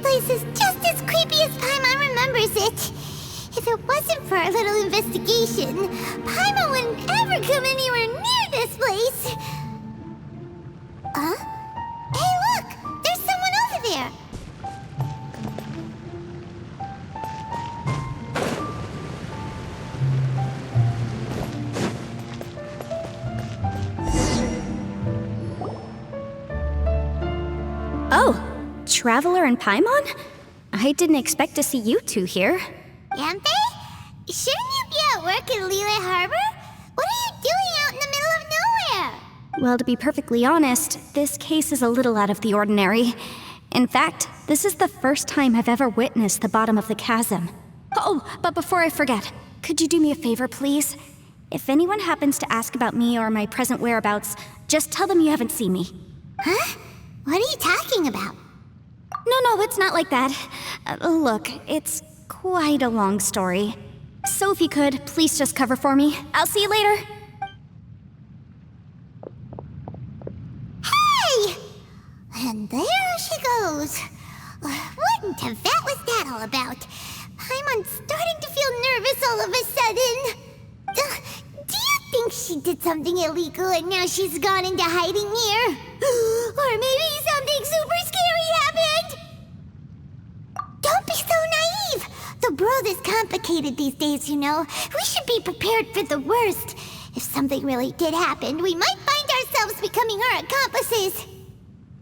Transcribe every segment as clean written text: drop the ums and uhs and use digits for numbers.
place is just as creepy as Paimon remembers it. If it wasn't for our little investigation, Paimon wouldn't ever come anywhere near this place. Huh? Hey, look! There's someone over there! Oh, Traveler and Paimon? I didn't expect to see you two here. Yanfei? Shouldn't you be at work in Liyue Harbor? What are you doing out in the middle of nowhere? Well, to be perfectly honest, this case is a little out of the ordinary. In fact, this is the first time I've ever witnessed the bottom of the chasm. Oh, but before I forget, could you do me a favor, please? If anyone happens to ask about me or my present whereabouts, just tell them you haven't seen me. Huh? What are you talking about? No, it's not like that. Look, it's quite a long story. So if you could, please just cover for me. I'll see you later. Hey! And there she goes. What in Tibet was that all about? Paimon's starting to feel nervous all of a sudden. Do you think she did something illegal and now she's gone into hiding here? Or maybe something super scary happened? Don't be so naive! The world is complicated these days, you know. We should be prepared for the worst. If something really did happen, we might find ourselves becoming her accomplices.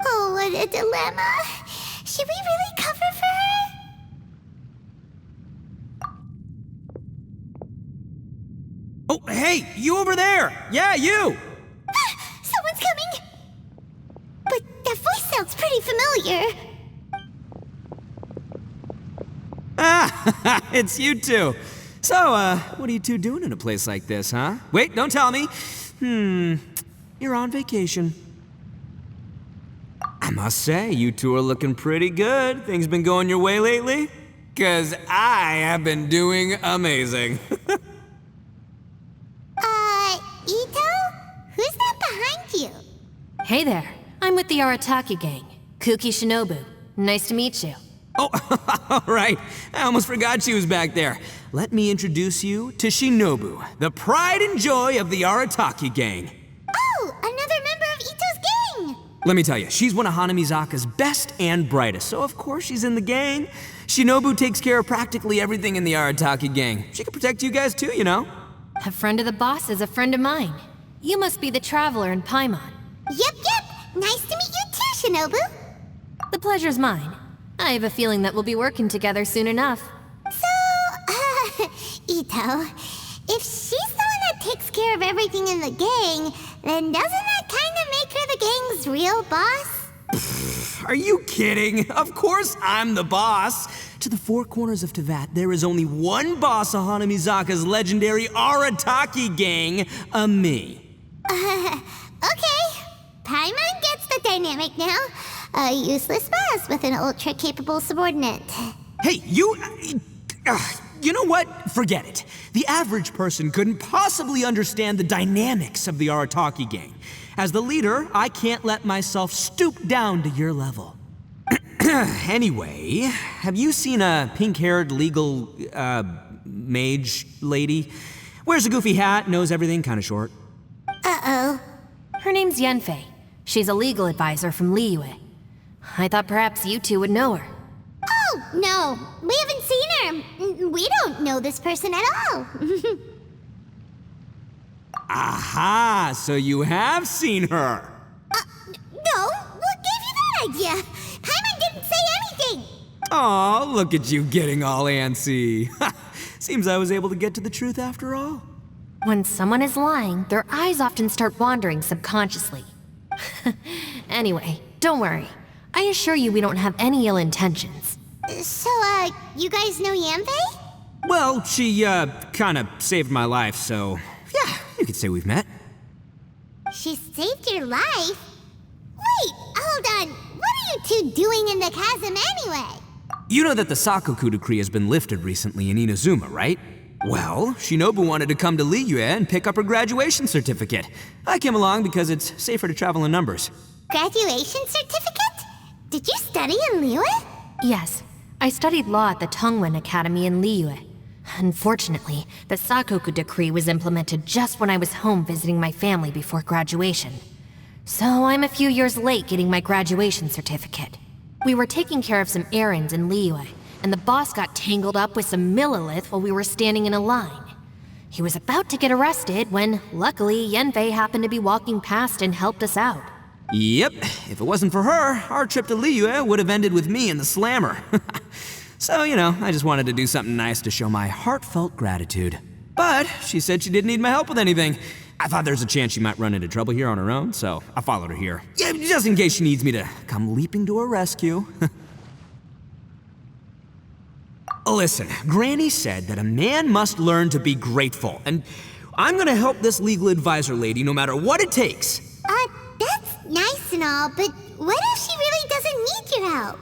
Oh, what a dilemma. Should we really cover for her? Oh, hey, you over there! Yeah, you! Someone's coming! But that voice sounds pretty familiar. Ah, it's you two. So, what are you two doing in a place like this, huh? Wait, don't tell me. You're on vacation. I must say, you two are looking pretty good. Things been going your way lately? 'Cause I have been doing amazing. Ito? Who's that behind you? Hey there, I'm with the Arataki gang. Kuki Shinobu. Nice to meet you. Oh, all right. I almost forgot she was back there. Let me introduce you to Shinobu, the pride and joy of the Arataki gang. Oh, another member of Ito's gang! Let me tell you, she's one of Hanamizaka's best and brightest, so of course she's in the gang. Shinobu takes care of practically everything in the Arataki gang. She can protect you guys too, you know. A friend of the boss is a friend of mine. You must be the Traveler in Paimon. Yep. Nice to meet you too, Shinobu. The pleasure's mine. I have a feeling that we'll be working together soon enough. So, Ito, if she's the one that takes care of everything in the gang, then doesn't that kind of make her the gang's real boss? Are you kidding? Of course I'm the boss. To the four corners of Teyvat, there is only one boss of Hanamizaka's legendary Arataki gang, me. Okay. Paimon gets the dynamic now. A useless boss with an ultra-capable subordinate. Hey, you know what? Forget it. The average person couldn't possibly understand the dynamics of the Arataki gang. As the leader, I can't let myself stoop down to your level. Anyway, have you seen a pink-haired legal, mage lady? Wears a goofy hat, knows everything, kinda short. Uh-oh. Her name's Yanfei. She's a legal advisor from Liyue. I thought perhaps you two would know her. Oh, no. We haven't seen her. We don't know this person at all. Aha, so you have seen her. No. What gave you that idea? Paimon didn't say anything. Aw, look at you getting all antsy. Seems I was able to get to the truth after all. When someone is lying, their eyes often start wandering subconsciously. Anyway, don't worry. I assure you we don't have any ill intentions. So, you guys know Yanfei? Well, she, kinda saved my life, so yeah, you could say we've met. She saved your life? Wait, hold on. What are you two doing in the chasm anyway? You know that the Sakoku decree has been lifted recently in Inazuma, right? Well, Shinobu wanted to come to Liyue and pick up her graduation certificate. I came along because it's safer to travel in numbers. Graduation certificate? Did you study in Liyue? Yes, I studied law at the Tongwen Academy in Liyue. Unfortunately, the Sakoku decree was implemented just when I was home visiting my family before graduation. So I'm a few years late getting my graduation certificate. We were taking care of some errands in Liyue, and the boss got tangled up with some Millilith while we were standing in a line. He was about to get arrested when, luckily, Yanfei happened to be walking past and helped us out. Yep, if it wasn't for her, our trip to Liyue would have ended with me in the slammer. So, I just wanted to do something nice to show my heartfelt gratitude. But she said she didn't need my help with anything. I thought there's a chance she might run into trouble here on her own, so I followed her here. Yeah, just in case she needs me to come leaping to her rescue. Listen, Granny said that a man must learn to be grateful, and I'm gonna help this legal advisor lady no matter what it takes. That's nice and all, but what if she really doesn't need your help?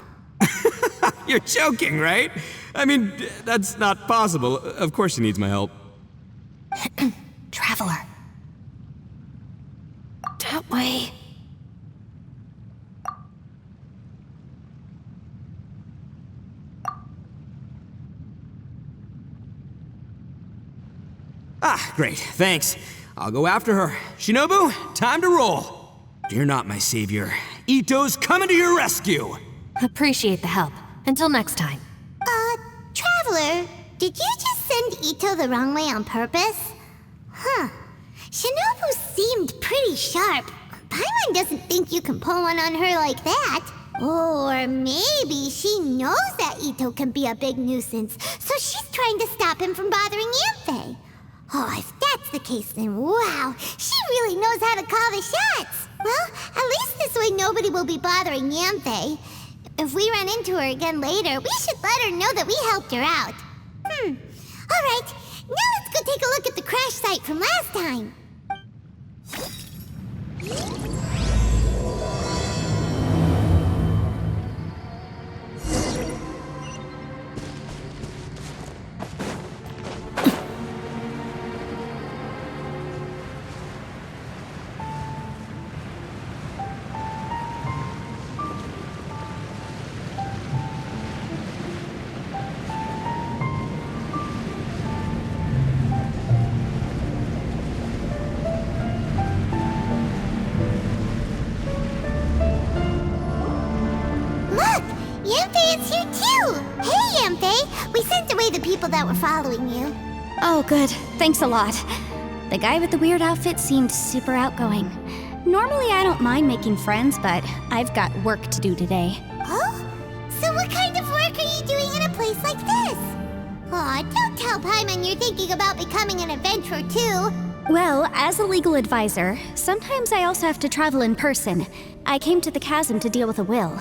You're joking, right? I mean, that's not possible. Of course she needs my help. Traveler. That way. Ah, great, thanks. I'll go after her. Shinobu, time to roll. Fear not, my savior. Ito's coming to your rescue. Appreciate the help. Until next time. Traveler, did you just send Ito the wrong way on purpose? Huh. Shinobu seemed pretty sharp. Paimon doesn't think you can pull one on her like that. Or maybe she knows that Ito can be a big nuisance, so she's trying to stop him from bothering Yanfei. Oh, if that's the case, then wow, she really knows how to call the shots. Well, at least this way nobody will be bothering Yanfei. If we run into her again later, we should let her know that we helped her out. Alright, now let's go take a look at the crash site from last time. The people that were following you. Oh, good. Thanks a lot. The guy with the weird outfit seemed super outgoing. Normally, I don't mind making friends, but I've got work to do today. Oh? So what kind of work are you doing in a place like this? Aw, don't tell Paimon you're thinking about becoming an adventurer too. Well, as a legal advisor, sometimes I also have to travel in person. I came to the chasm to deal with a will.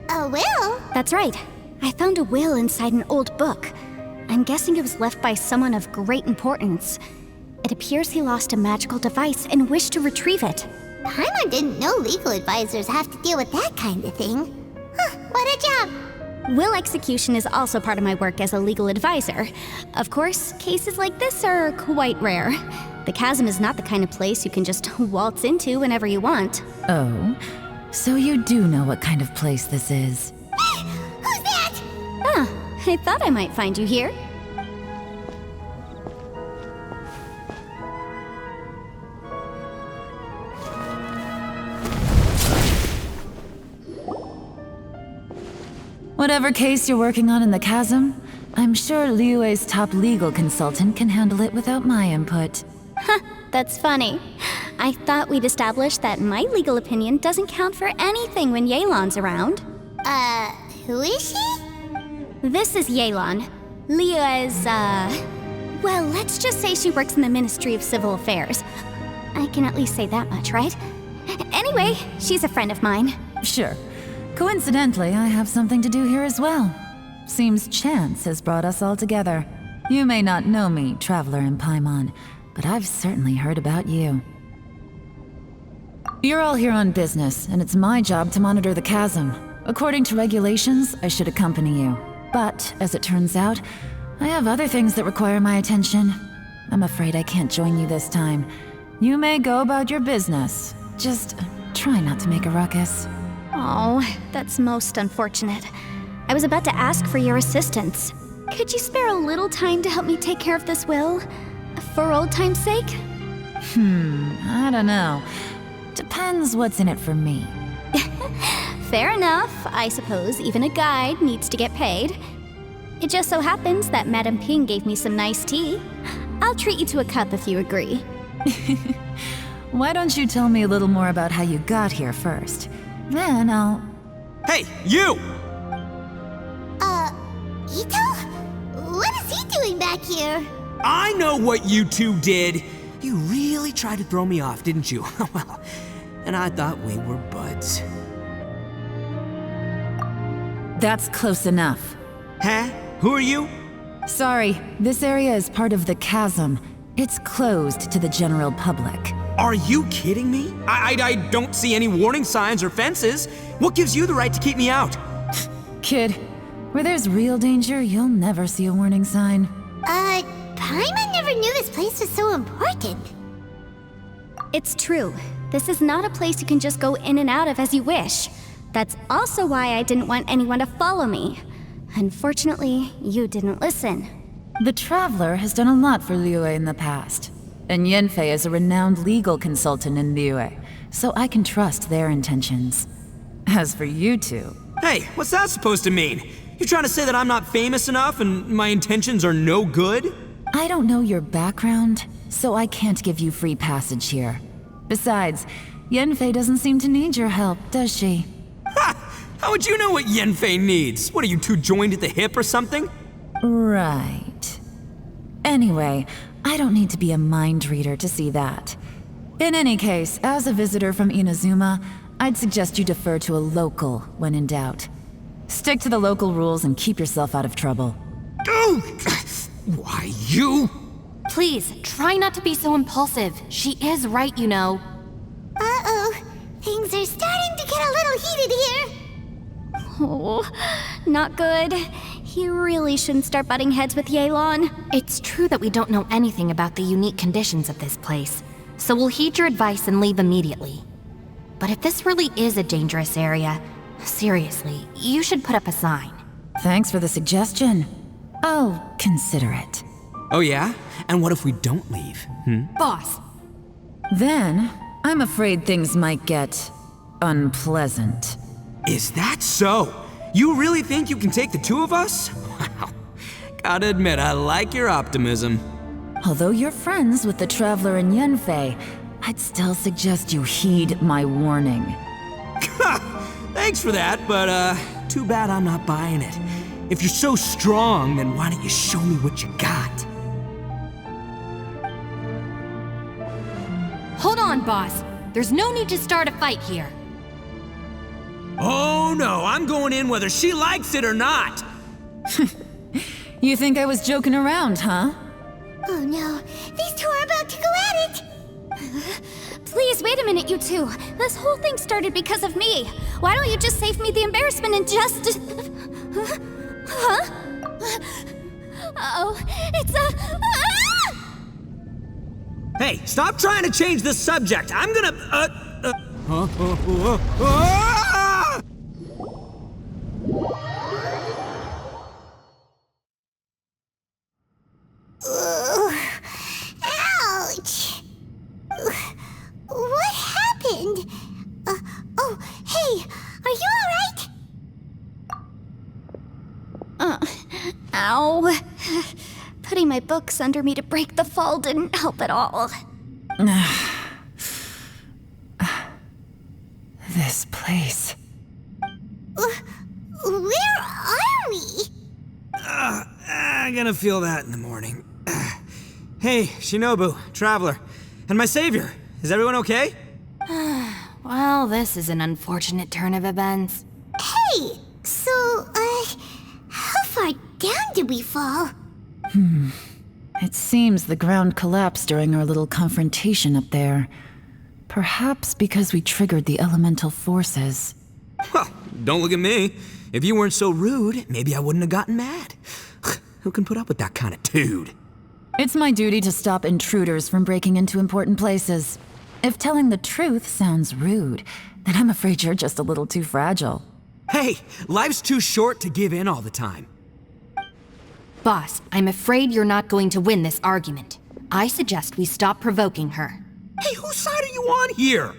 A will? That's right. I found a will inside an old book. I'm guessing it was left by someone of great importance. It appears he lost a magical device and wished to retrieve it. Paimon didn't know legal advisors have to deal with that kind of thing. Huh, what a job! Will execution is also part of my work as a legal advisor. Of course, cases like this are quite rare. The chasm is not the kind of place you can just waltz into whenever you want. Oh, so you do know what kind of place this is. Who's that? Ah, I thought I might find you here. Whatever case you're working on in the chasm, I'm sure Liyue's top legal consultant can handle it without my input. Huh, that's funny. I thought we'd established that my legal opinion doesn't count for anything when Yelan's around. Who is she? This is Yelan. Liyue's, well, let's just say she works in the Ministry of Civil Affairs. I can at least say that much, right? Anyway, she's a friend of mine. Sure. Coincidentally, I have something to do here as well. Seems chance has brought us all together. You may not know me, Traveler in Paimon, but I've certainly heard about you. You're all here on business, and it's my job to monitor the chasm. According to regulations, I should accompany you. But, as it turns out, I have other things that require my attention. I'm afraid I can't join you this time. You may go about your business. Just try not to make a ruckus. Oh, that's most unfortunate. I was about to ask for your assistance. Could you spare a little time to help me take care of this will? For old time's sake? I don't know. Depends what's in it for me. Fair enough. I suppose even a guide needs to get paid. It just so happens that Madame Ping gave me some nice tea. I'll treat you to a cup if you agree. Why don't you tell me a little more about how you got here first? Then I'll... Hey, you! Ito? What is he doing back here? I know what you two did. You really tried to throw me off, didn't you? Well, and I thought we were buds. That's close enough. Huh? Who are you? Sorry, this area is part of the chasm. It's closed to the general public. Are you kidding me? I don't see any warning signs or fences. What gives you the right to keep me out? Kid, where there's real danger, you'll never see a warning sign. Paimon never knew this place was so important. It's true. This is not a place you can just go in and out of as you wish. That's also why I didn't want anyone to follow me. Unfortunately, you didn't listen. The Traveler has done a lot for Liyue in the past. And Yanfei is a renowned legal consultant in Liyue, so I can trust their intentions. As for you two... Hey, what's that supposed to mean? You trying to say that I'm not famous enough and my intentions are no good? I don't know your background, so I can't give you free passage here. Besides, Yanfei doesn't seem to need your help, does she? Ha! How would you know what Yanfei needs? What, are you two joined at the hip or something? Right. Anyway, I don't need to be a mind reader to see that. In any case, as a visitor from Inazuma, I'd suggest you defer to a local when in doubt. Stick to the local rules and keep yourself out of trouble. Oh! Why, you? Please, try not to be so impulsive. She is right, you know. Uh-oh. Things are starting to get a little heated here. Oh, not good. You really shouldn't start butting heads with Yelan. It's true that we don't know anything about the unique conditions of this place, so we'll heed your advice and leave immediately. But if this really is a dangerous area, seriously, you should put up a sign. Thanks for the suggestion. I'll consider it. Oh yeah? And what if we don't leave? Boss, Then, I'm afraid things might get unpleasant. Is that so? You really think you can take the two of us? Wow. Gotta admit, I like your optimism. Although you're friends with the Traveler and Yanfei, I'd still suggest you heed my warning. Thanks for that, but too bad I'm not buying it. If you're so strong, then why don't you show me what you got? hold on, boss. There's no need to start a fight here. Oh no, I'm going in whether she likes it or not. You think I was joking around, huh? Oh no, these two are about to go at it! Please, wait a minute, you two. This whole thing started because of me. Why don't you just save me the embarrassment and just... Huh? Uh-oh, it's a... Ah! Hey, stop trying to change the subject. I'm gonna... Ouch! What happened? Oh, hey, are you alright? Ow. Putting my books under me to break the fall didn't help at all. This place. Where are we? I'm gonna feel that in the morning. Hey, Shinobu, Traveler, and my savior. Is everyone okay? Well, this is an unfortunate turn of events. Hey, so, how far down did we fall? It seems the ground collapsed during our little confrontation up there. Perhaps because we triggered the elemental forces. Well, don't look at me. If you weren't so rude, maybe I wouldn't have gotten mad. Who can put up with that kind of dude? It's my duty to stop intruders from breaking into important places. If telling the truth sounds rude, then I'm afraid you're just a little too fragile. Hey, life's too short to give in all the time. Boss, I'm afraid you're not going to win this argument. I suggest we stop provoking her. Hey, whose side are you on here?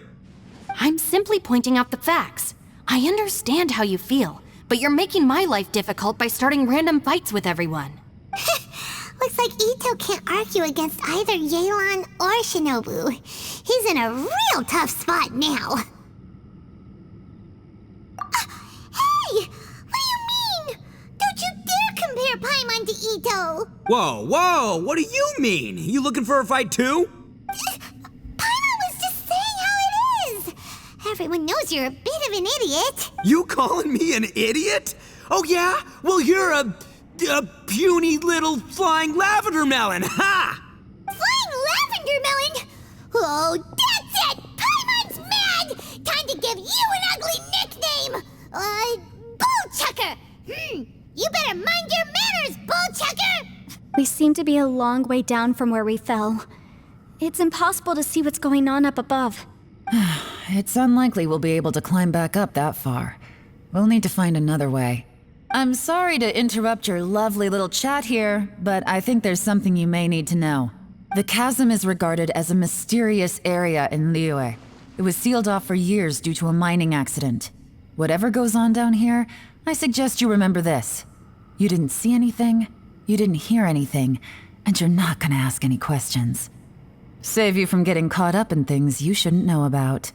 I'm simply pointing out the facts. I understand how you feel, but you're making my life difficult by starting random fights with everyone. Looks like Ito can't argue against either Yelan or Shinobu. He's in a real tough spot now. Hey! What do you mean? Don't you dare compare Paimon to Ito! Whoa, what do you mean? You looking for a fight too? Paimon was just saying how it is! Everyone knows you're a bit of an idiot. You calling me an idiot? Oh yeah? Well, you're a puny little flying lavender melon, ha! Flying lavender melon? Oh, that's it! Paimon's mad! Time to give you an ugly nickname! Bullchucker! You better mind your manners, Bullchucker! We seem to be a long way down from where we fell. It's impossible to see what's going on up above. It's unlikely we'll be able to climb back up that far. We'll need to find another way. I'm sorry to interrupt your lovely little chat here, but I think there's something you may need to know. The chasm is regarded as a mysterious area in Liyue. It was sealed off for years due to a mining accident. Whatever goes on down here, I suggest you remember this. You didn't see anything, you didn't hear anything, and you're not gonna ask any questions. Save you from getting caught up in things you shouldn't know about.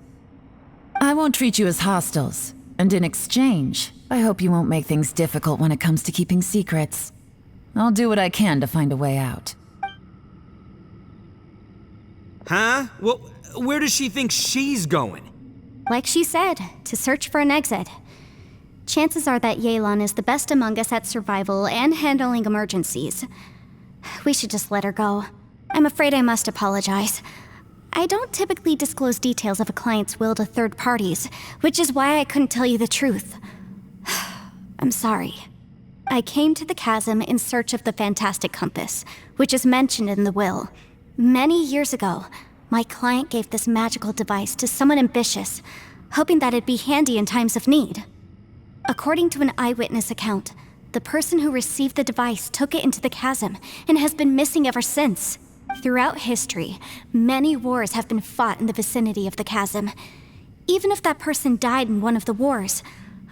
I won't treat you as hostiles, and in exchange, I hope you won't make things difficult when it comes to keeping secrets. I'll do what I can to find a way out. Huh? Well, where does she think she's going? Like she said, to search for an exit. Chances are that Yelan is the best among us at survival and handling emergencies. We should just let her go. I'm afraid I must apologize. I don't typically disclose details of a client's will to third parties, which is why I couldn't tell you the truth. I'm sorry. I came to the chasm in search of the fantastic compass, which is mentioned in the will. Many years ago, my client gave this magical device to someone ambitious, hoping that it'd be handy in times of need. According to an eyewitness account, the person who received the device took it into the chasm and has been missing ever since. Throughout history, many wars have been fought in the vicinity of the chasm. Even if that person died in one of the wars,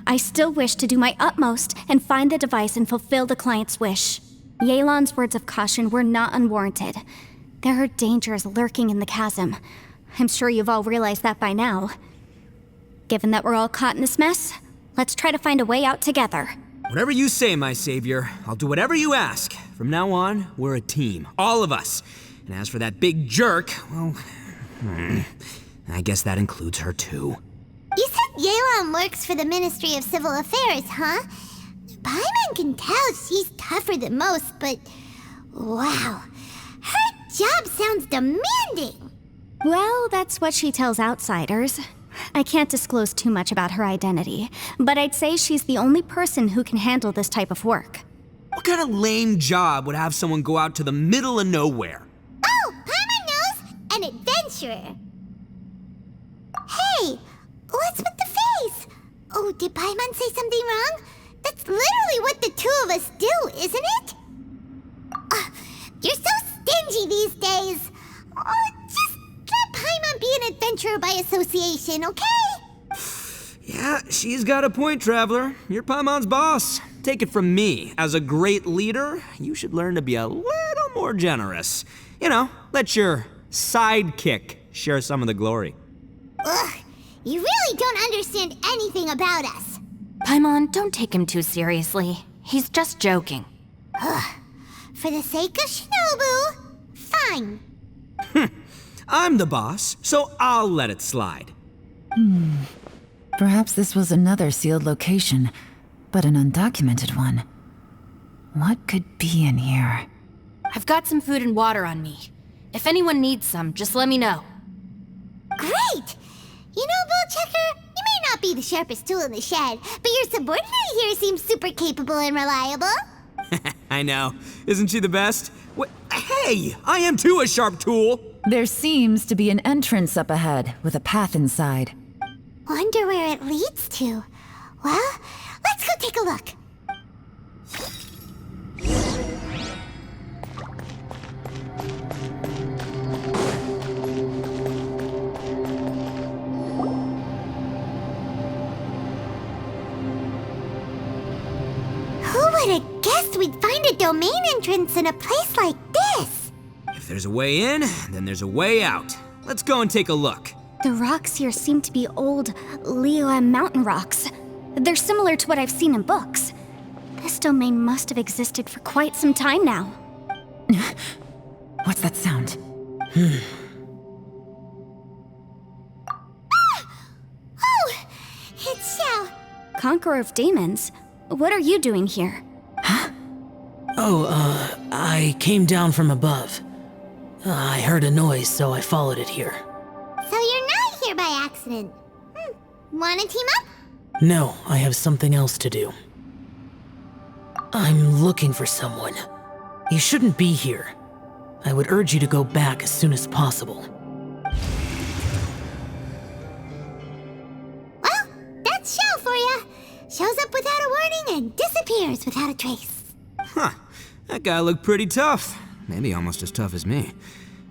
I still wish to do my utmost and find the device and fulfill the client's wish. Yelan's words of caution were not unwarranted. There are dangers lurking in the chasm. I'm sure you've all realized that by now. Given that we're all caught in this mess, let's try to find a way out together. Whatever you say, my savior. I'll do whatever you ask. From now on, we're a team. All of us. And as for that big jerk, well, I guess that includes her too. You said Yelan works for the Ministry of Civil Affairs, huh? Paimon can tell she's tougher than most, but wow, her job sounds demanding. Well, that's what she tells outsiders. I can't disclose too much about her identity, but I'd say she's the only person who can handle this type of work. What kind of lame job would have someone go out to the middle of nowhere? Oh, Paimon knows! An adventurer. Hey, what's with the face? Oh, did Paimon say something wrong? That's literally what the two of us do, isn't it? You're so stingy these days. Just let Paimon be an adventurer by association, okay? Yeah, she's got a point, Traveler. You're Paimon's boss. Take it from me. As a great leader, you should learn to be a little more generous. You know, let your sidekick share some of the glory. Ugh, you really don't understand anything about us. Paimon, don't take him too seriously. He's just joking. For the sake of Shinobu, fine. I'm the boss, so I'll let it slide. Perhaps this was another sealed location, but an undocumented one. What could be in here? I've got some food and water on me. If anyone needs some, just let me know. Great! You know, Bullchecker, you may not be the sharpest tool in the shed, but your subordinate here seems super capable and reliable. I know. Isn't she the best? Hey, I am too a sharp tool. There seems to be an entrance up ahead with a path inside. Wonder where it leads to. Well, take a look. Who would have guessed we'd find a domain entrance in a place like this? If there's a way in, then there's a way out. Let's go and take a look. The rocks here seem to be old Liyue mountain rocks. They're similar to what I've seen in books. This domain must have existed for quite some time now. What's that sound? Oh, it's Xiao. Conqueror of Demons, what are you doing here? I came down from above. I heard a noise, so I followed it here. So you're not here by accident. Wanna team up? No, I have something else to do. I'm looking for someone. You shouldn't be here. I would urge you to go back as soon as possible. Well, that's Xiao for ya. Shows up without a warning and disappears without a trace. Huh. That guy looked pretty tough. Maybe almost as tough as me.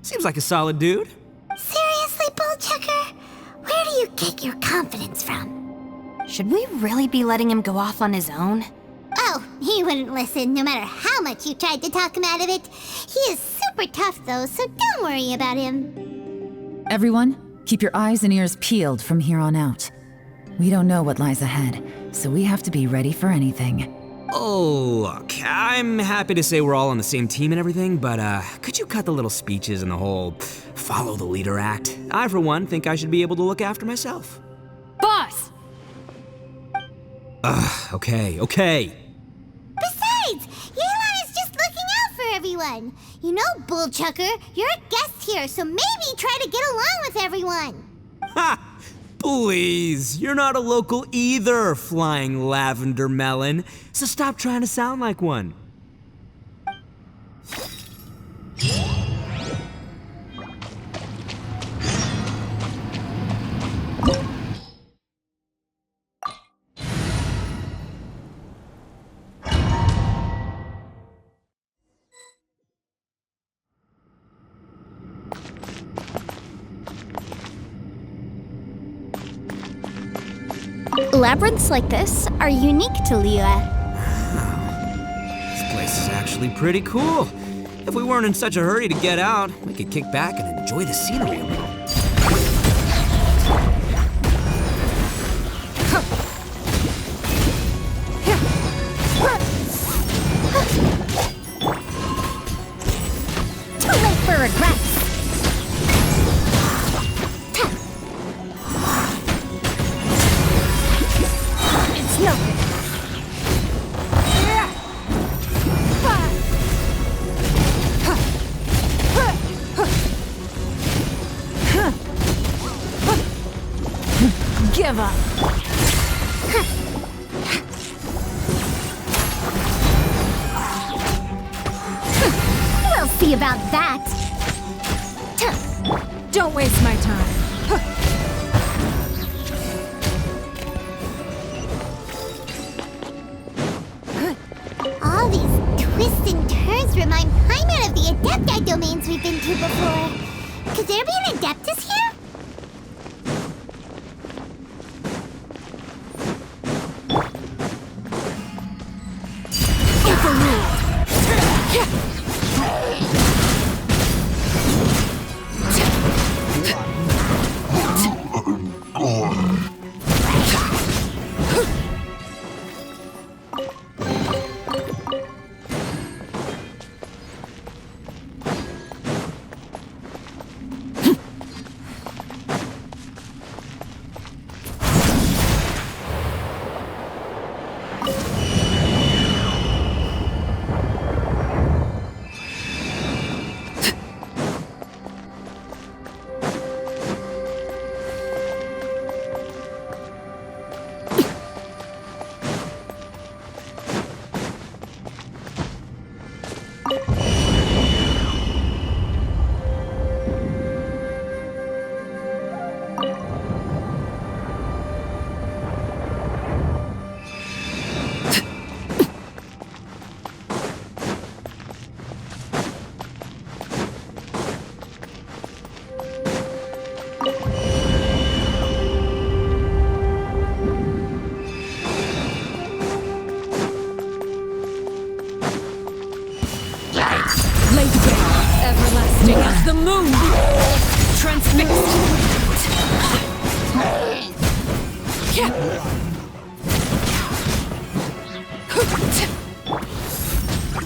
Seems like a solid dude. Seriously, Bullchucker? Where do you get your confidence from? Should we really be letting him go off on his own? Oh, he wouldn't listen no matter how much you tried to talk him out of it. He is super tough though, so don't worry about him. Everyone, keep your eyes and ears peeled from here on out. We don't know what lies ahead, so we have to be ready for anything. Oh, look, I'm happy to say we're all on the same team and everything, but could you cut the little speeches and the whole follow the leader act? I, for one, think I should be able to look after myself. Boss! Okay. Besides, Yelan is just looking out for everyone. You know, Bullchucker, you're a guest here, so maybe try to get along with everyone. Ha! Please, you're not a local either, flying lavender melon, so stop trying to sound like one. Labyrinths like this are unique to Liyue. This place is actually pretty cool. If we weren't in such a hurry to get out, we could kick back and enjoy the scenery a little. Too late for regrets. It's no good. Give up. We'll see about that. Don't waste my time. All these twists and turns remind Paimon of the Adepti domains we've been to before. Could there be an Adeptus here? the moon! Transfixed!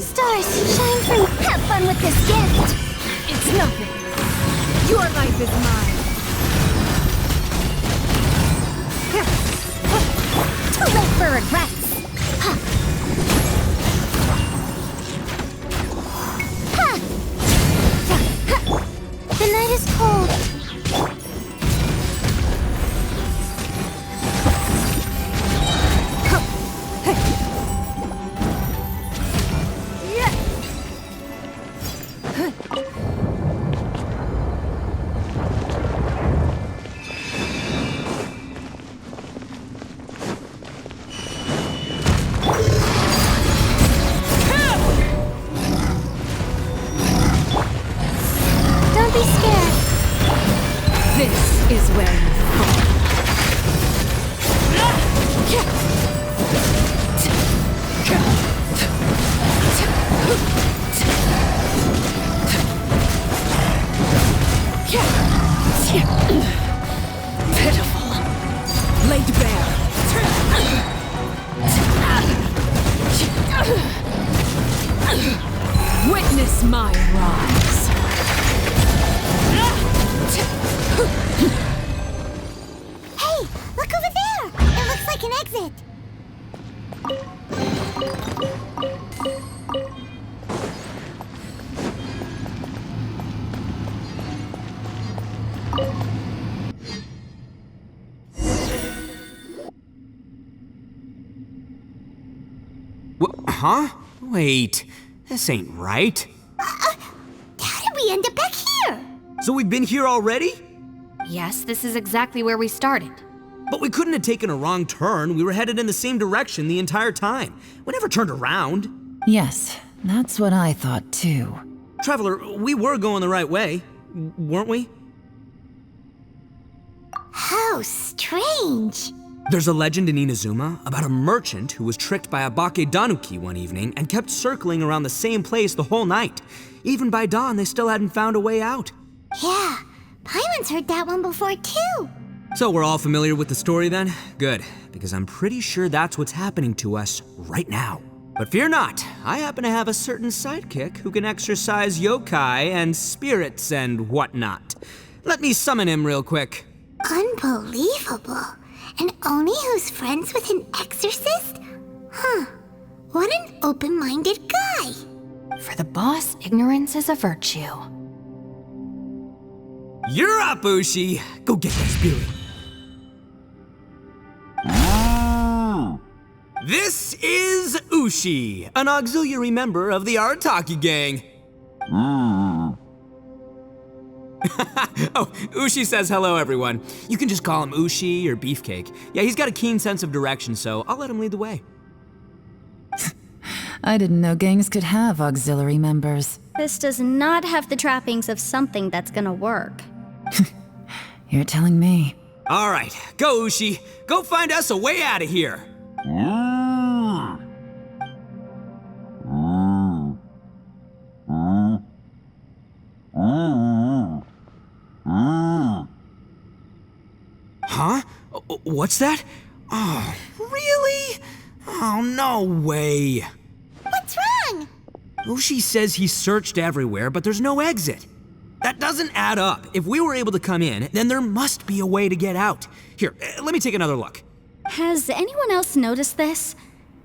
Stars, shine for me. Have fun with this gift. It's nothing. Your life is mine. Too late for regrets. The night is cold. Don't be scared. This is where you fall. Pitiful. Laid bare. Witness my rise. Hey, look over there. It looks like an exit. Huh? Wait, this ain't right. How did we end up back here? So we've been here already? Yes, this is exactly where we started. But we couldn't have taken a wrong turn. We were headed in the same direction the entire time. We never turned around. Yes, that's what I thought too. Traveler, we were going the right way, weren't we? How strange. There's a legend in Inazuma about a merchant who was tricked by a Bakedanuki one evening and kept circling around the same place the whole night. Even by dawn, they still hadn't found a way out. Yeah, Paimon's heard that one before too. So we're all familiar with the story then? Good, because I'm pretty sure that's what's happening to us right now. But fear not, I happen to have a certain sidekick who can exercise yokai and spirits and whatnot. Let me summon him real quick. Unbelievable. And Oni who's friends with an exorcist? Huh. What an open-minded guy. For the boss, ignorance is a virtue. You're up, Ushi! Go get that spirit. This is Ushi, an auxiliary member of the Arataki gang. Oh, Ushi says hello, everyone. You can just call him Ushi or Beefcake. Yeah, he's got a keen sense of direction, so I'll let him lead the way. I didn't know gangs could have auxiliary members. This does not have the trappings of something that's gonna work. You're telling me. All right, go, Ushi. Go find us a way out of here. Huh? What's that? Oh, really? Oh, no way. What's wrong? Ushi says he searched everywhere, but there's no exit. That doesn't add up. If we were able to come in, then there must be a way to get out. Here, let me take another look. Has anyone else noticed this?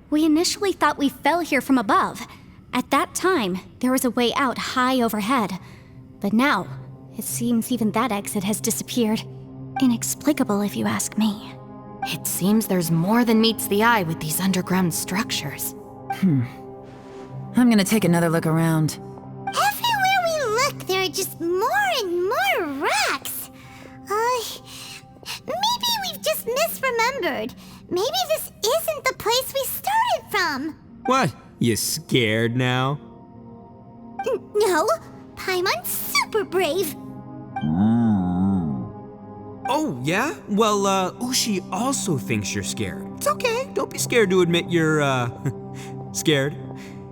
We initially thought we fell here from above. At that time, there was a way out high overhead. But now, it seems even that exit has disappeared. Inexplicable if you ask me. It seems there's more than meets the eye with these underground structures. I'm gonna take another look around. Everywhere we look, there are just more and more rocks. Maybe we've just misremembered. Maybe this isn't the place we started from. What? You scared now? No, Paimon's super brave. Oh, yeah? Well, Ushi also thinks you're scared. It's okay. Don't be scared to admit you're, scared.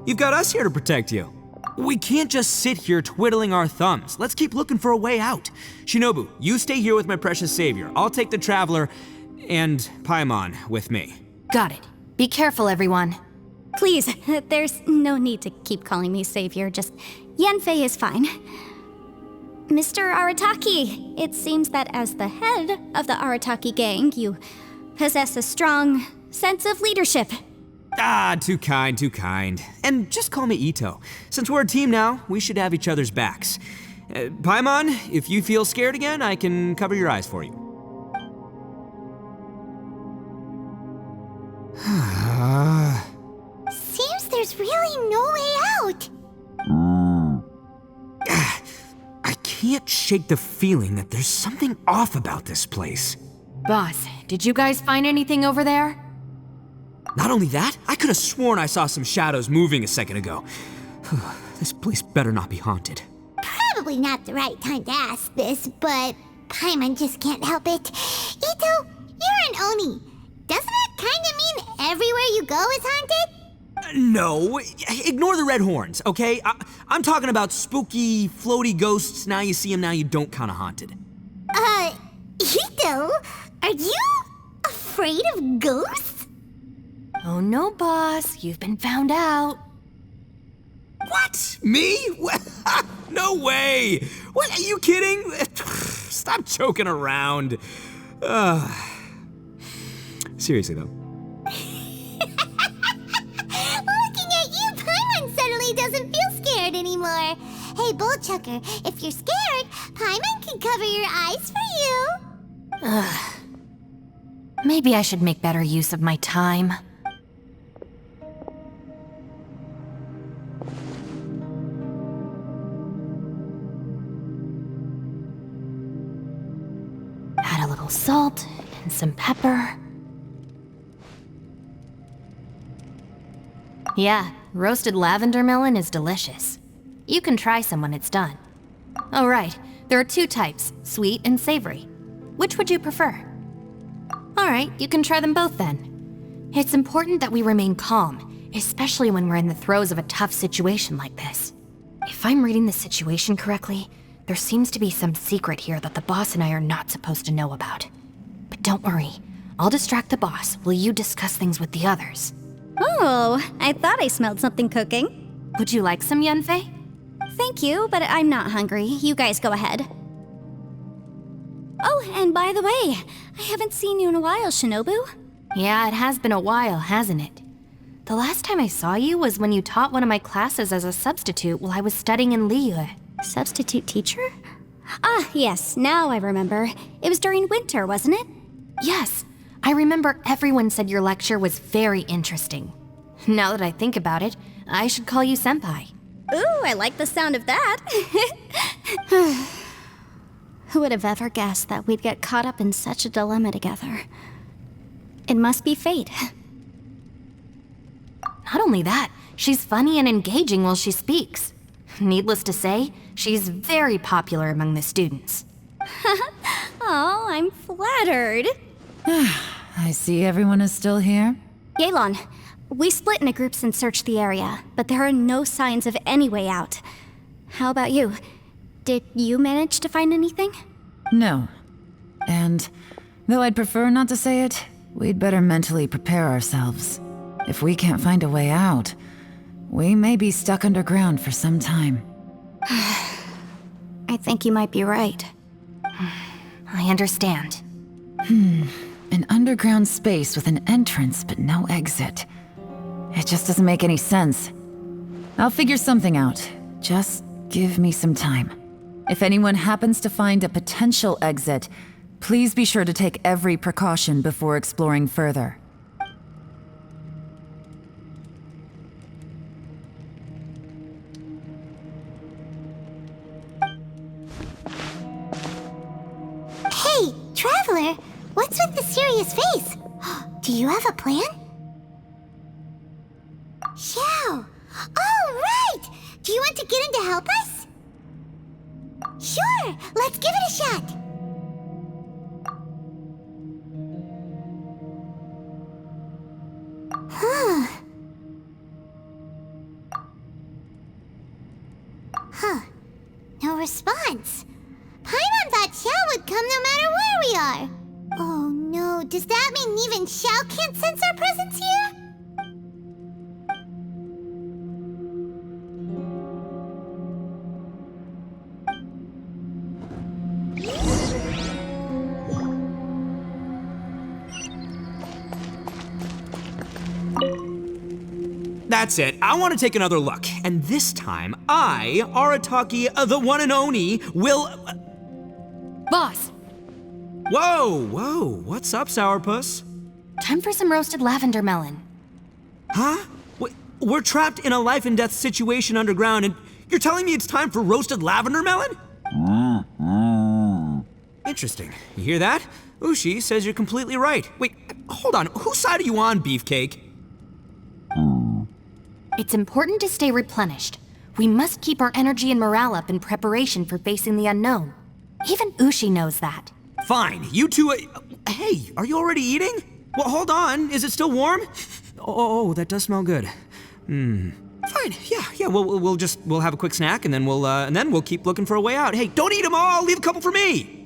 You've got us here to protect you. We can't just sit here twiddling our thumbs. Let's keep looking for a way out. Shinobu, you stay here with my precious savior. I'll take the Traveler and Paimon with me. Got it. Be careful, everyone. Please, there's no need to keep calling me savior, just Yanfei is fine. Mr. Arataki, it seems that as the head of the Arataki gang, you possess a strong sense of leadership. Ah, too kind, too kind. And just call me Ito. Since we're a team now, we should have each other's backs. Paimon, if you feel scared again, I can cover your eyes for you. Seems there's really no way out. I can't shake the feeling that there's something off about this place. Boss, did you guys find anything over there? Not only that, I could have sworn I saw some shadows moving a second ago. This place better not be haunted. Probably not the right time to ask this, but Paimon just can't help it. Ito, you're an Oni. Doesn't it kind of mean everywhere you go is haunted? No, ignore the red horns, okay? I'm talking about spooky, floaty ghosts. Now you see them, now you don't kind of haunted. Ito, are you afraid of ghosts? Oh no, boss. You've been found out. What? Me? No way! What, are you kidding? Stop joking around. Seriously, though. Looking at you, Paimon suddenly doesn't feel scared anymore. Hey, Bullchucker, if you're scared, Paimon can cover your eyes for you. Maybe I should make better use of my time. Add a little salt and some pepper. Yeah, roasted lavender melon is delicious. You can try some when it's done. Oh right, there are two types, sweet and savory. Which would you prefer? Alright, you can try them both then. It's important that we remain calm, especially when we're in the throes of a tough situation like this. If I'm reading the situation correctly, there seems to be some secret here that the boss and I are not supposed to know about. But don't worry, I'll distract the boss while you discuss things with the others. Oh, I thought I smelled something cooking. Would you like some, Yanfei? Thank you, but I'm not hungry. You guys go ahead. Oh, and by the way, I haven't seen you in a while, Shinobu. Yeah, it has been a while, hasn't it? The last time I saw you was when you taught one of my classes as a substitute while I was studying in Liyue. Substitute teacher? Ah, yes, now I remember. It was during winter, wasn't it? Yes, I remember everyone said your lecture was very interesting. Now that I think about it, I should call you Senpai. Ooh, I like the sound of that. Who would have ever guessed that we'd get caught up in such a dilemma together? It must be fate. Not only that, she's funny and engaging while she speaks. Needless to say, she's very popular among the students. Oh, I'm flattered. I see everyone is still here. Yelan, we split into groups and searched the area, but there are no signs of any way out. How about you? Did you manage to find anything? No. And though I'd prefer not to say it, we'd better mentally prepare ourselves. If we can't find a way out, we may be stuck underground for some time. I think you might be right. I understand. An underground space with an entrance but no exit. It just doesn't make any sense. I'll figure something out. Just give me some time. If anyone happens to find a potential exit, please be sure to take every precaution before exploring further. Hey, Traveler, what's with the serious face? Do you have a plan? Xiao! Oh, right! Do you want to get in to help us? Sure, let's give it a shot. response. Paimon thought Xiao would come no matter where we are. Oh no, does that mean even Xiao can't sense our presence here? That's it. I want to take another look. And this time, I, Arataki, the one and only, will... Boss, Whoa. What's up, Sourpuss? time for some roasted lavender melon. Huh? We're trapped in a life and death situation underground, and you're telling me it's time for roasted lavender melon? Interesting. You hear that? Ushi says you're completely right. Wait, hold on. Whose side are you on, Beefcake? It's important to stay replenished. We must keep our energy and morale up in preparation for facing the unknown. Even Ushi knows that. Fine, you two. Hey, are you already eating? Well, hold on. Is it still warm? Oh, that does smell good. Fine. Yeah. We'll have a quick snack, and then we'll keep looking for a way out. Hey, don't eat them all. Leave a couple for me.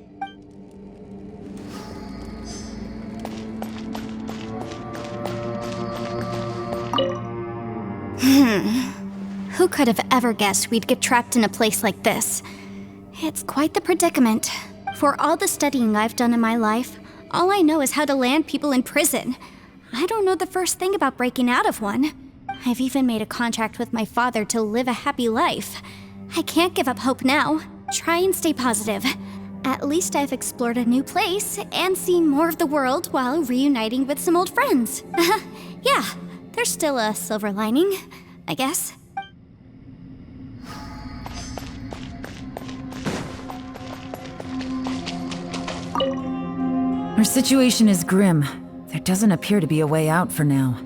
Who could have ever guessed we'd get trapped in a place like this? It's quite the predicament. For all the studying I've done in my life, all I know is how to land people in prison. I don't know the first thing about breaking out of one. I've even made a contract with my father to live a happy life. I can't give up hope now. Try and stay positive. At least I've explored a new place and seen more of the world while reuniting with some old friends. Yeah, there's still a silver lining, I guess. Our situation is grim. There doesn't appear to be a way out for now.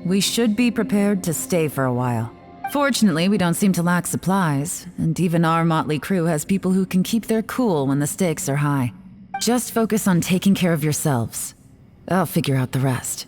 We should be prepared to stay for a while. Fortunately, we don't seem to lack supplies, and even our motley crew has people who can keep their cool when the stakes are high. Just focus on taking care of yourselves. I'll figure out the rest.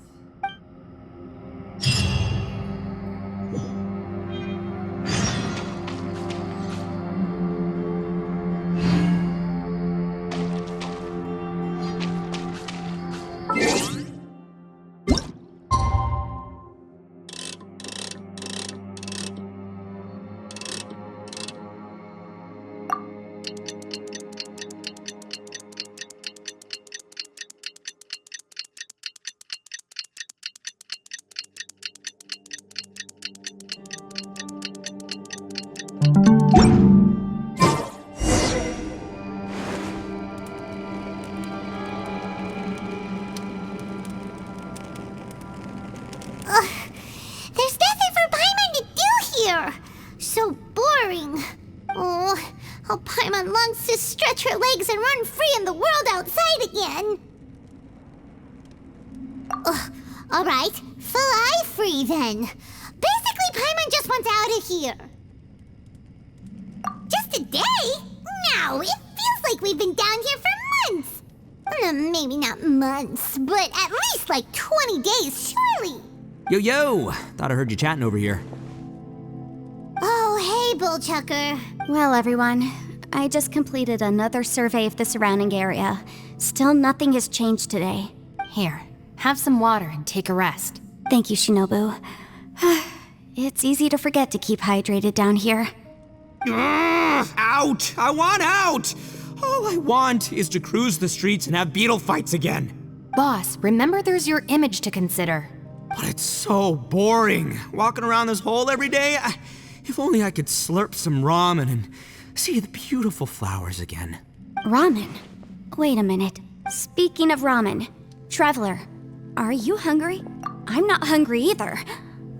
There's nothing for Paimon to do here. So boring. Oh, how Paimon longs to stretch her legs and run free in the world outside again. All right, fly free then. Basically, Paimon just wants out of here. Just a day? No, it feels like we've been down here for months. Maybe not months, but at least like 20 days, surely. Yo! Thought I heard you chatting over here. Oh, hey, Bullchucker. Well, everyone, I just completed another survey of the surrounding area. Still nothing has changed today. Here, have some water and take a rest. Thank you, Shinobu. It's easy to forget to keep hydrated down here. Out! I want out! All I want is to cruise the streets and have beetle fights again. Boss, remember there's your image to consider. But it's so boring, walking around this hole every day. If only I could slurp some ramen and see the beautiful flowers again. Ramen? Wait a minute. Speaking of ramen, Traveler, are you hungry? I'm not hungry either.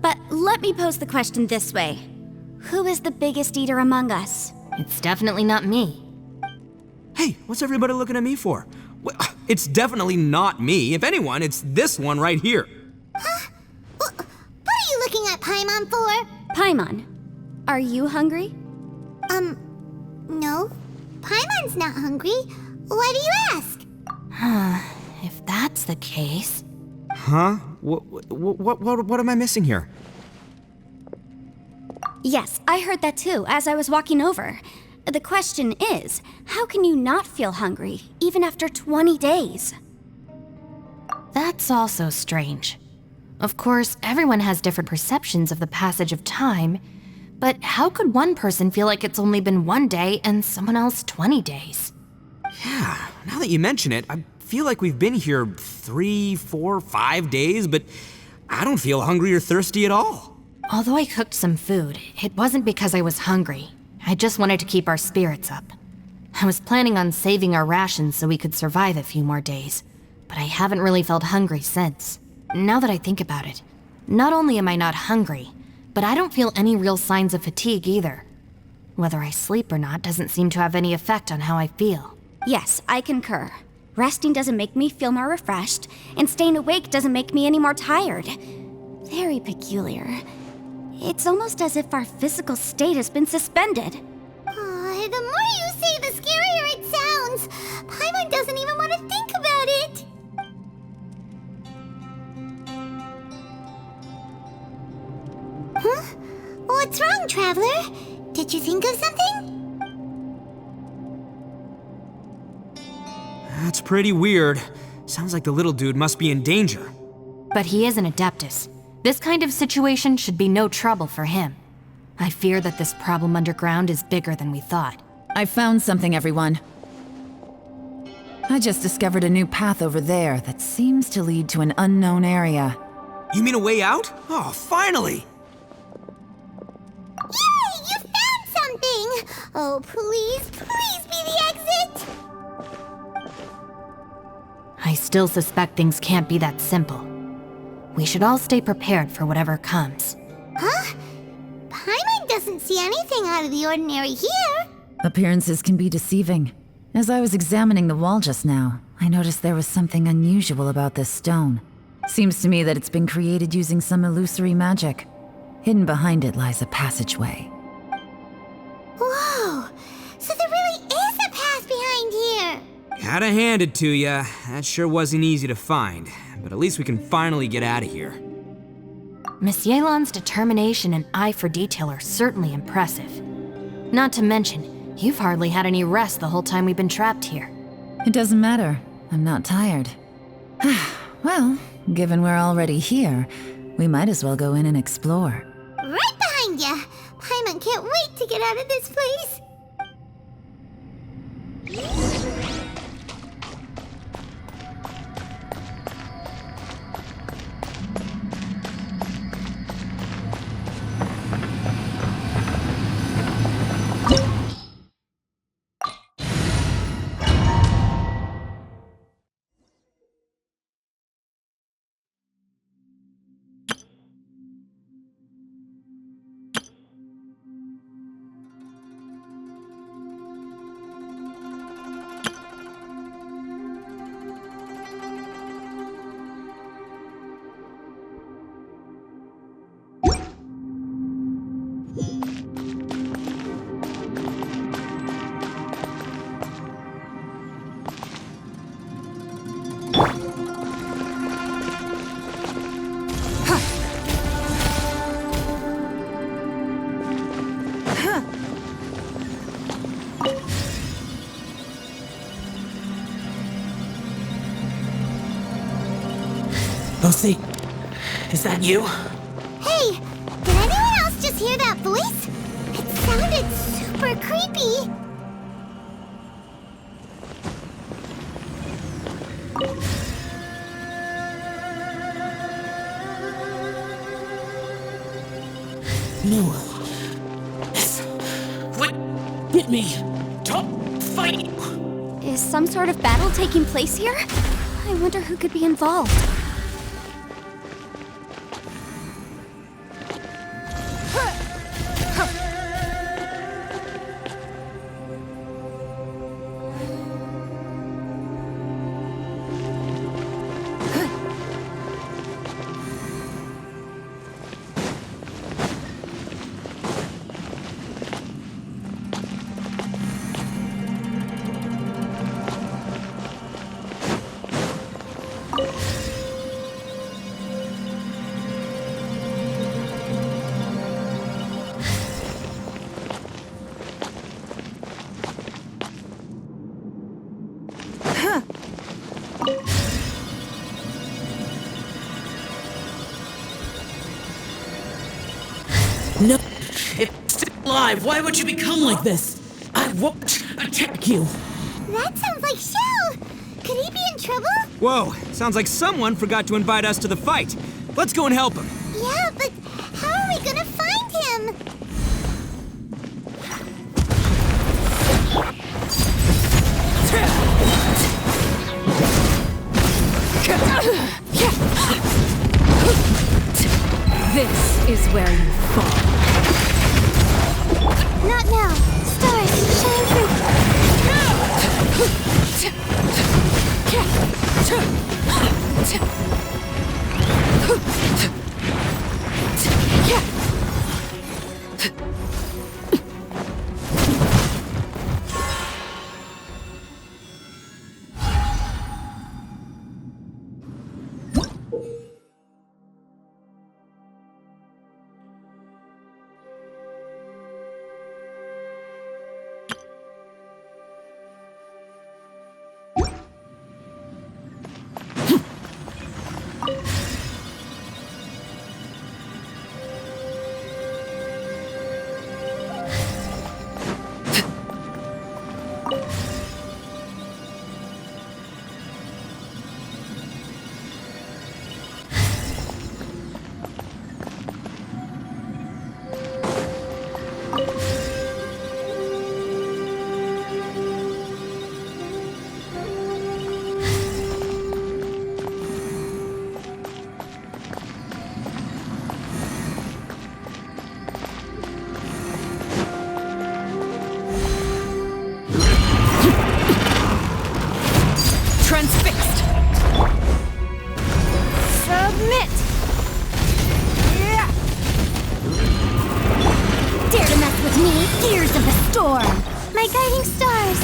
But let me pose the question this way. Who is the biggest eater among us? It's definitely not me. Hey, what's everybody looking at me for? It's definitely not me. If anyone, it's this one right here. Huh? What are you looking at Paimon for? Paimon, are you hungry? No. Paimon's not hungry. Why do you ask? If that's the case... Huh? What am I missing here? Yes, I heard that too, as I was walking over. The question is, how can you not feel hungry, even after 20 days? That's also strange. Of course, everyone has different perceptions of the passage of time, but how could one person feel like it's only been 1 day and someone else 20 days? Yeah, now that you mention it, I feel like we've been here 3, 4, 5 days, but I don't feel hungry or thirsty at all. Although I cooked some food, it wasn't because I was hungry. I just wanted to keep our spirits up. I was planning on saving our rations so we could survive a few more days, but I haven't really felt hungry since. Now that I think about it, not only am I not hungry, but I don't feel any real signs of fatigue either. Whether I sleep or not doesn't seem to have any effect on how I feel. Yes, I concur. Resting doesn't make me feel more refreshed, and staying awake doesn't make me any more tired. Very peculiar. It's almost as if our physical state has been suspended. The more you say, the scarier it sounds. Paimon doesn't even want to think about it. Huh? What's wrong, Traveler? Did you think of something? That's pretty weird. Sounds like the little dude must be in danger. But he is an Adeptus. This kind of situation should be no trouble for him. I fear that this problem underground is bigger than we thought. I found something, everyone. I just discovered a new path over there that seems to lead to an unknown area. You mean a way out? Oh, finally! Yay! You found something! Oh, please, please be the exit! I still suspect things can't be that simple. We should all stay prepared for whatever comes. Huh? Paimon doesn't see anything out of the ordinary here. Appearances can be deceiving. As I was examining the wall just now, I noticed there was something unusual about this stone. Seems to me that it's been created using some illusory magic. Hidden behind it lies a passageway. Whoa! So there really is a path behind here! Gotta hand it to ya. That sure wasn't easy to find. But at least we can finally get out of here. Miss Yelan's determination and eye for detail are certainly impressive. Not to mention, you've hardly had any rest the whole time we've been trapped here. It doesn't matter. I'm not tired. Well, given we're already here, we might as well go in and explore. Right behind ya! Paimon can't wait to get out of this place! Lucy, is that you? Hey! Did anyone else just hear that voice? It sounded super creepy! No. This would get me. Stop fighting. Is some sort of battle taking place here? I wonder who could be involved. No, it's still alive. Why would you become like this? I won't attack you. That sounds like Shell! Could he be in trouble? Whoa, sounds like someone forgot to invite us to the fight. Let's go and help him. Yeah, but how are we gonna find him? This is where you fall. Not now. Stars, shine through. Transfixed. Submit. Dare to mess with me, Gears of the Storm! My guiding stars!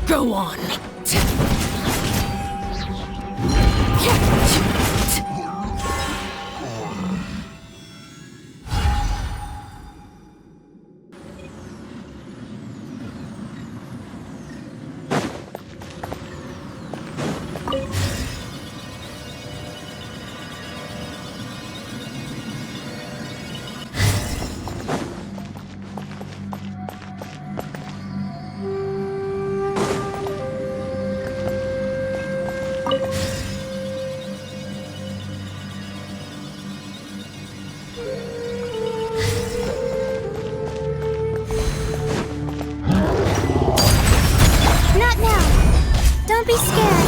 Go on. Not now! Don't be scared!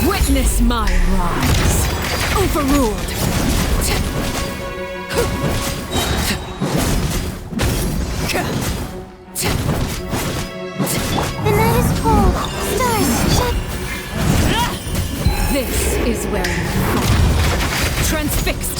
Witness my rise. Overruled. The night is cold. Stars, shine. This is where you fall. Transfixed.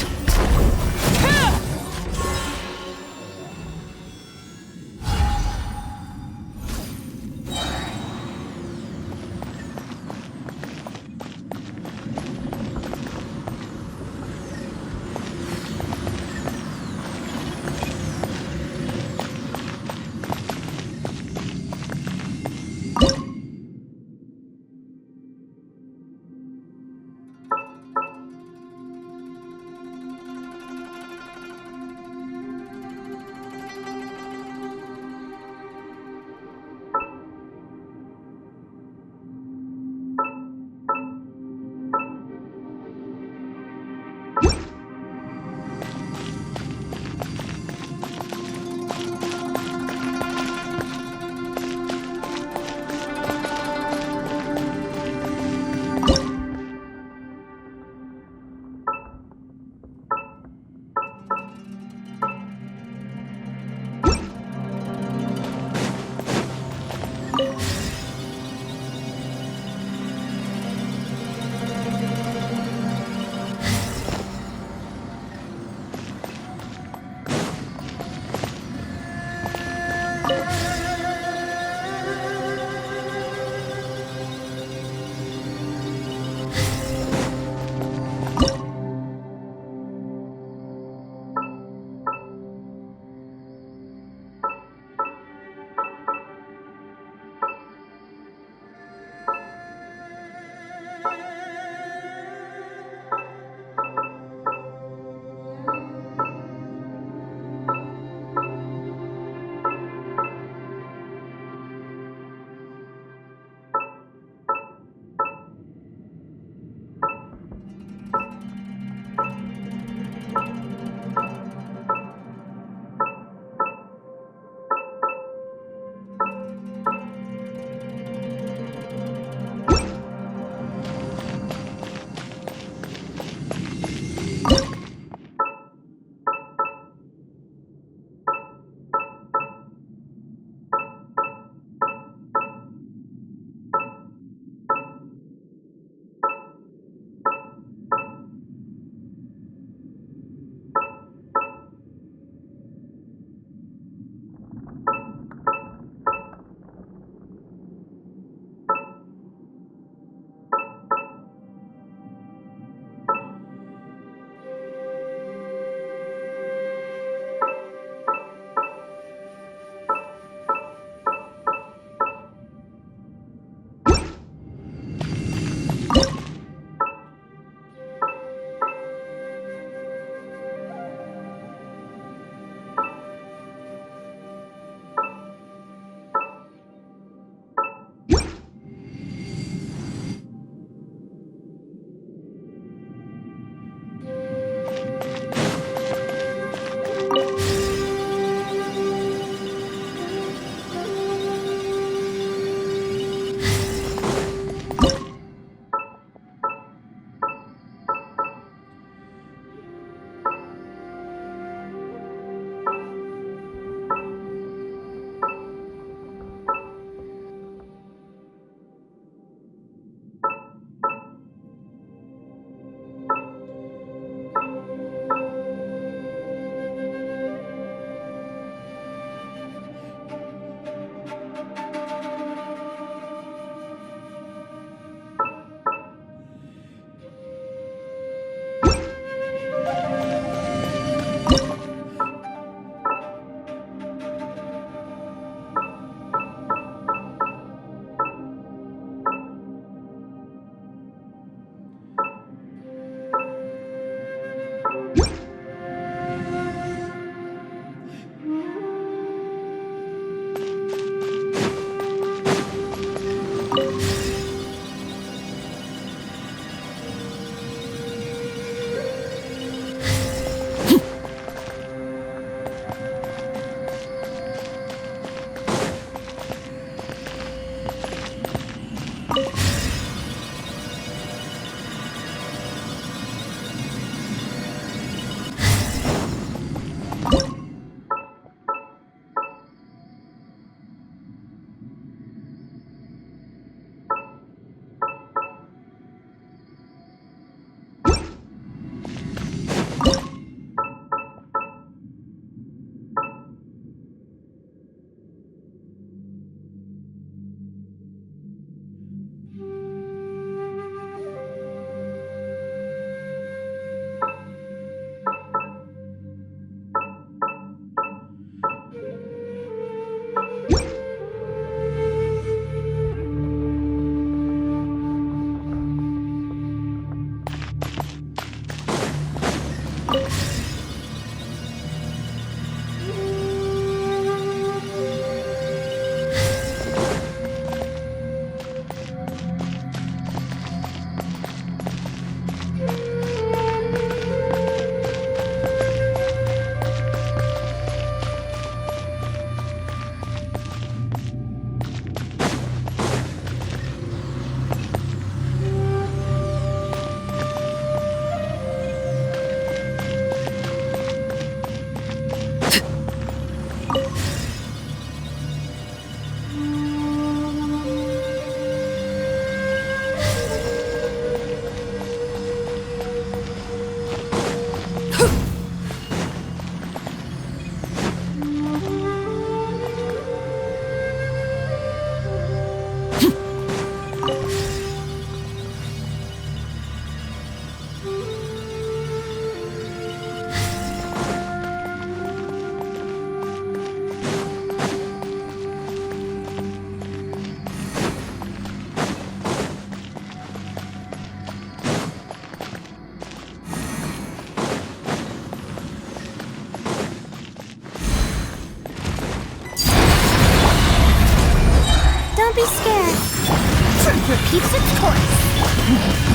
repeats its course.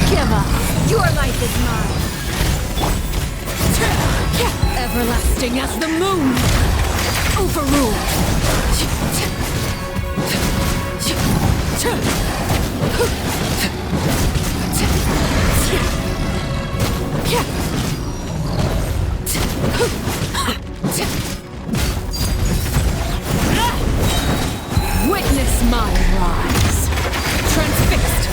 Give up! Your life is mine! Everlasting as the moon! Overruled! Witness my rise! Transfixed!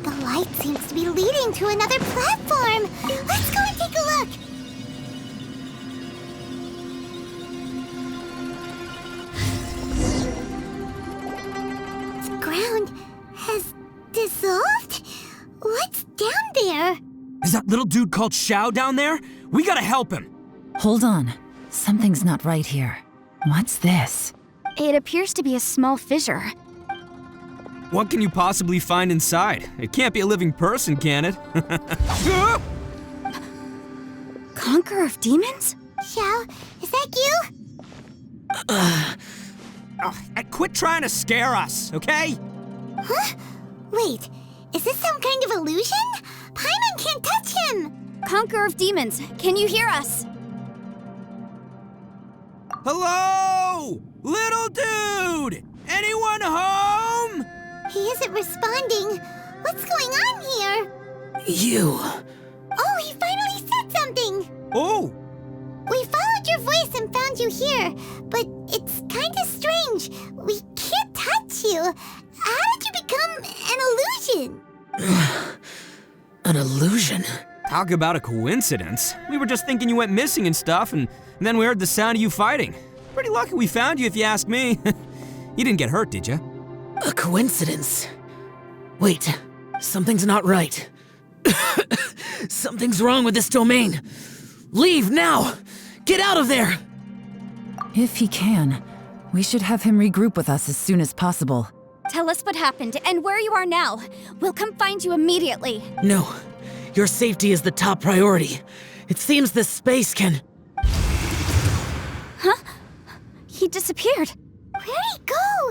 The light seems to be leading to another platform. Let's go and take a look. The ground has dissolved? What's down there? Is that little dude called Xiao down there? We gotta help him. Hold on. Something's not right here. What's this? It appears to be a small fissure. What can you possibly find inside? It can't be a living person, can it? Conqueror of demons? Xiao, is that you? Quit trying to scare us, okay? Huh? Wait, is this some kind of illusion? Paimon can't touch him! Conqueror of demons, can you hear us? Hello? Little dude! Anyone home? He isn't responding. What's going on here? You. Oh, he finally said something! Oh! We followed your voice and found you here, but it's kinda strange. We can't touch you. How did you become an illusion? An illusion? Talk about a coincidence. We were just thinking you went missing and stuff, and then we heard the sound of you fighting. Pretty lucky we found you, if you ask me. You didn't get hurt, did you? A coincidence? Wait, something's not right. Something's wrong with this domain. Leave now! Get out of there! If he can, we should have him regroup with us as soon as possible. Tell us what happened and where you are now. We'll come find you immediately. No, your safety is the top priority. It seems this space can... Huh? He disappeared. Where'd he go?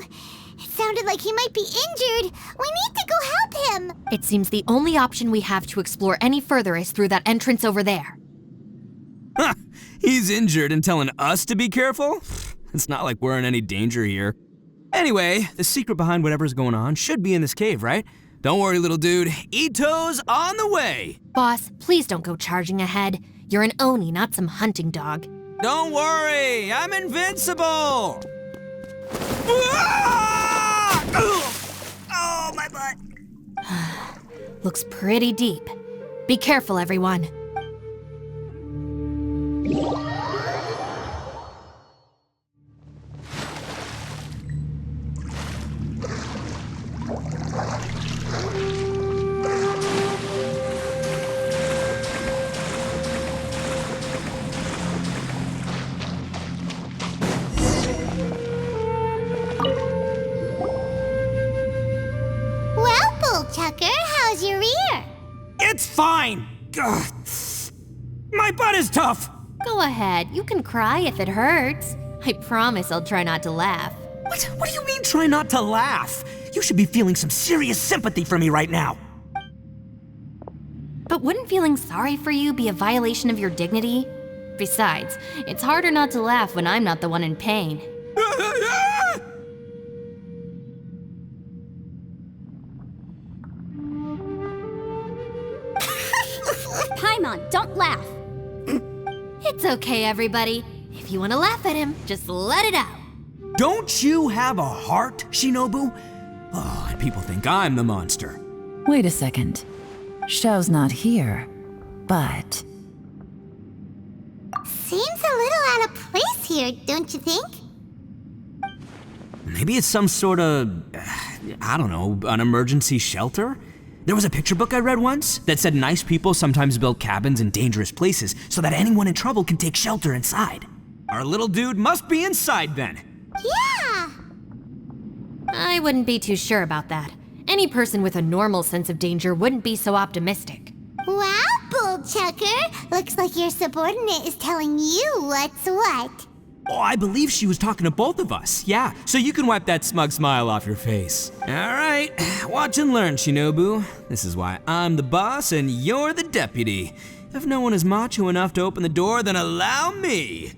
It sounded like he might be injured. We need to go help him. It seems the only option we have to explore any further is through that entrance over there. Huh, he's injured and telling us to be careful? It's not like we're in any danger here. Anyway, the secret behind whatever's going on should be in this cave, right? Don't worry, little dude. Ito's on the way. Boss, please don't go charging ahead. You're an Oni, not some hunting dog. Don't worry, I'm invincible. Ah! Oh, my butt. Looks pretty deep. Be careful, everyone. Well, Bullchucker, how's your ear? It's fine. Ugh. My butt is tough. Go ahead, you can cry if it hurts. I promise I'll try not to laugh. What do you mean try not to laugh? You should be feeling some serious sympathy for me right now. But wouldn't feeling sorry for you be a violation of your dignity? Besides, it's harder not to laugh when I'm not the one in pain. Paimon, don't laugh. It's okay, everybody. If you want to laugh at him, just let it out. Don't you have a heart, Shinobu? Oh, and people think I'm the monster. Wait a second. Xiao's not here, but... Seems a little out of place here, don't you think? Maybe it's some sort of, I don't know, an emergency shelter? There was a picture book I read once that said nice people sometimes build cabins in dangerous places so that anyone in trouble can take shelter inside. Our little dude must be inside then. Yeah! I wouldn't be too sure about that. Any person with a normal sense of danger wouldn't be so optimistic. Wow, Bullchucker! Looks like your subordinate is telling you what's what. Oh, I believe she was talking to both of us. Yeah, so you can wipe that smug smile off your face. All right, watch and learn, Shinobu. This is why I'm the boss and you're the deputy. If no one is macho enough to open the door, then allow me.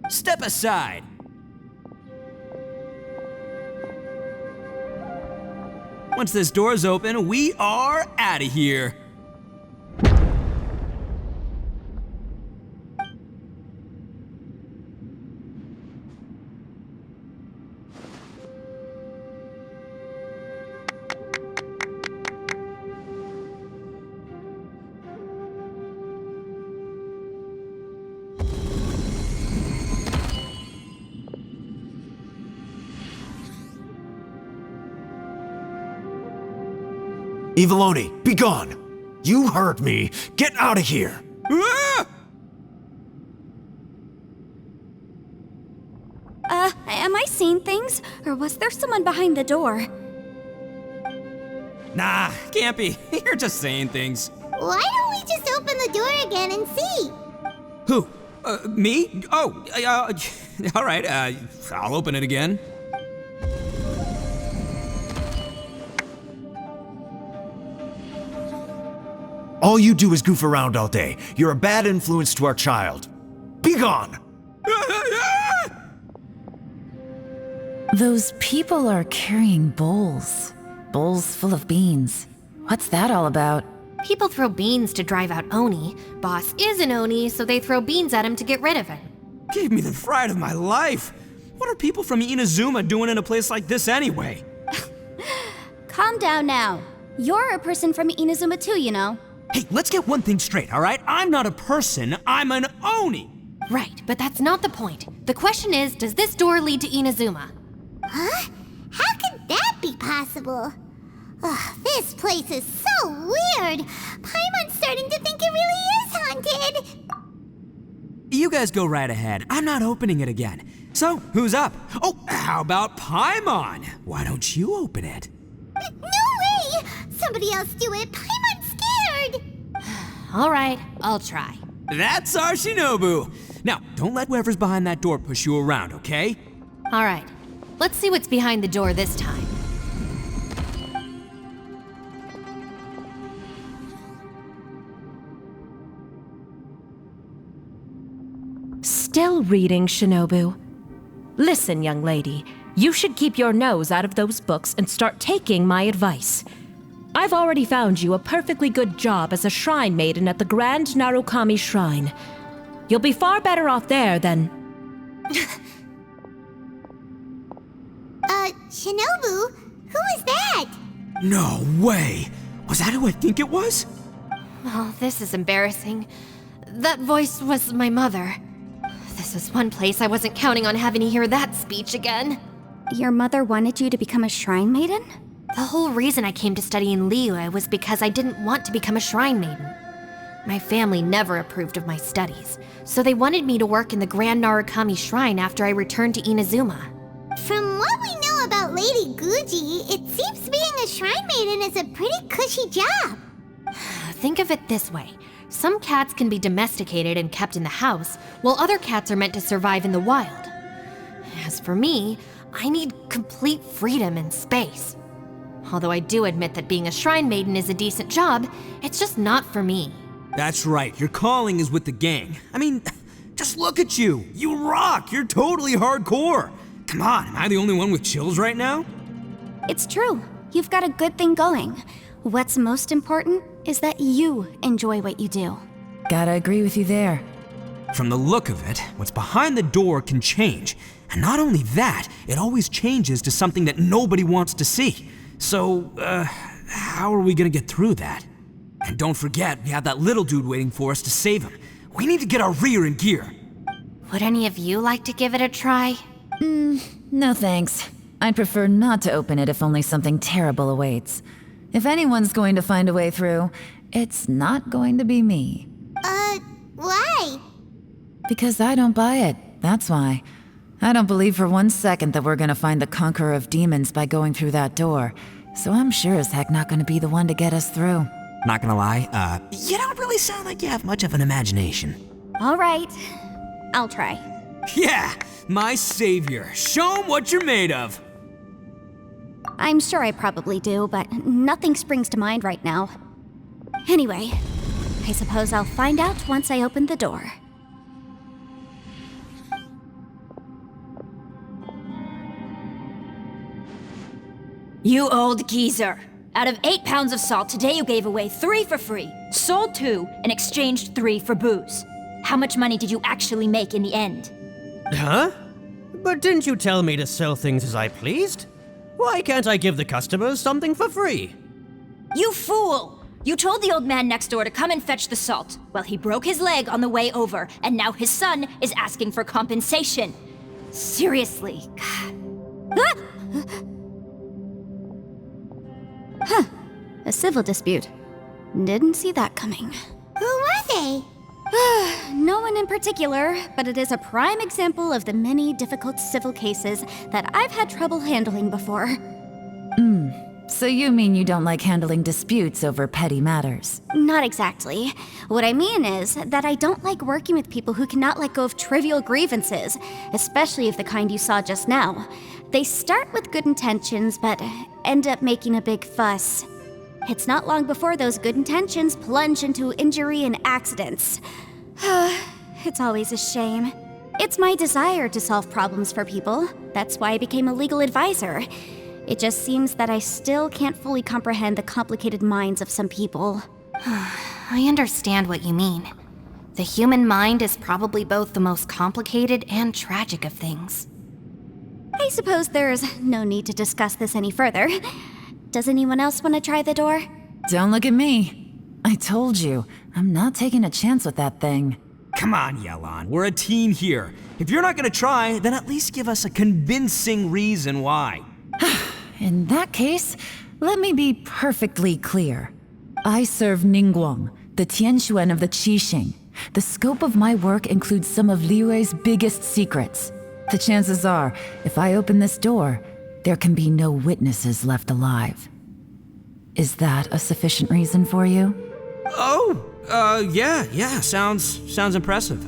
Step aside. Once this door's open, we are out of here. Eviloni, be gone! You heard me! Get out of here! Ah! Am I seeing things? Or was there someone behind the door? Nah, can't be. You're just saying things. Why don't we just open the door again and see? Who? Me? Oh, all right, I'll open it again. All you do is goof around all day. You're a bad influence to our child. Be gone! Those people are carrying bowls. Bowls full of beans. What's that all about? People throw beans to drive out Oni. Boss is an Oni, so they throw beans at him to get rid of him. Gave me the fright of my life. What are people from Inazuma doing in a place like this anyway? Calm down now. You're a person from Inazuma too, you know. Hey, let's get one thing straight, all right? I'm not a person, I'm an Oni. Right, but that's not the point. The question is, does this door lead to Inazuma? Huh? How could that be possible? Ugh, this place is so weird. Paimon's starting to think it really is haunted. You guys go right ahead. I'm not opening it again. So, who's up? Oh, how about Paimon? Why don't you open it? No way! Somebody else do it. Paimon's scared. All right, I'll try. That's our Shinobu. Now, don't let whoever's behind that door push you around, okay? All right, let's see what's behind the door this time. Still reading, Shinobu. Listen, young lady, you should keep your nose out of those books and start taking my advice. I've already found you a perfectly good job as a shrine maiden at the Grand Narukami Shrine. You'll be far better off there than... Shinobu? Who is that? No way! Was that who I think it was? Oh, this is embarrassing. That voice was my mother. This is one place I wasn't counting on having to hear that speech again. Your mother wanted you to become a shrine maiden? The whole reason I came to study in Liyue was because I didn't want to become a shrine maiden. My family never approved of my studies, so they wanted me to work in the Grand Narukami Shrine after I returned to Inazuma. From what we know about Lady Guji, it seems being a shrine maiden is a pretty cushy job. Think of it this way. Some cats can be domesticated and kept in the house, while other cats are meant to survive in the wild. As for me, I need complete freedom and space. Although I do admit that being a shrine maiden is a decent job, it's just not for me. That's right, your calling is with the gang. I mean, just look at you. You rock, you're totally hardcore. Come on, am I the only one with chills right now? It's true. You've got a good thing going. What's most important is that you enjoy what you do. Gotta agree with you there. From the look of it, what's behind the door can change. And not only that, it always changes to something that nobody wants to see. So, how are we gonna get through that? And don't forget, we have that little dude waiting for us to save him. We need to get our rear in gear. Would any of you like to give it a try? No thanks. I'd prefer not to open it if only something terrible awaits. If anyone's going to find a way through, it's not going to be me. Why? Because I don't buy it, that's why. I don't believe for 1 second that we're gonna find the Conqueror of Demons by going through that door. So I'm sure as heck not gonna be the one to get us through. Not gonna lie, you don't really sound like you have much of an imagination. All right, I'll try. Yeah, my savior. Show 'em what you're made of. I'm sure I probably do, but nothing springs to mind right now. Anyway, I suppose I'll find out once I open the door. You old geezer. Out of 8 pounds of salt, today you gave away 3 for free, sold 2, and exchanged 3 for booze. How much money did you actually make in the end? Huh? But didn't you tell me to sell things as I pleased? Why can't I give the customers something for free? You fool! You told the old man next door to come and fetch the salt. Well, he broke his leg on the way over, and now his son is asking for compensation. Seriously. A civil dispute. Didn't see that coming. Who were they? No one in particular, but it is a prime example of the many difficult civil cases that I've had trouble handling before. So you mean you don't like handling disputes over petty matters? Not exactly. What I mean is that I don't like working with people who cannot let go of trivial grievances, especially of the kind you saw just now. They start with good intentions, but end up making a big fuss. It's not long before those good intentions plunge into injury and accidents. It's always a shame. It's my desire to solve problems for people. That's why I became a legal advisor. It just seems that I still can't fully comprehend the complicated minds of some people. I understand what you mean. The human mind is probably both the most complicated and tragic of things. I suppose there's no need to discuss this any further. Does anyone else want to try the door? Don't look at me. I told you, I'm not taking a chance with that thing. Come on, Yelan, we're a team here. If you're not gonna try, then at least give us a convincing reason why. In that case, let me be perfectly clear. I serve Ningguang, the Tianxuan of the Qixing. The scope of my work includes some of Liyue's biggest secrets. The chances are, if I open this door, there can be no witnesses left alive. Is that a sufficient reason for you? Yeah, sounds impressive.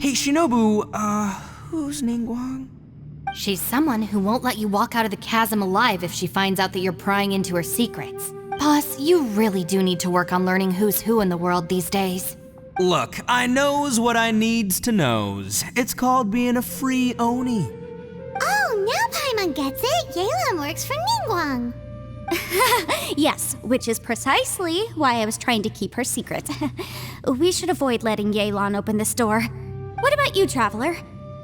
Hey, Shinobu, who's Ningguang? She's someone who won't let you walk out of the chasm alive if she finds out that you're prying into her secrets. Boss, you really do need to work on learning who's who in the world these days. Look, I knows what I needs to knows. It's called being a free Oni. Oh, now Paimon gets it. Yelan works for Ningguang. Yes, which is precisely why I was trying to keep her secret. We should avoid letting Yelan open this door. What about you, Traveler?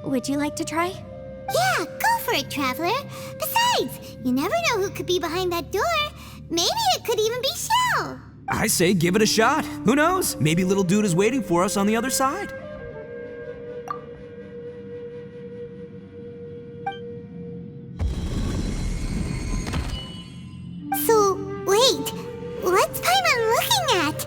Would you like to try? Yeah, go for it, Traveler. Besides, you never know who could be behind that door. Maybe it could even be Shell. I say give it a shot. Who knows? Maybe little dude is waiting for us on the other side. So, wait. What's Paimon looking at?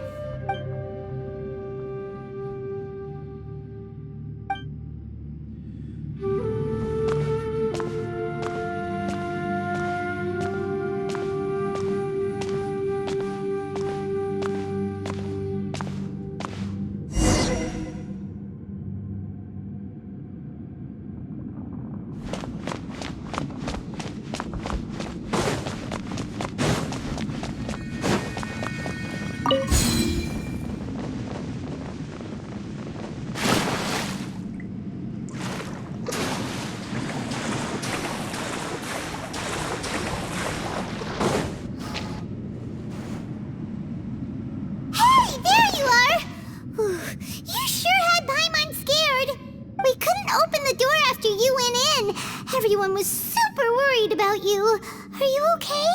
the door after you went in. Everyone was super worried about you. Are you okay?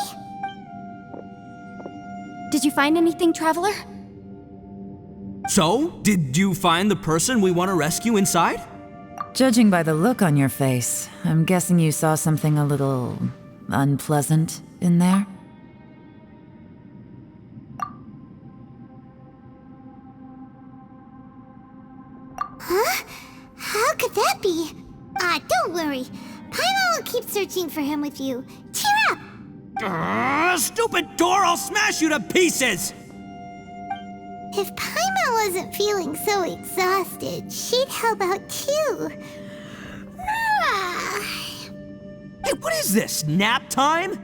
Did you find anything, Traveler? So, did you find the person we want to rescue inside? Judging by the look on your face, I'm guessing you saw something a little unpleasant in there? Huh? How could that be? Don't worry. Paimon will keep searching for him with you. Cheer up! Stupid door! I'll smash you to pieces! If Paimon wasn't feeling so exhausted, she'd help out too. Hey, what is this? Nap time?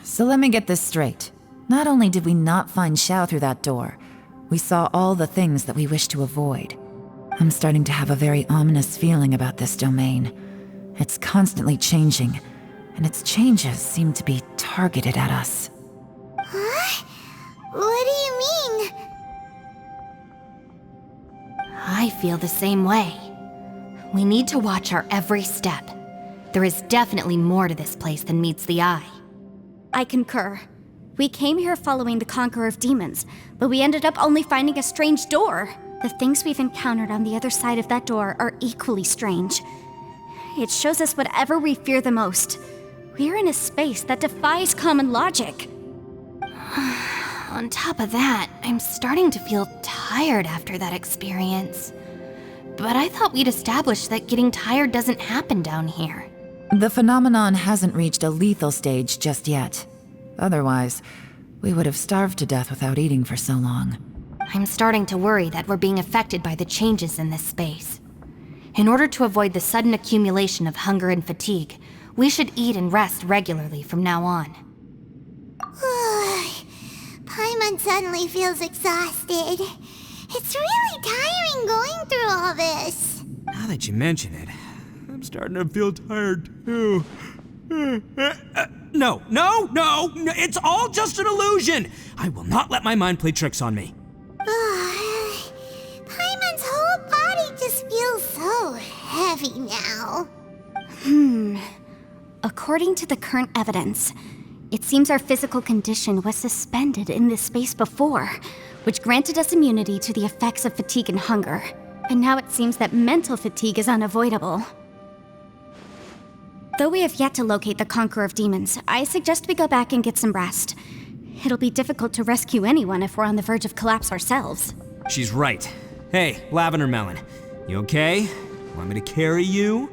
So let me get this straight. Not only did we not find Xiao through that door, we saw all the things that we wish to avoid. I'm starting to have a very ominous feeling about this domain. It's constantly changing, and its changes seem to be targeted at us. Huh? What do you mean? I feel the same way. We need to watch our every step. There is definitely more to this place than meets the eye. I concur. We came here following the Conqueror of Demons, but we ended up only finding a strange door. The things we've encountered on the other side of that door are equally strange. It shows us whatever we fear the most. We're in a space that defies common logic. On top of that, I'm starting to feel tired after that experience. But I thought we'd established that getting tired doesn't happen down here. The phenomenon hasn't reached a lethal stage just yet. Otherwise, we would have starved to death without eating for so long. I'm starting to worry that we're being affected by the changes in this space. In order to avoid the sudden accumulation of hunger and fatigue, we should eat and rest regularly from now on. Paimon suddenly feels exhausted. It's really tiring going through all this. Now that you mention it, I'm starting to feel tired too. No, it's all just an illusion! I will not let my mind play tricks on me. Paimon's whole body just feels so heavy now. According to the current evidence, it seems our physical condition was suspended in this space before, which granted us immunity to the effects of fatigue and hunger. But now it seems that mental fatigue is unavoidable. Though we have yet to locate the Conqueror of Demons, I suggest we go back and get some rest. It'll be difficult to rescue anyone if we're on the verge of collapse ourselves. She's right. Hey, Lavender Melon, you okay? Want me to carry you?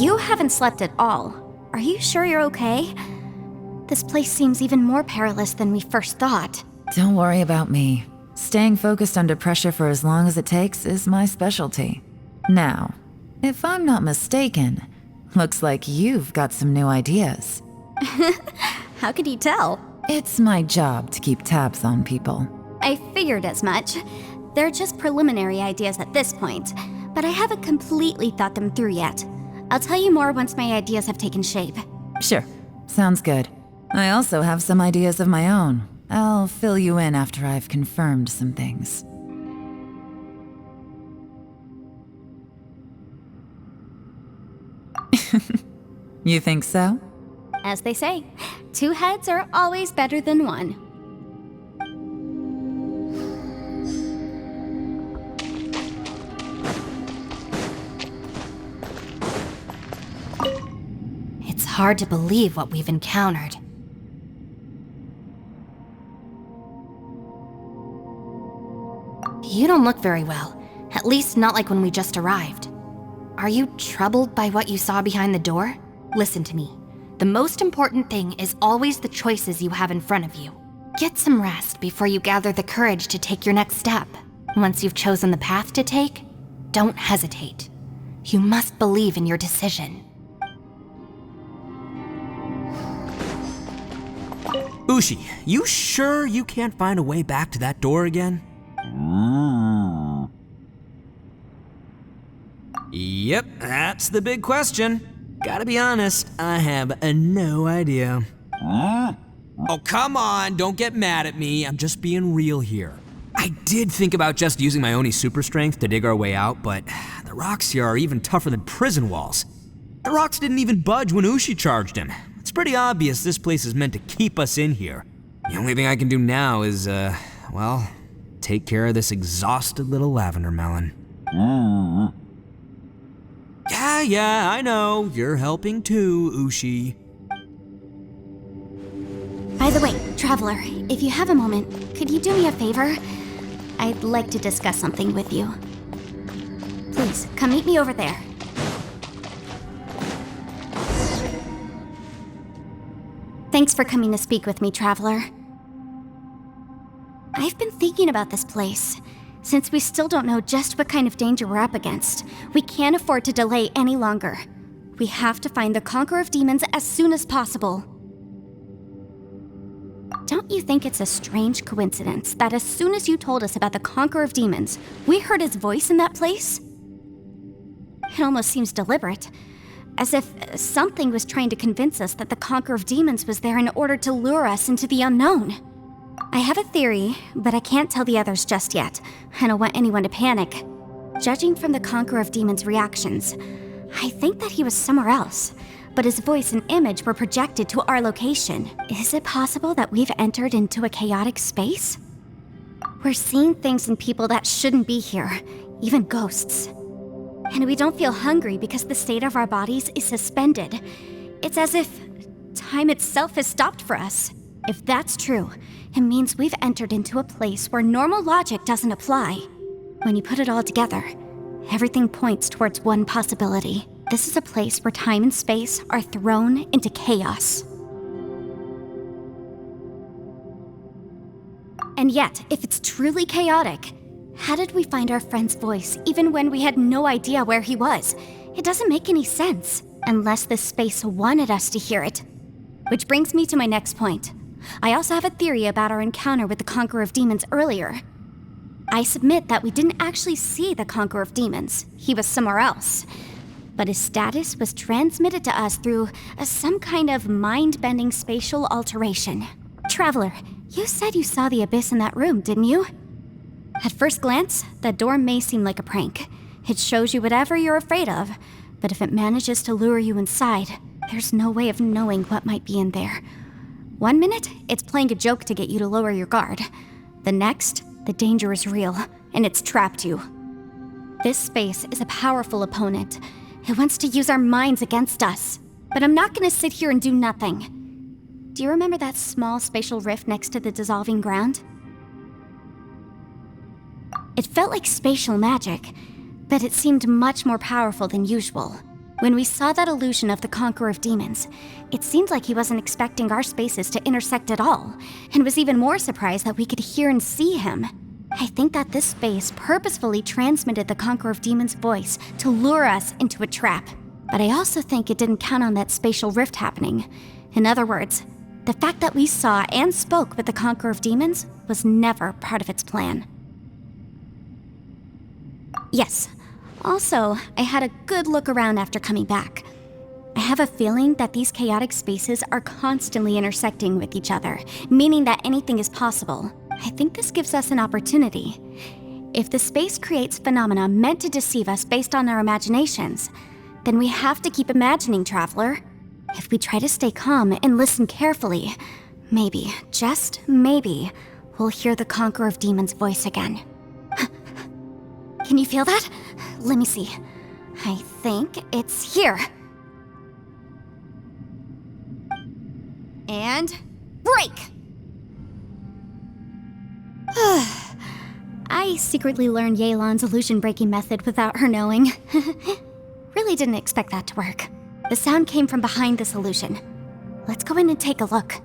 You haven't slept at all. Are you sure you're okay? This place seems even more perilous than we first thought. Don't worry about me. Staying focused under pressure for as long as it takes is my specialty. Now, if I'm not mistaken, looks like you've got some new ideas. How could you tell? It's my job to keep tabs on people. I figured as much. They're just preliminary ideas at this point, but I haven't completely thought them through yet. I'll tell you more once my ideas have taken shape. Sure, sounds good. I also have some ideas of my own. I'll fill you in after I've confirmed some things. You think so? As they say, 2 heads are always better than 1. It's hard to believe what we've encountered. You don't look very well, at least not like when we just arrived. Are you troubled by what you saw behind the door? Listen to me. The most important thing is always the choices you have in front of you. Get some rest before you gather the courage to take your next step. Once you've chosen the path to take, don't hesitate. You must believe in your decision. Ushi, you sure you can't find a way back to that door again? Yep, that's the big question. Gotta be honest, I have no idea. Oh, come on, don't get mad at me. I'm just being real here. I did think about just using my Oni super strength to dig our way out, but the rocks here are even tougher than prison walls. The rocks didn't even budge when Ushi charged him. It's pretty obvious this place is meant to keep us in here. The only thing I can do now is, well, take care of this exhausted little lavender melon. Yeah, I know. You're helping too, Ushi. By the way, Traveler, if you have a moment, could you do me a favor? I'd like to discuss something with you. Please, come meet me over there. Thanks for coming to speak with me, Traveler. I've been thinking about this place. Since we still don't know just what kind of danger we're up against, we can't afford to delay any longer. We have to find the Conqueror of Demons as soon as possible. Don't you think it's a strange coincidence that as soon as you told us about the Conqueror of Demons, we heard his voice in that place? It almost seems deliberate, as if something was trying to convince us that the Conqueror of Demons was there in order to lure us into the unknown. I have a theory, but I can't tell the others just yet. I don't want anyone to panic. Judging from the Conqueror of Demons' reactions, I think that he was somewhere else, but his voice and image were projected to our location. Is it possible that we've entered into a chaotic space? We're seeing things and people that shouldn't be here, even ghosts. And we don't feel hungry because the state of our bodies is suspended. It's as if time itself has stopped for us. If that's true, it means we've entered into a place where normal logic doesn't apply. When you put it all together, everything points towards one possibility. This is a place where time and space are thrown into chaos. And yet, if it's truly chaotic, how did we find our friend's voice even when we had no idea where he was? It doesn't make any sense, unless this space wanted us to hear it. Which brings me to my next point. I also have a theory about our encounter with the Conqueror of Demons earlier. I submit that we didn't actually see the Conqueror of Demons. He was somewhere else. But his status was transmitted to us through some kind of mind-bending spatial alteration. Traveler, you said you saw the abyss in that room, didn't you? At first glance, that door may seem like a prank. It shows you whatever you're afraid of, but if it manages to lure you inside, there's no way of knowing what might be in there. 1 minute, it's playing a joke to get you to lower your guard. The next, the danger is real, and it's trapped you. This space is a powerful opponent. It wants to use our minds against us. But I'm not gonna sit here and do nothing. Do you remember that small spatial rift next to the dissolving ground? It felt like spatial magic, but it seemed much more powerful than usual. When we saw that illusion of the Conqueror of Demons, it seemed like he wasn't expecting our spaces to intersect at all, and was even more surprised that we could hear and see him. I think that this space purposefully transmitted the Conqueror of Demons' voice to lure us into a trap. But I also think it didn't count on that spatial rift happening. In other words, the fact that we saw and spoke with the Conqueror of Demons was never part of its plan. Yes. Also, I had a good look around after coming back. I have a feeling that these chaotic spaces are constantly intersecting with each other, meaning that anything is possible. I think this gives us an opportunity. If the space creates phenomena meant to deceive us based on our imaginations, then we have to keep imagining, Traveler. If we try to stay calm and listen carefully, maybe, just maybe, we'll hear the Conqueror of Demons' voice again. Can you feel that? Let me see. I think it's here. And break! I secretly learned Yelan's illusion-breaking method without her knowing. Really didn't expect that to work. The sound came from behind this illusion. Let's go in and take a look.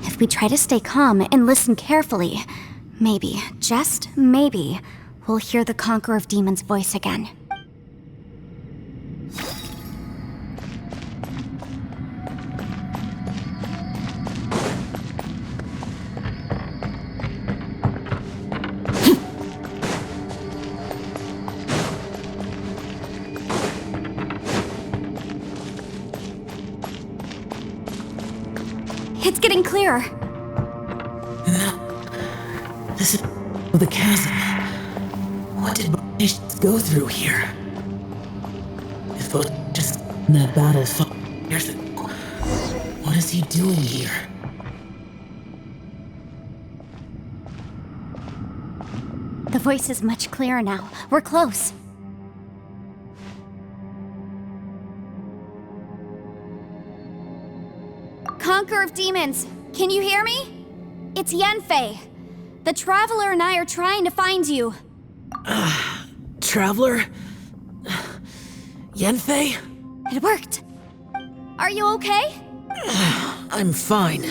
If we try to stay calm and listen carefully, Maybe, just maybe, we'll hear the Conqueror of Demons' voice again. It's getting clearer. No. This is the chasm. What did nations go through here? If it just in that battle years ago, what is he doing here? The voice is much clearer now. We're close. Conqueror of Demons, can you hear me? It's Yanfei. The Traveler and I are trying to find you. Traveler? Yanfei? It worked. Are you okay? I'm fine.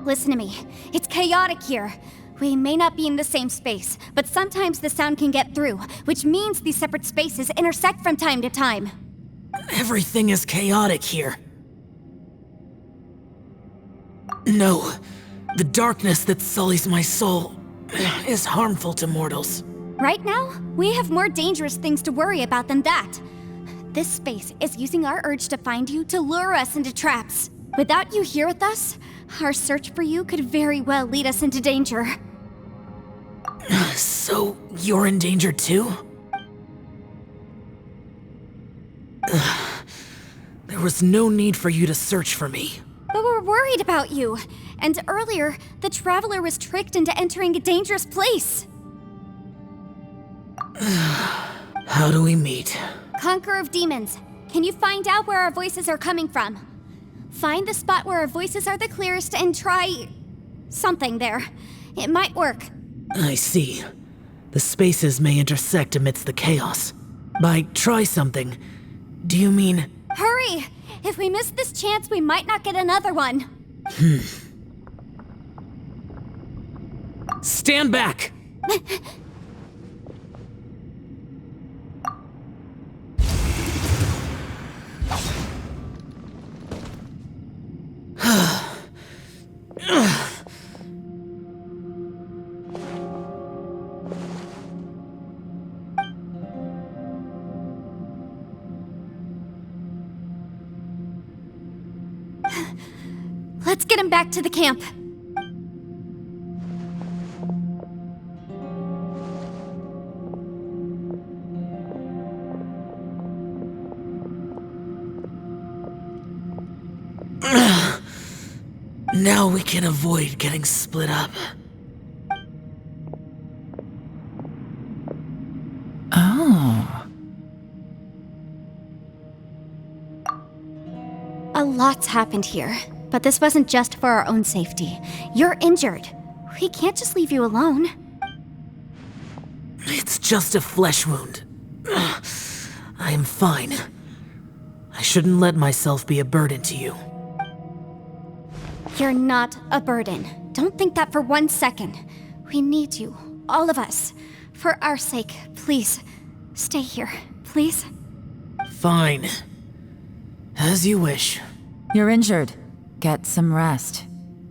Listen to me. It's chaotic here. We may not be in the same space, but sometimes the sound can get through, which means these separate spaces intersect from time to time. Everything is chaotic here. No, the darkness that sullies my soul is harmful to mortals. Right now, we have more dangerous things to worry about than that. This space is using our urge to find you to lure us into traps. Without you here with us, our search for you could very well lead us into danger. So, you're in danger too? There was no need for you to search for me. But we're worried about you. And earlier, the Traveler was tricked into entering a dangerous place. How do we meet? Conqueror of Demons, can you find out where our voices are coming from? Find the spot where our voices are the clearest and try something there. It might work. I see. The spaces may intersect amidst the chaos. By try something, do you mean... Hurry! If we miss this chance, we might not get another one. Stand back! Let's get him back to the camp. Now we can avoid getting split up. Oh. A lot's happened here, but this wasn't just for our own safety. You're injured. We can't just leave you alone. It's just a flesh wound. I am fine. I shouldn't let myself be a burden to you. You're not a burden. Don't think that for 1 second. We need you, all of us. For our sake, please, stay here, please. Fine. As you wish. You're injured. Get some rest.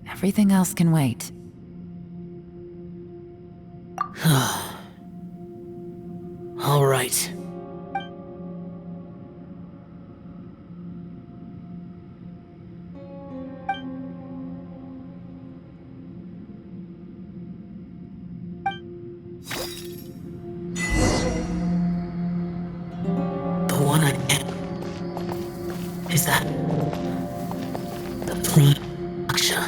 Everything else can wait. All right. The one I am. Is that the Aksha?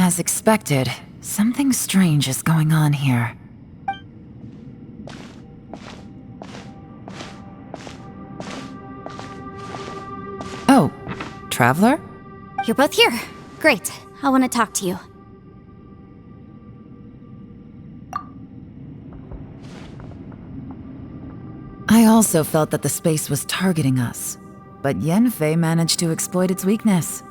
As expected, something strange is going on here. Oh, Traveler? You're both here. Great. I want to talk to you. I also felt that the space was targeting us, but Yenfei managed to exploit its weakness.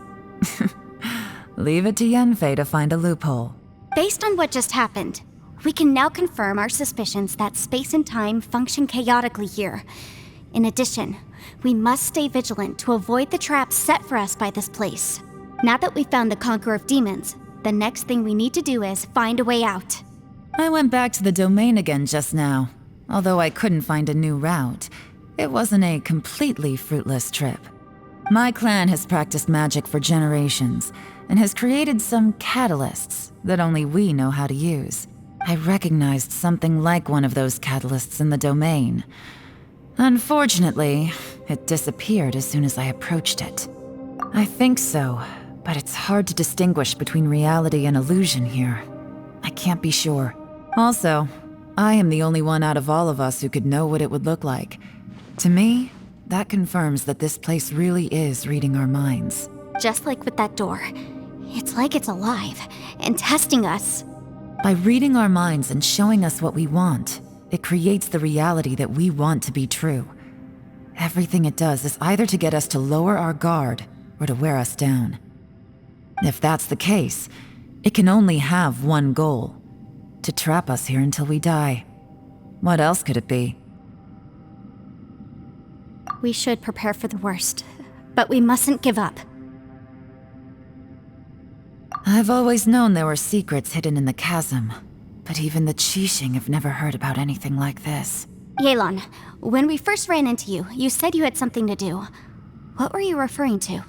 Leave it to Yenfei to find a loophole. Based on what just happened, we can now confirm our suspicions that space and time function chaotically here. In addition, we must stay vigilant to avoid the traps set for us by this place. Now that we've found the Conqueror of Demons, the next thing we need to do is find a way out. I went back to the domain again just now. Although I couldn't find a new route, it wasn't a completely fruitless trip. My clan has practiced magic for generations, and has created some catalysts that only we know how to use. I recognized something like one of those catalysts in the domain. Unfortunately, it disappeared as soon as I approached it. I think so, but it's hard to distinguish between reality and illusion here. I can't be sure. Also, I am the only one out of all of us who could know what it would look like. To me, that confirms that this place really is reading our minds. Just like with that door. It's like it's alive and testing us. By reading our minds and showing us what we want, it creates the reality that we want to be true. Everything it does is either to get us to lower our guard or to wear us down. If that's the case, it can only have one goal: to trap us here until we die. What else could it be? We should prepare for the worst, but we mustn't give up. I've always known there were secrets hidden in the chasm, but even the Qixing have never heard about anything like this. Yelan, when we first ran into you, you said you had something to do. What were you referring to?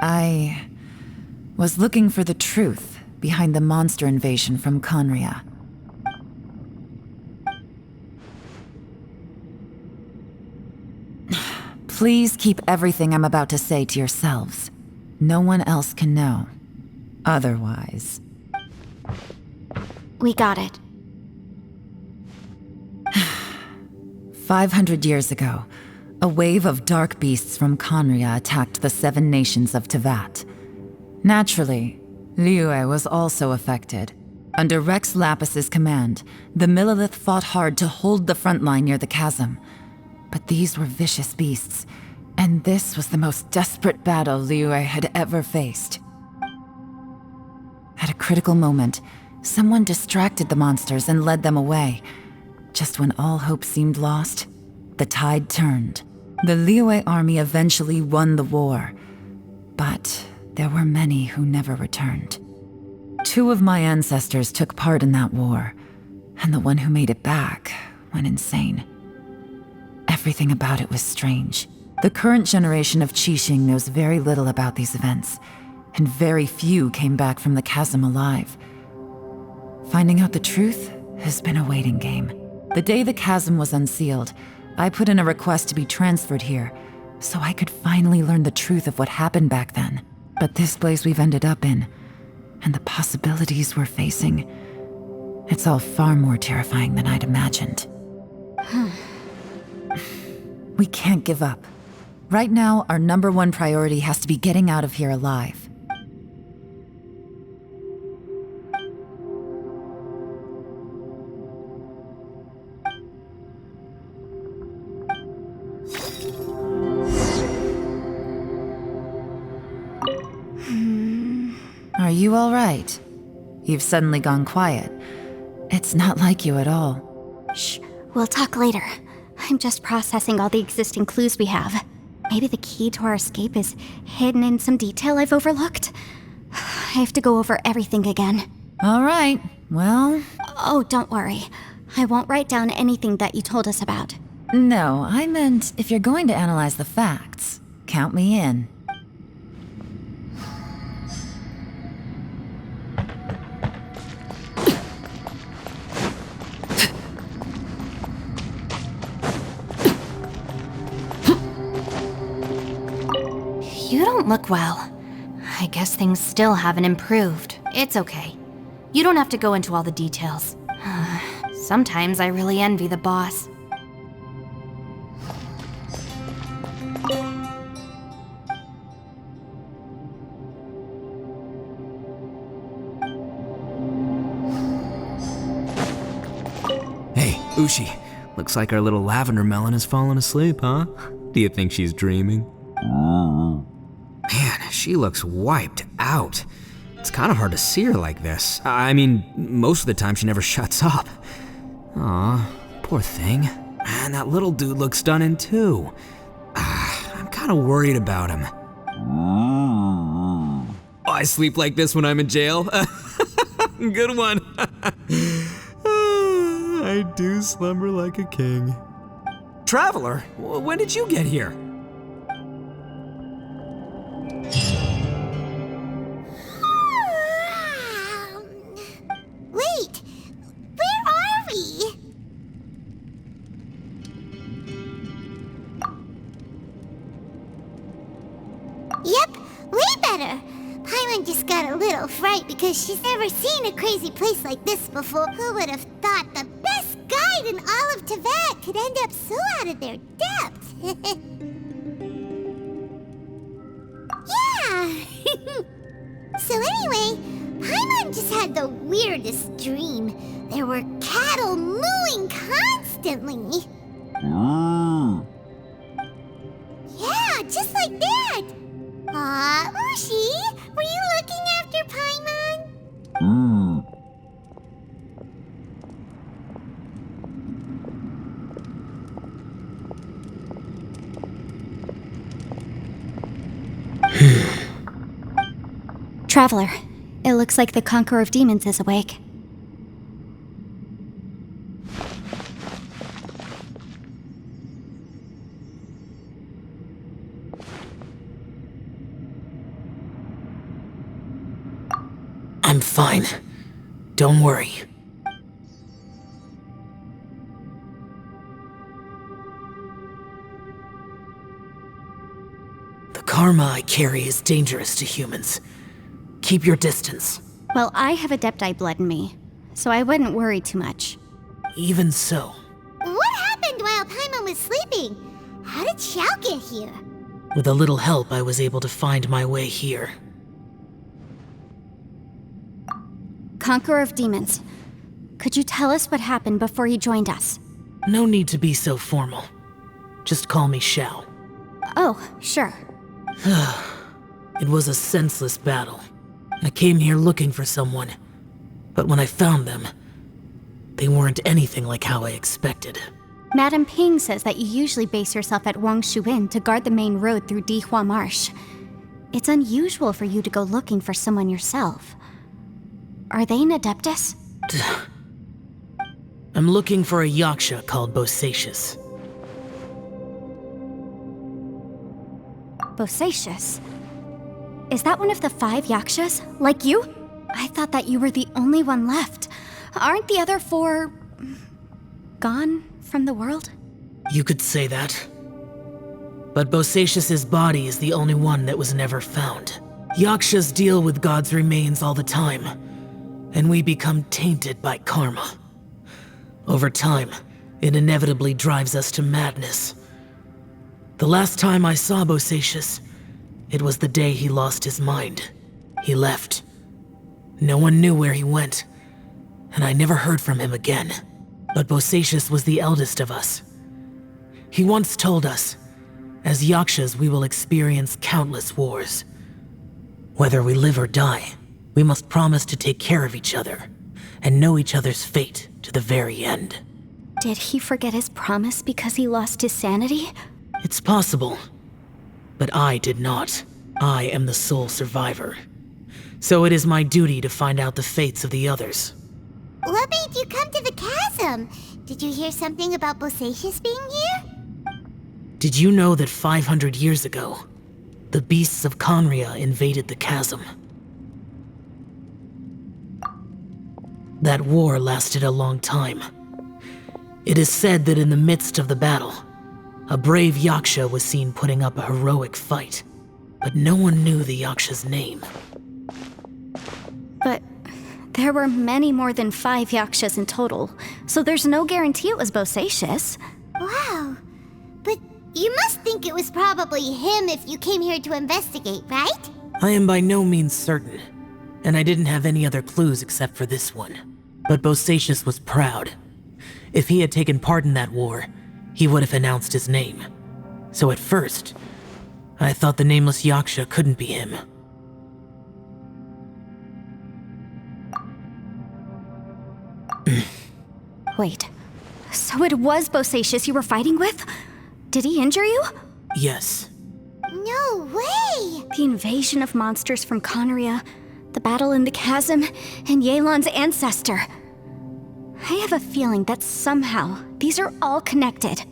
I was looking for the truth behind the monster invasion from Conria. Please keep everything I'm about to say to yourselves. No one else can know. Otherwise... We got it. 500 years ago, a wave of dark beasts from Conria attacked the 7 nations of Tevat. Naturally, Liyue was also affected. Under Rex Lapis's command, the Millelith fought hard to hold the front line near the chasm. But these were vicious beasts, and this was the most desperate battle Liyue had ever faced. At a critical moment, someone distracted the monsters and led them away. Just when all hope seemed lost, the tide turned. The Liyue army eventually won the war, but there were many who never returned. 2 of my ancestors took part in that war, and the one who made it back went insane. Everything about it was strange. The current generation of Qixing knows very little about these events, and very few came back from the chasm alive. Finding out the truth has been a waiting game. The day the chasm was unsealed, I put in a request to be transferred here, so I could finally learn the truth of what happened back then. But this place we've ended up in, and the possibilities we're facing, it's all far more terrifying than I'd imagined. We can't give up. Right now, our #1 priority has to be getting out of here alive. Are you all right? You've suddenly gone quiet. It's not like you at all. Shh, we'll talk later. I'm just processing all the existing clues we have. Maybe the key to our escape is hidden in some detail I've overlooked. I have to go over everything again. All right, well... Oh, don't worry. I won't write down anything that you told us about. No, I meant if you're going to analyze the facts, count me in. You don't look well. I guess things still haven't improved. It's okay. You don't have to go into all the details. Sometimes I really envy the boss. Hey, Ushi. Looks like our little lavender melon has fallen asleep, huh? Do you think she's dreaming? Man, she looks wiped out. It's kind of hard to see her like this. I mean, most of the time she never shuts up. Aw, poor thing. Man, that little dude looks done in too. I'm kind of worried about him. Oh, I sleep like this when I'm in jail? Good one. I do slumber like a king. Traveler, when did you get here? Wait, where are we? Yep, way better. Paimon just got a little fright because she's never seen a crazy place like this before. Who would have thought the best guide in all of Teyvat could end up so out of their depth? Yeah! So anyway, Paimon just had the weirdest dream. There were cattle mooing constantly. Yeah, just like that. Aw, Ushi, were you looking after Paimon? Traveler, it looks like the Conqueror of Demons is awake. I'm fine. Don't worry. The karma I carry is dangerous to humans. Keep your distance. Well, I have Adepti blood in me, so I wouldn't worry too much. Even so. What happened while Paimon was sleeping? How did Xiao get here? With a little help, I was able to find my way here. Conqueror of Demons, could you tell us what happened before you joined us? No need to be so formal. Just call me Xiao. Oh, sure. It was a senseless battle. I came here looking for someone, but when I found them, they weren't anything like how I expected. Madame Ping says that you usually base yourself at Wangshuin to guard the main road through Dihua Marsh. It's unusual for you to go looking for someone yourself. Are they an Adeptus? I'm looking for a Yaksha called Bosacius. Bosacius? Is that one of the 5 Yakshas? Like you? I thought that you were the only one left. Aren't the other 4... gone from the world? You could say that. But Bosacius's body is the only one that was never found. Yakshas deal with God's remains all the time, and we become tainted by karma. Over time, it inevitably drives us to madness. The last time I saw Bosacius, it was the day he lost his mind. He left. No one knew where he went, and I never heard from him again. But Bosacius was the eldest of us. He once told us, as Yakshas we will experience countless wars. Whether we live or die, we must promise to take care of each other, and know each other's fate to the very end. Did he forget his promise because he lost his sanity? It's possible, but I did not. I am the sole survivor. So it is my duty to find out the fates of the others. What made you come to the chasm? Did you hear something about Bosacius being here? Did you know that 500 years ago, the beasts of Conria invaded the chasm? That war lasted a long time. It is said that in the midst of the battle, a brave Yaksha was seen putting up a heroic fight. but no one knew the Yaksha's name. But there were many more than 5 Yakshas in total, so there's no guarantee it was Bosacius. Wow. But you must think it was probably him if you came here to investigate, right? I am by no means certain, and I didn't have any other clues except for this one. But Bosacius was proud. If he had taken part in that war, he would have announced his name. So at first, I thought the nameless Yaksha couldn't be him. Wait, so it was Bosacius you were fighting with? Did he injure you? Yes. No way! The invasion of monsters from Conria, the battle in the chasm, and Yelan's ancestor. I have a feeling that somehow these are all connected.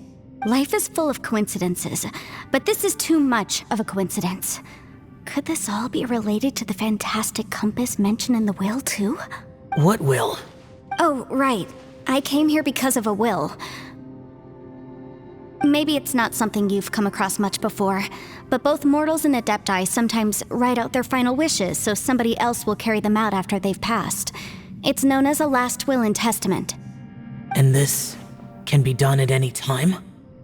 Life is full of coincidences, but this is too much of a coincidence. Could this all be related to the fantastic compass mentioned in the will, too? What will? Oh, right. I came here because of a will. Maybe it's not something you've come across much before, but both mortals and adepti sometimes write out their final wishes so somebody else will carry them out after they've passed. It's known as a last will and testament. And this can be done at any time?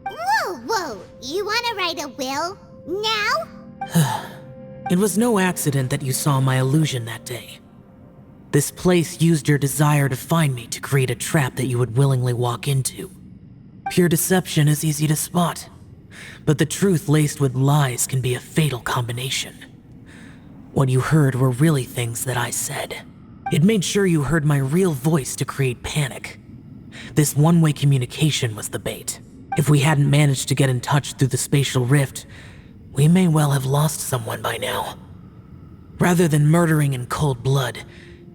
Whoa! You wanna write a will? Now? It was no accident that you saw my illusion that day. This place used your desire to find me to create a trap that you would willingly walk into. Pure deception is easy to spot, but the truth laced with lies can be a fatal combination. What you heard were really things that I said. It made sure you heard my real voice to create panic. This one-way communication was the bait. If we hadn't managed to get in touch through the spatial rift, we may well have lost someone by now. Rather than murdering in cold blood,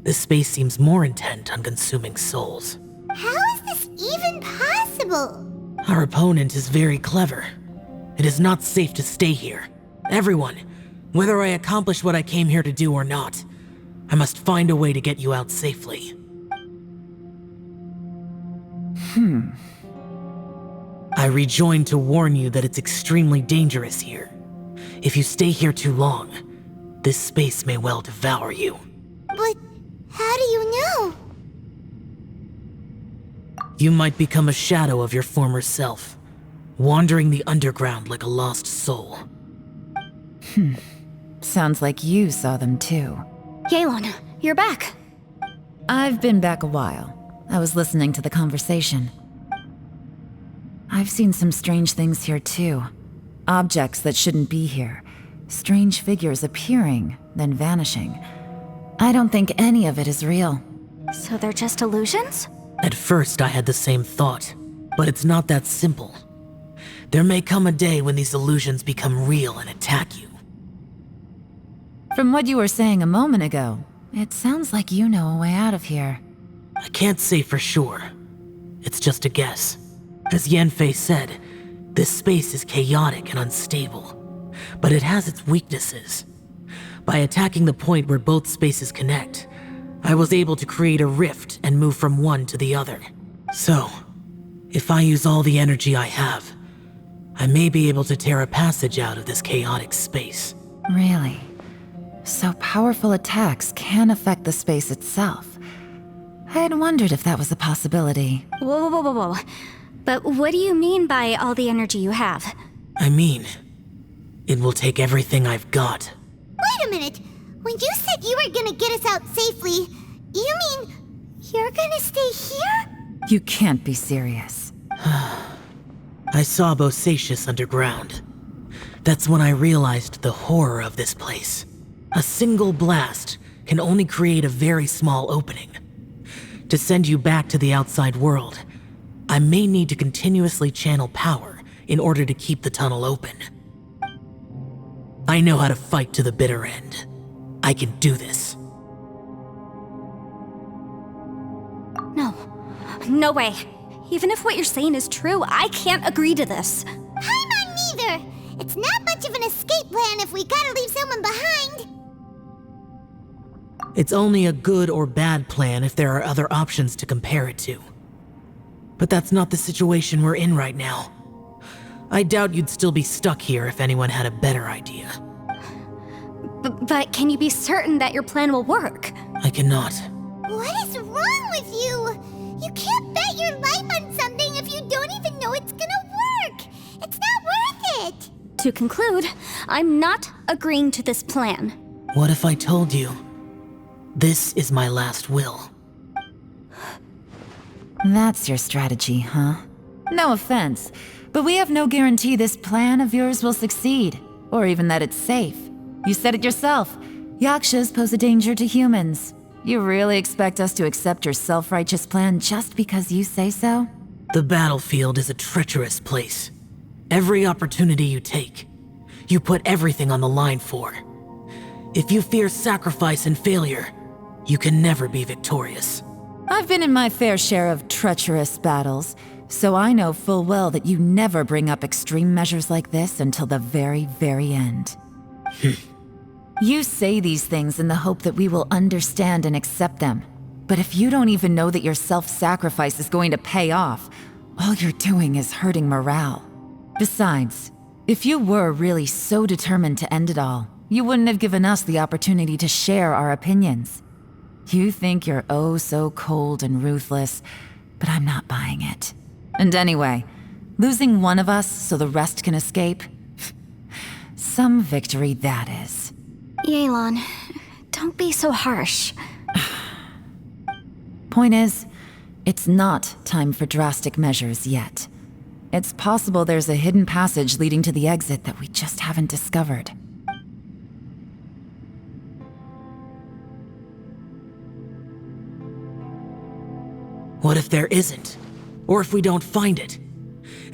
this space seems more intent on consuming souls. How is this even possible? Our opponent is very clever. It is not safe to stay here. Everyone, whether I accomplish what I came here to do or not, I must find a way to get you out safely. I rejoined to warn you that it's extremely dangerous here. If you stay here too long, this space may well devour you. But how do you know? You might become a shadow of your former self, wandering the underground like a lost soul. Sounds like you saw them too. Yelan, you're back. I've been back a while. I was listening to the conversation. I've seen some strange things here too. Objects that shouldn't be here. Strange figures appearing, then vanishing. I don't think any of it is real. So they're just illusions? At first, I had the same thought, but it's not that simple. There may come a day when these illusions become real and attack you. From what you were saying a moment ago, it sounds like you know a way out of here. I can't say for sure. It's just a guess. As Yanfei said, this space is chaotic and unstable, but it has its weaknesses. By attacking the point where both spaces connect, I was able to create a rift and move from one to the other. So, if I use all the energy I have, I may be able to tear a passage out of this chaotic space. Really? So powerful attacks can affect the space itself. I had wondered if that was a possibility. Whoa. But what do you mean by all the energy you have? I mean, it will take everything I've got. Wait a minute. When you said you were gonna get us out safely, you mean you're gonna stay here? You can't be serious. I saw Bosacius underground. That's when I realized the horror of this place. A single blast can only create a very small opening. To send you back to the outside world, I may need to continuously channel power in order to keep the tunnel open. I know how to fight to the bitter end. I can do this. No way. Even if what you're saying is true, I can't agree to this. I'm neither. It's not much of an escape plan if we gotta leave someone behind. It's only a good or bad plan if there are other options to compare it to. But that's not the situation we're in right now. I doubt you'd still be stuck here if anyone had a better idea. But can you be certain that your plan will work? I cannot. What is wrong with you? You can't bet your life on something if you don't even know it's gonna work. It's not worth it. To conclude, I'm not agreeing to this plan. What if I told you? This is my last will. That's your strategy, huh? No offense, but we have no guarantee this plan of yours will succeed, or even that it's safe. You said it yourself. Yakshas pose a danger to humans. You really expect us to accept your self-righteous plan just because you say so? The battlefield is a treacherous place. Every opportunity you take, you put everything on the line for. If you fear sacrifice and failure, you can never be victorious. I've been in my fair share of treacherous battles, so I know full well that you never bring up extreme measures like this until the very, very end. You say these things in the hope that we will understand and accept them. But if you don't even know that your self-sacrifice is going to pay off, all you're doing is hurting morale. Besides, if you were really so determined to end it all, you wouldn't have given us the opportunity to share our opinions. You think you're oh so cold and ruthless, but I'm not buying it. And anyway, losing one of us so the rest can escape? Some victory that is. Yelan, don't be so harsh. Point is, it's not time for drastic measures yet. It's possible there's a hidden passage leading to the exit that we just haven't discovered. What if there isn't? Or if we don't find it?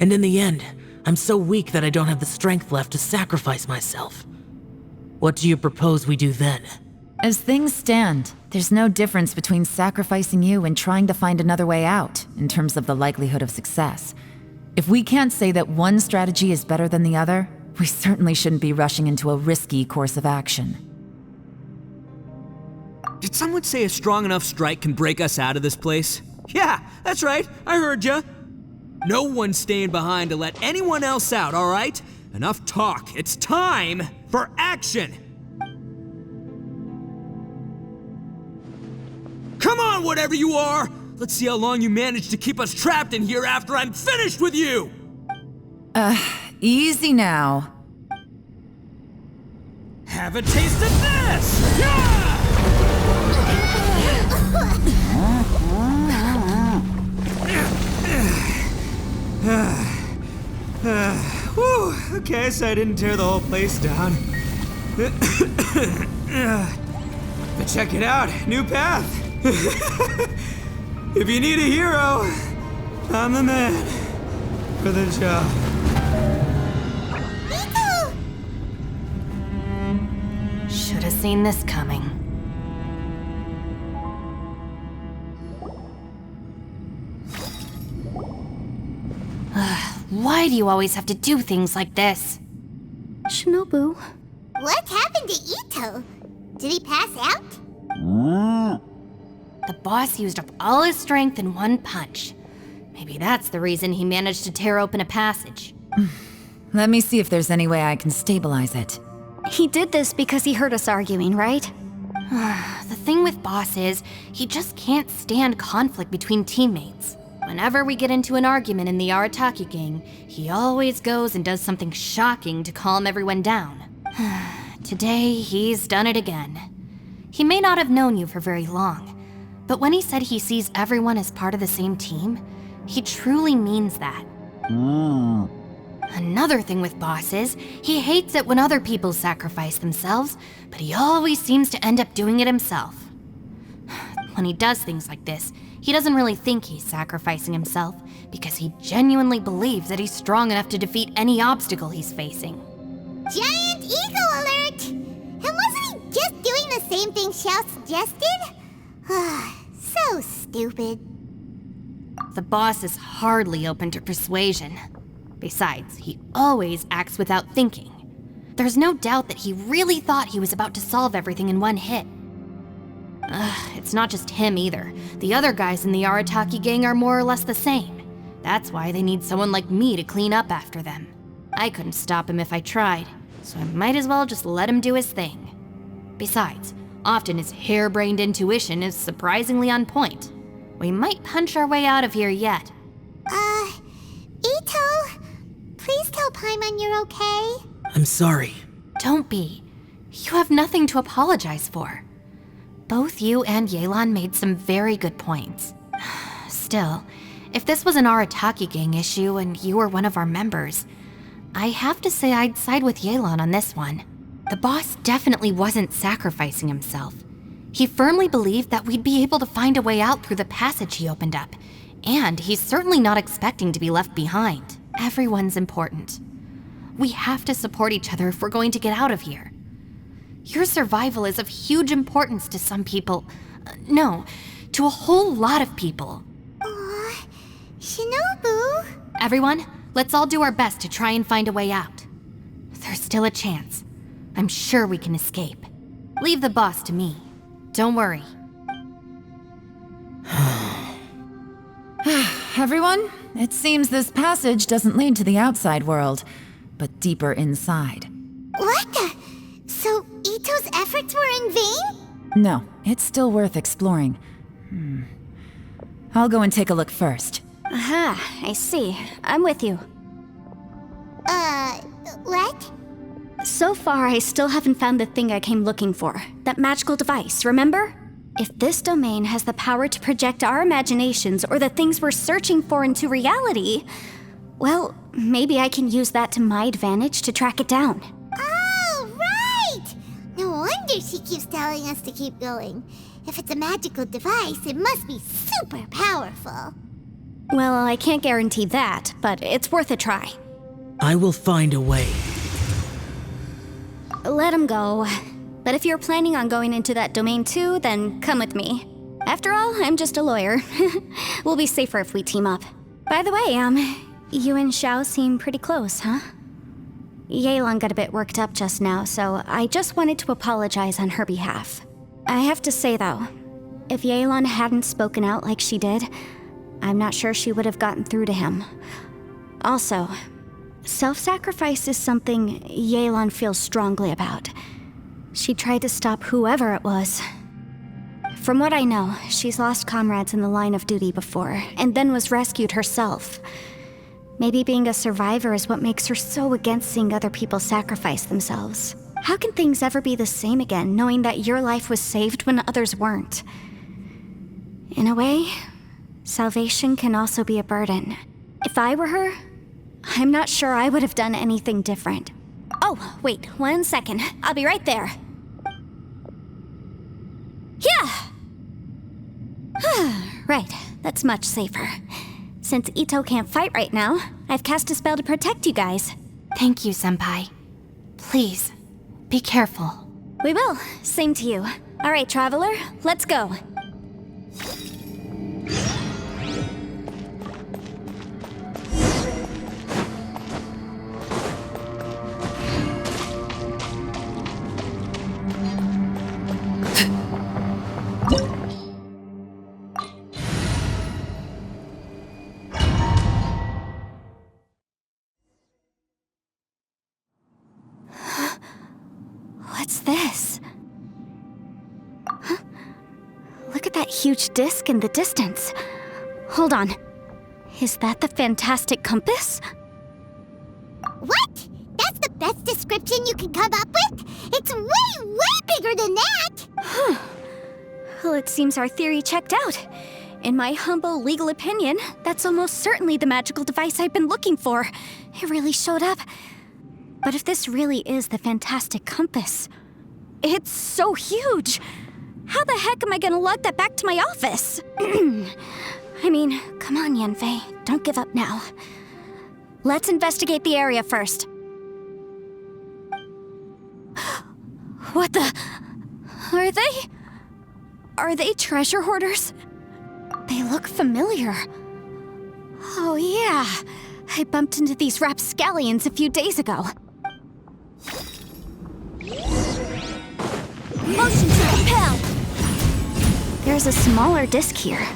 And in the end, I'm so weak that I don't have the strength left to sacrifice myself. What do you propose we do then? As things stand, there's no difference between sacrificing you and trying to find another way out, in terms of the likelihood of success. If we can't say that one strategy is better than the other, we certainly shouldn't be rushing into a risky course of action. Did someone say a strong enough strike can break us out of this place? Yeah, that's right, I heard ya. No one's staying behind to let anyone else out, all right? Enough talk, it's time for action! Come on, whatever you are! Let's see how long you manage to keep us trapped in here after I'm finished with you! Easy now. Have a taste of this! Yeah! Whew, okay, so I didn't tear the whole place down. But check it out, new path. If you need a hero, I'm the man for the job. Should have seen this coming. Why do you always have to do things like this? Shinobu. What happened to Ito? Did he pass out? The boss used up all his strength in one punch. Maybe that's the reason he managed to tear open a passage. Let me see if there's any way I can stabilize it. He did this because he heard us arguing, right? The thing with Boss is, he just can't stand conflict between teammates. Whenever we get into an argument in the Arataki gang, he always goes and does something shocking to calm everyone down. Today, he's done it again. He may not have known you for very long, but when he said he sees everyone as part of the same team, he truly means that. Another thing with Boss is, he hates it when other people sacrifice themselves, but he always seems to end up doing it himself. When he does things like this, he doesn't really think he's sacrificing himself, because he genuinely believes that he's strong enough to defeat any obstacle he's facing. Giant ego alert! And wasn't he just doing the same thing Xiao suggested? So stupid. The boss is hardly open to persuasion. Besides, he always acts without thinking. There's no doubt that he really thought he was about to solve everything in one hit. It's not just him either. The other guys in the Arataki gang are more or less the same. That's why they need someone like me to clean up after them. I couldn't stop him if I tried, so I might as well just let him do his thing. Besides, often his harebrained intuition is surprisingly on point. We might punch our way out of here yet. Ito, please tell Paimon you're okay. I'm sorry. Don't be. You have nothing to apologize for. Both you and Yelan made some very good points. Still, if this was an Arataki gang issue and you were one of our members, I have to say I'd side with Yelan on this one. The boss definitely wasn't sacrificing himself. He firmly believed that we'd be able to find a way out through the passage he opened up, and he's certainly not expecting to be left behind. Everyone's important. We have to support each other if we're going to get out of here. Your survival is of huge importance to some people. No, to a whole lot of people. Aw, Shinobu. Everyone, let's all do our best to try and find a way out. There's still a chance. I'm sure we can escape. Leave the boss to me. Don't worry. Everyone, it seems this passage doesn't lead to the outside world, but deeper inside. What the? So Ito's efforts were in vain? No, it's still worth exploring. I'll go and take a look first. Aha, I see. I'm with you. What? So far, I still haven't found the thing I came looking for. That magical device, remember? If this domain has the power to project our imaginations or the things we're searching for into reality, well, maybe I can use that to my advantage to track it down. Oh, right! No wonder she keeps telling us to keep going. If it's a magical device, it must be super powerful. Well, I can't guarantee that, but it's worth a try. I will find a way. Let him go. But if you're planning on going into that domain too, then come with me. After all, I'm just a lawyer. We'll be safer if we team up. By the way, you and Xiao seem pretty close, huh? Yelan got a bit worked up just now, so I just wanted to apologize on her behalf. I have to say though, if Yelan hadn't spoken out like she did, I'm not sure she would have gotten through to him. Also, self-sacrifice is something Yelan feels strongly about. She tried to stop whoever it was. From what I know, she's lost comrades in the line of duty before, and then was rescued herself. Maybe being a survivor is what makes her so against seeing other people sacrifice themselves. How can things ever be the same again, knowing that your life was saved when others weren't? In a way, salvation can also be a burden. If I were her, I'm not sure I would have done anything different. Oh, wait, 1 second. I'll be right there. Yeah! Right, that's much safer. Since Ito can't fight right now, I've cast a spell to protect you guys. Thank you, Senpai. Please, be careful. We will. Same to you. All right, Traveler, let's go. What's this? Huh? Look at that huge disc in the distance. Hold on. Is that the fantastic compass? What? That's the best description you can come up with? It's way, way bigger than that! Huh. Well, it seems our theory checked out. In my humble legal opinion, that's almost certainly the magical device I've been looking for. It really showed up. But if this really is the fantastic compass, it's so huge! How the heck am I gonna lug that back to my office? I mean, come on, Yanfei, don't give up now. Let's investigate the area first. What the? Are they treasure hoarders? They look familiar. Oh yeah, I bumped into these rapscallions a few days ago. Motion to repel! There's a smaller disc here.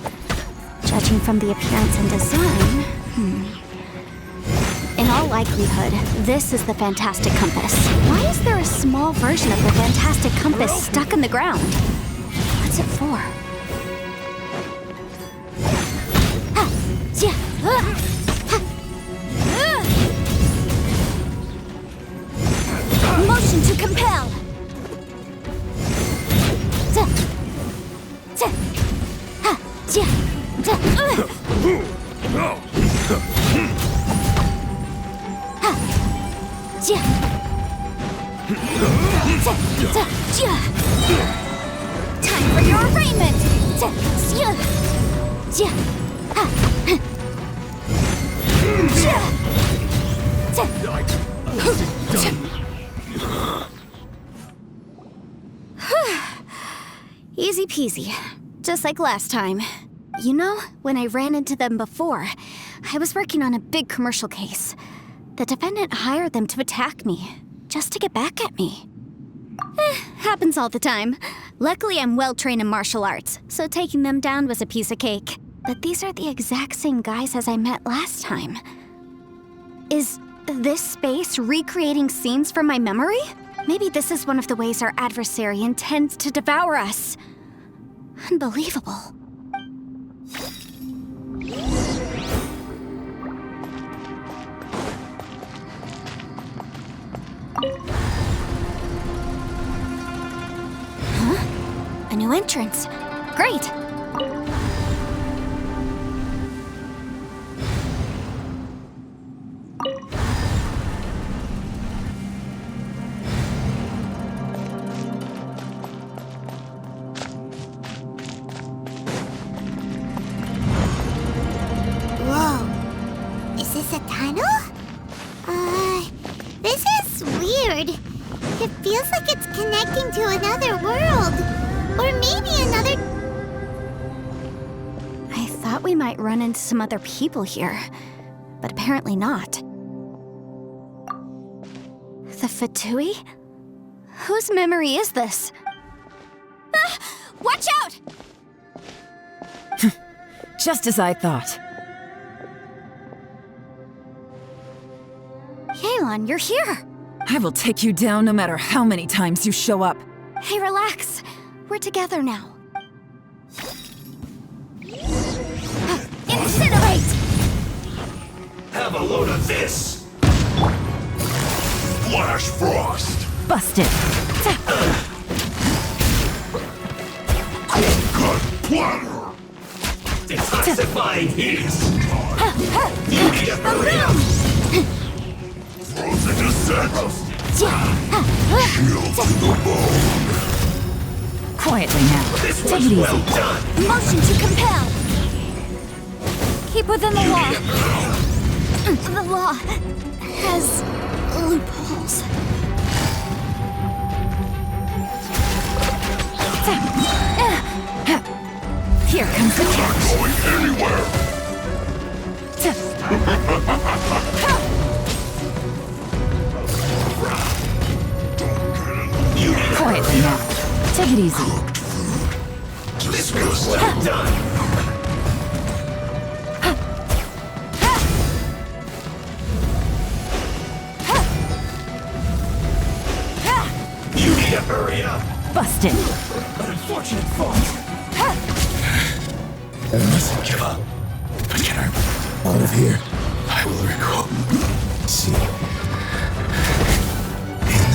Judging from the appearance and design, In all likelihood, this is the Fantastic Compass. Why is there a small version of the Fantastic Compass stuck in the ground? What's it for? Motion to compel! Time for your arraignment! Easy peasy, just like last time. You know, when I ran into them before, I was working on a big commercial case. The defendant hired them to attack me, just to get back at me. Happens all the time. Luckily, I'm well-trained in martial arts, so taking them down was a piece of cake. But these are the exact same guys as I met last time. Is this space recreating scenes from my memory? Maybe this is one of the ways our adversary intends to devour us. Unbelievable. Huh? A new entrance. Great! Whoa. Is this a tunnel? This is weird. It feels like it's connecting to another world. Or maybe another... I thought we might run into some other people here, but apparently not. The Fatui? Whose memory is this? Ah! Watch out! Just as I thought. Yelan, you're here! I will take you down no matter how many times you show up. Hey, relax. We're together now. Incinerate! Have a load of this! Flash Frost! Busted. Cut Platter! Detoxifying heat! You need a burrito! Frozen descent! Shield to the bone! Quietly now. This Take was it easy. well done! Motion to compel! Keep within the law. The law has loopholes. Here comes the catch. Going anywhere! Quietly now. Take it easy. This was well done! You need to hurry up! Busted. An unfortunate fault! I mustn't give up. But can I out of here? I will recall. See. In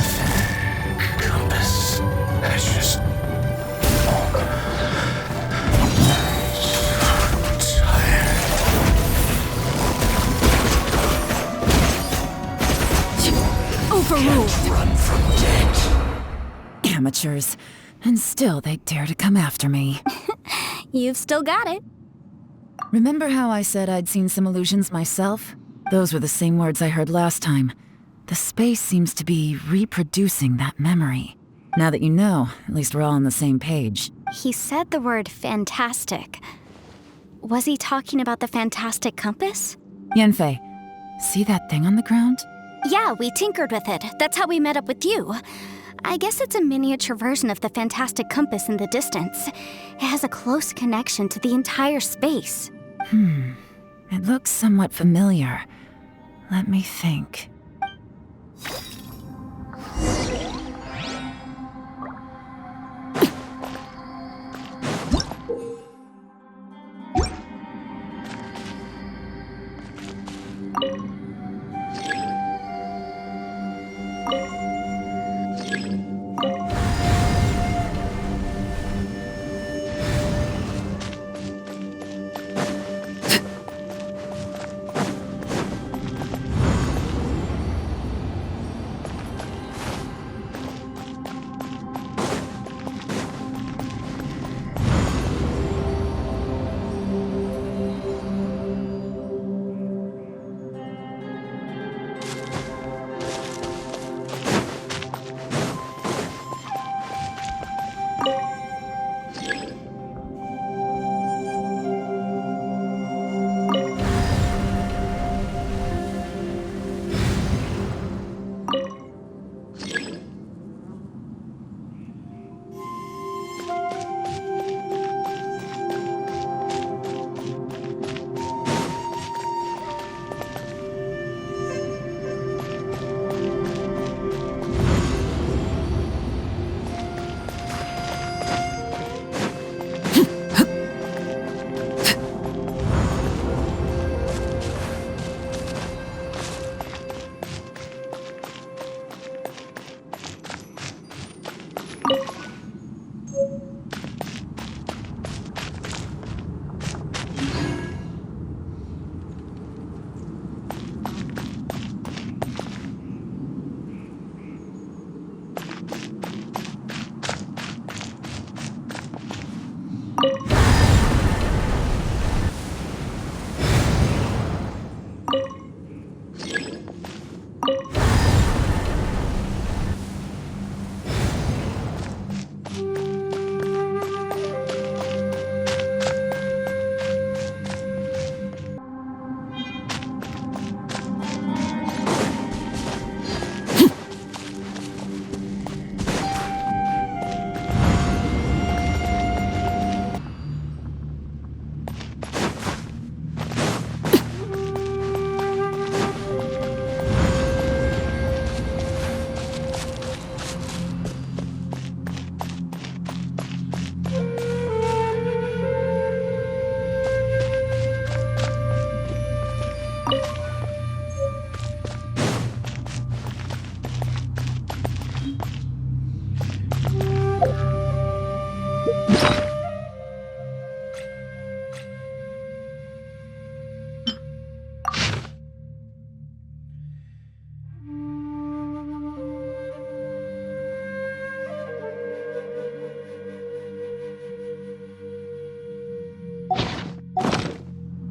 the compass. I just... Overruled. Run from death. Amateurs. And still they dare to come after me. You've still got it. Remember how I said I'd seen some illusions myself? Those were the same words I heard last time. The space seems to be reproducing that memory. Now that you know, at least we're all on the same page. He said the word fantastic. Was he talking about the Fantastic Compass? Yanfei, see that thing on the ground? Yeah, we tinkered with it. That's how we met up with you. I guess it's a miniature version of the Fantastic Compass in the distance. It has a close connection to the entire space. It looks somewhat familiar. Let me think.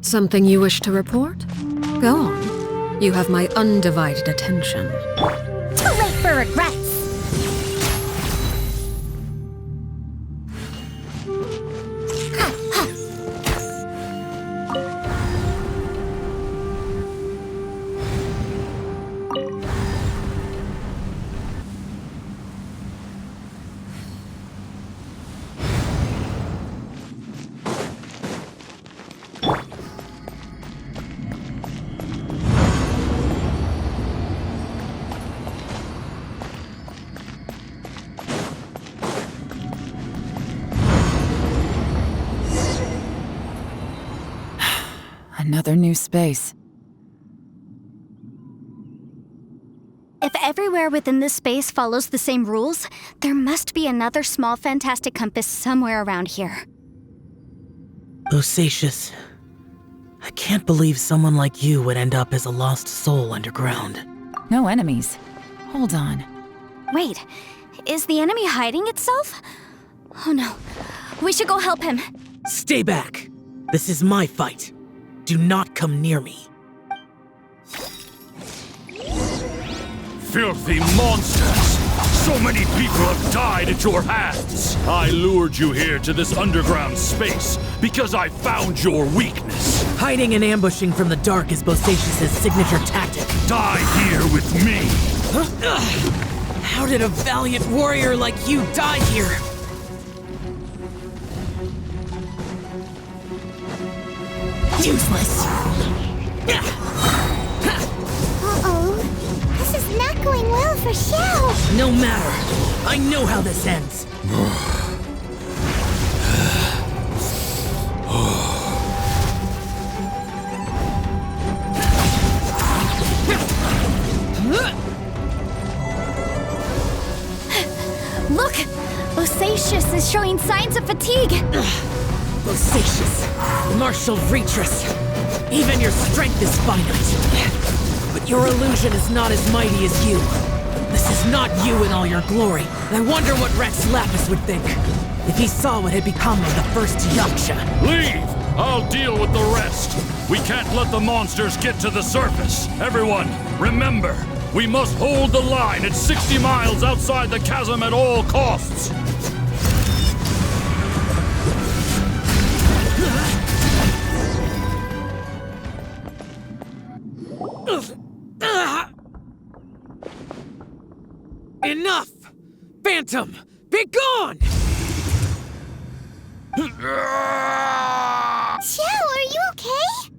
Something you wish to report? Go on. You have my undivided attention. Too late for regrets! Another new space. If everywhere within this space follows the same rules, there must be another small fantastic compass somewhere around here. Bosacius, I can't believe someone like you would end up as a lost soul underground. No enemies. Hold on. Wait, is the enemy hiding itself? Oh no, we should go help him. Stay back! This is my fight. Do not come near me. Filthy monsters! So many people have died at your hands! I lured you here to this underground space because I found your weakness. Hiding and ambushing from the dark is Bosacius' signature tactic. Die here with me! Huh? How did a valiant warrior like you die here? Useless! going well for Xiao. No matter. I know how this ends. Look! Bosacius is showing signs of fatigue! Bosacius, Marshal Retris. Even your strength is finite. But your illusion is not as mighty as you. This is not you in all your glory. And I wonder what Rex Lapis would think if he saw what had become of the first Yaksha. Leave! I'll deal with the rest. We can't let the monsters get to the surface. Everyone, remember, we must hold the line at 60 miles outside the chasm at all costs. Enough! Phantom, be gone! Xiao, are you okay?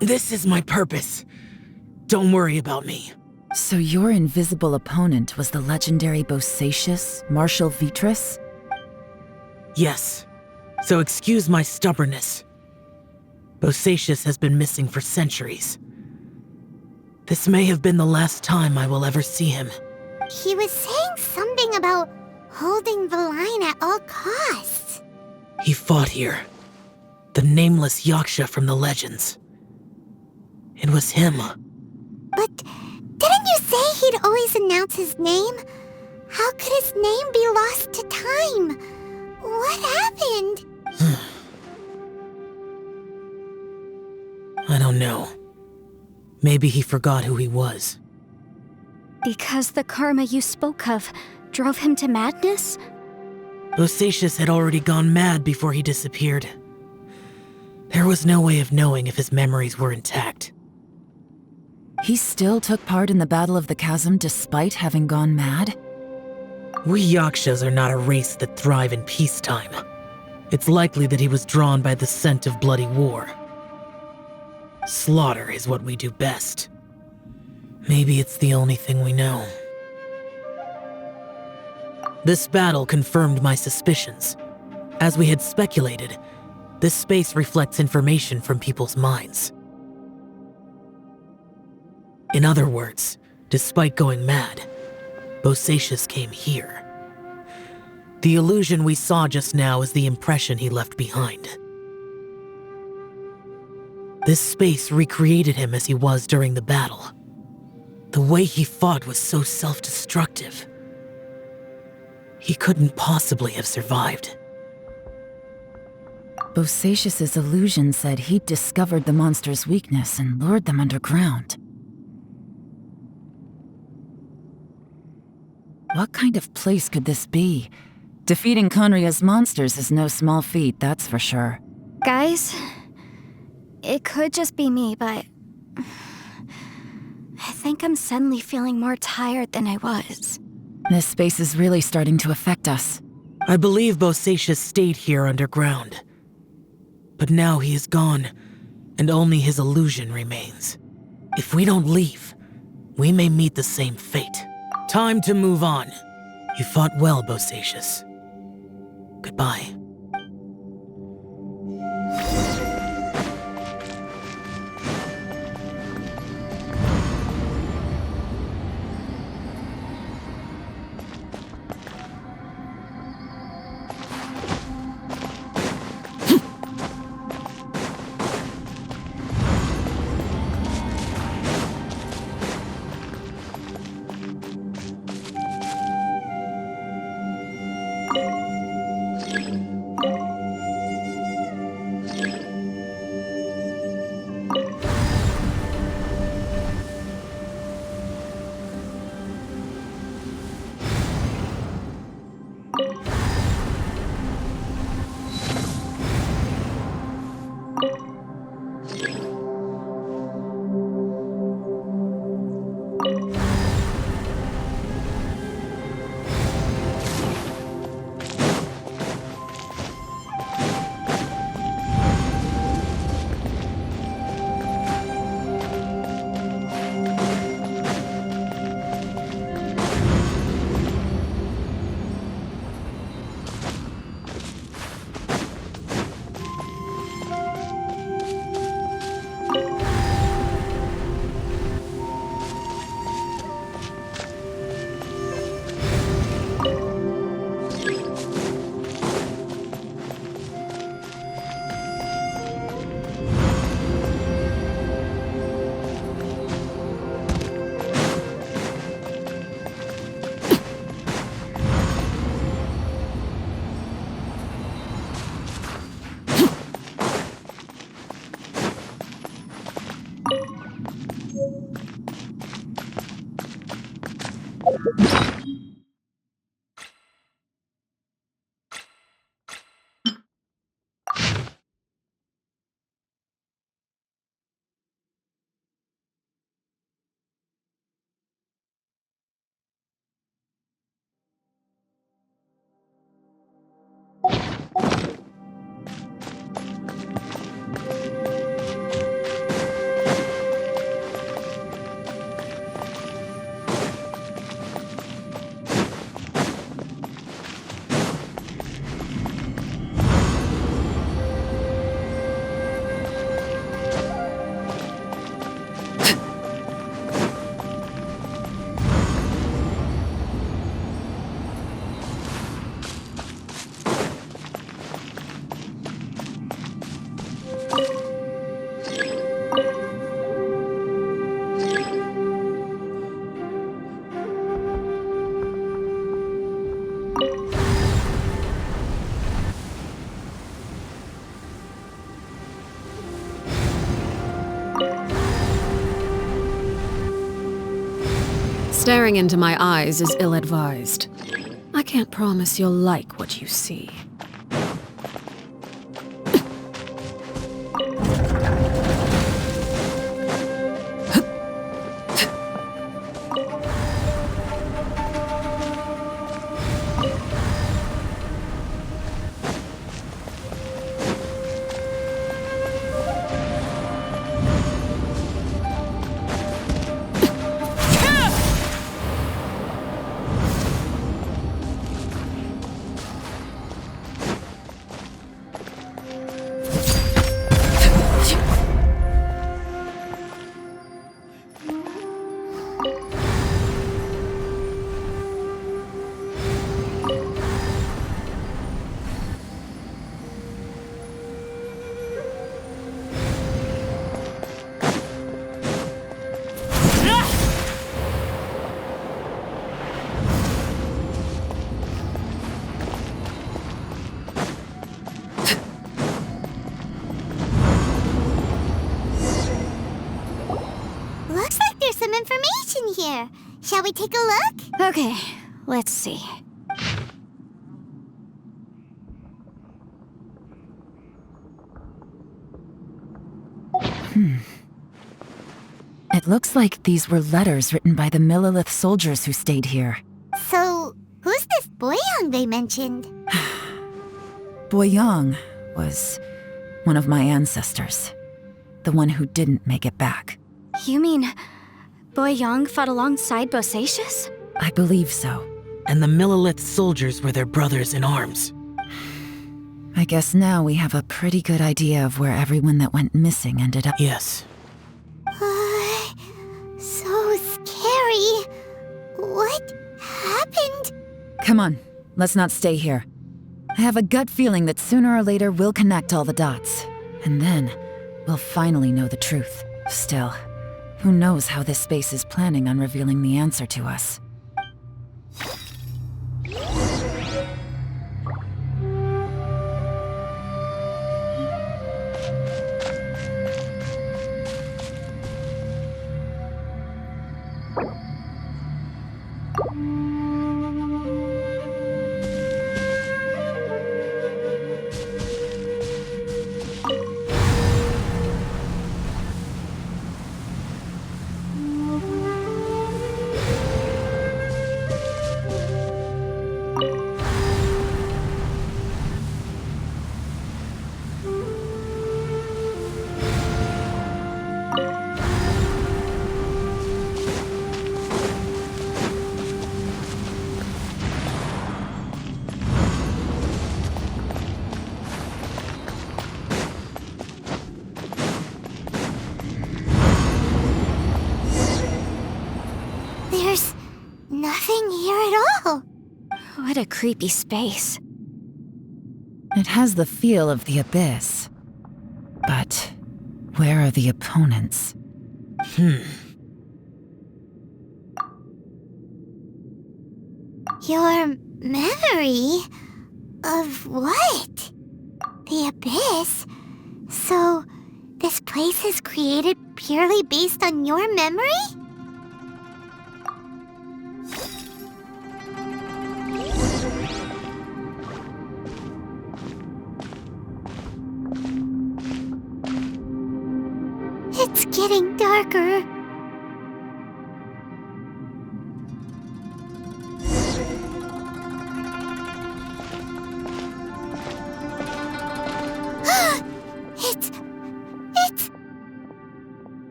This is my purpose. Don't worry about me. So your invisible opponent was the legendary Bosacius, Marshal Vitris? Yes. So excuse my stubbornness. Bosacius has been missing for centuries. This may have been the last time I will ever see him. He was saying something about holding the line at all costs. He fought here. The nameless Yaksha from the legends. It was him. But didn't you say he'd always announce his name? How could his name be lost to time? What happened? I don't know. Maybe he forgot who he was. Because the karma you spoke of drove him to madness? Bosacius had already gone mad before he disappeared. There was no way of knowing if his memories were intact. He still took part in the Battle of the Chasm despite having gone mad? We Yakshas are not a race that thrive in peacetime. It's likely that he was drawn by the scent of bloody war. Slaughter is what we do best. Maybe it's the only thing we know. This battle confirmed my suspicions. As we had speculated, this space reflects information from people's minds. In other words, despite going mad, Bosacius came here. The illusion we saw just now is the impression he left behind. This space recreated him as he was during the battle. The way he fought was so self-destructive. He couldn't possibly have survived. Bosacius's illusion said he'd discovered the monster's weakness and lured them underground. What kind of place could this be? Defeating Conria's monsters is no small feat, that's for sure. Guys, it could just be me, but I think I'm suddenly feeling more tired than I was. This space is really starting to affect us. I believe Bosacius stayed here underground. But now he is gone, and only his illusion remains. If we don't leave, we may meet the same fate. Time to move on. You fought well, Bosacius. Goodbye. Staring into my eyes is ill-advised. I can't promise you'll like what you see. Looks like there's some information here. Shall we take a look? Okay, let's see. It looks like these were letters written by the Millelith soldiers who stayed here. So, who's this Boyang they mentioned? Boyang was one of my ancestors. The one who didn't make it back. You mean Boyang fought alongside Bosacius? I believe so. And the Millelith soldiers were their brothers in arms. I guess now we have a pretty good idea of where everyone that went missing ended up. Yes. So scary. What happened? Come on, let's not stay here. I have a gut feeling that sooner or later we'll connect all the dots. And then, we'll finally know the truth. Still, who knows how this space is planning on revealing the answer to us. There's nothing here at all. What a creepy space. It has the feel of the Abyss. But where are the opponents? Your memory? Of what? The Abyss? So, this place is created purely based on your memory? getting darker. It's...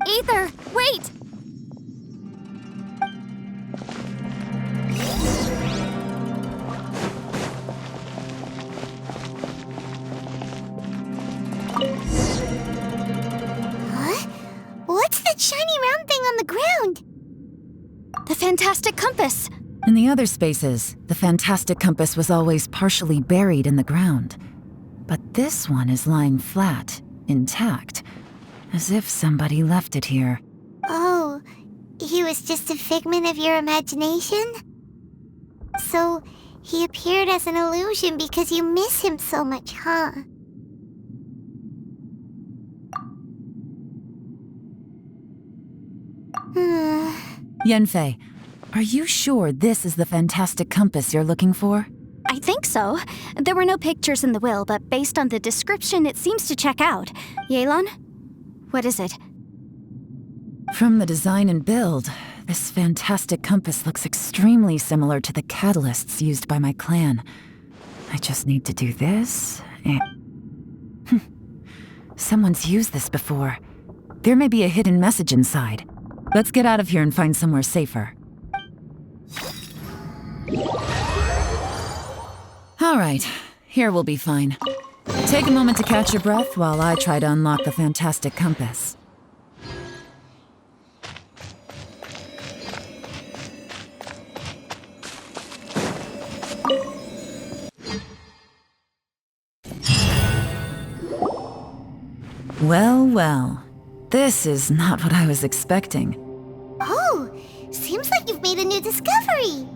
Ether, wait! Huh? What's that shiny round thing on the ground? The fantastic compass! In the other spaces, the fantastic compass was always partially buried in the ground. But this one is lying flat, intact, as if somebody left it here. Oh, he was just a figment of your imagination? So, he appeared as an illusion because you miss him so much, huh? Yanfei, are you sure this is the fantastic compass you're looking for? I think so. There were no pictures in the will, but based on the description, it seems to check out. Yelan? What is it? From the design and build, this fantastic compass looks extremely similar to the catalysts used by my clan. I just need to do this, and... Someone's used this before. There may be a hidden message inside. Let's get out of here and find somewhere safer. All right, here we'll be fine. Take a moment to catch your breath while I try to unlock the fantastic compass. Well, well. This is not what I was expecting. Oh, seems like you've made a new discovery.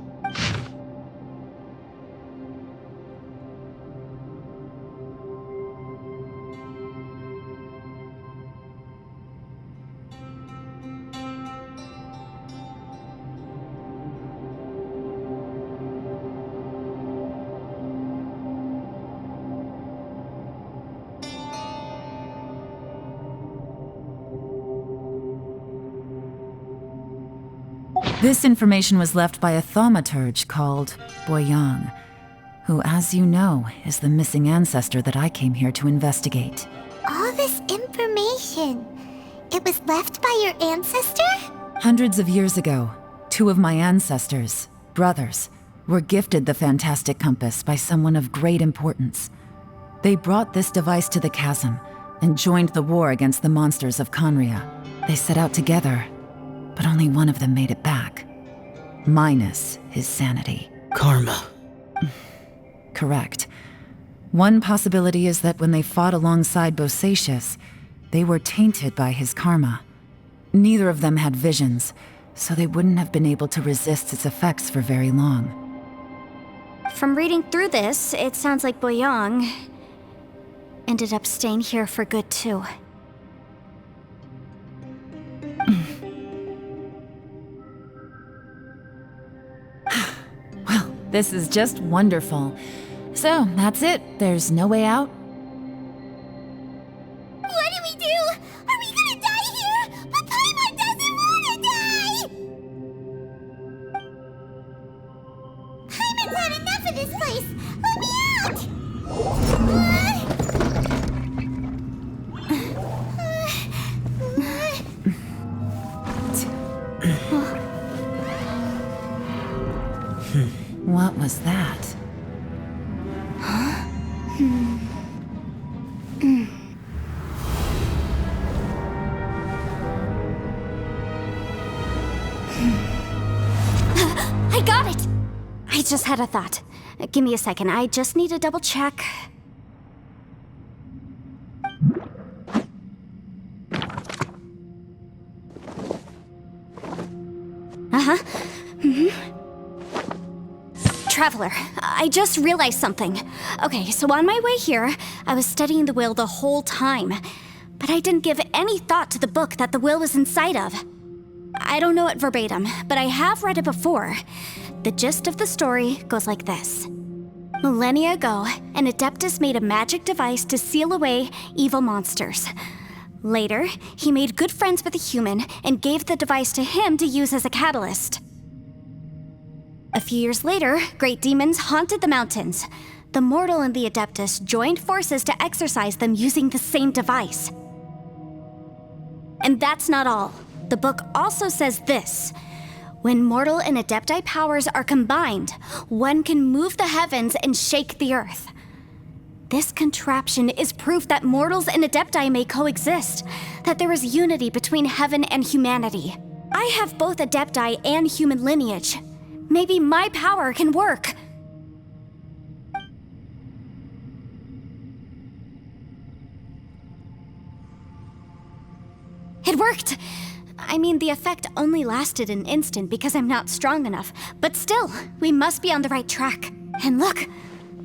This information was left by a thaumaturge called Boyang, who, as you know, is the missing ancestor that I came here to investigate. All this information, it was left by your ancestor? Hundreds of years ago, two of my ancestors, brothers, were gifted the fantastic compass by someone of great importance. They brought this device to the chasm and joined the war against the monsters of Conria. They set out together, but only one of them made it back. Minus his sanity. Karma. Correct. One possibility is that when they fought alongside Bosacius, they were tainted by his karma. Neither of them had visions, so they wouldn't have been able to resist its effects for very long. From reading through this, it sounds like Boyang ended up staying here for good too. Well, this is just wonderful. So, that's it. There's no way out? What do we do? Are we gonna die here? But Paimon doesn't wanna die! Paimon's had enough of this place! Let me out! What was that? I got it! I just had a thought. Give me a second, I just need to double check. Traveler, I just realized something. Okay, so on my way here, I was studying the will the whole time, but I didn't give any thought to the book that the will was inside of. I don't know it verbatim, but I have read it before. The gist of the story goes like this. Millennia ago, an Adeptus made a magic device to seal away evil monsters. Later, he made good friends with a human and gave the device to him to use as a catalyst. A few years later, great demons haunted the mountains. The mortal and the Adeptus joined forces to exorcise them using the same device. And that's not all. The book also says this. When mortal and Adepti powers are combined, one can move the heavens and shake the earth. This contraption is proof that mortals and Adepti may coexist, that there is unity between heaven and humanity. I have both Adepti and human lineage. Maybe my power can work. It worked! I mean, the effect only lasted an instant because I'm not strong enough, but still, we must be on the right track. And look,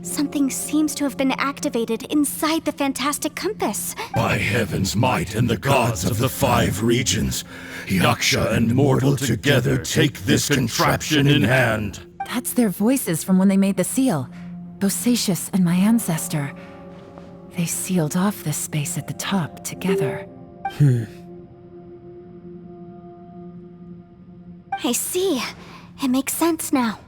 something seems to have been activated inside the fantastic compass. By heaven's might and the gods of the 5 regions, Yaksha and mortal together take this contraption in hand. That's their voices from when they made the seal. Bosacius and my ancestor. They sealed off this space at the top together. I see. It makes sense now.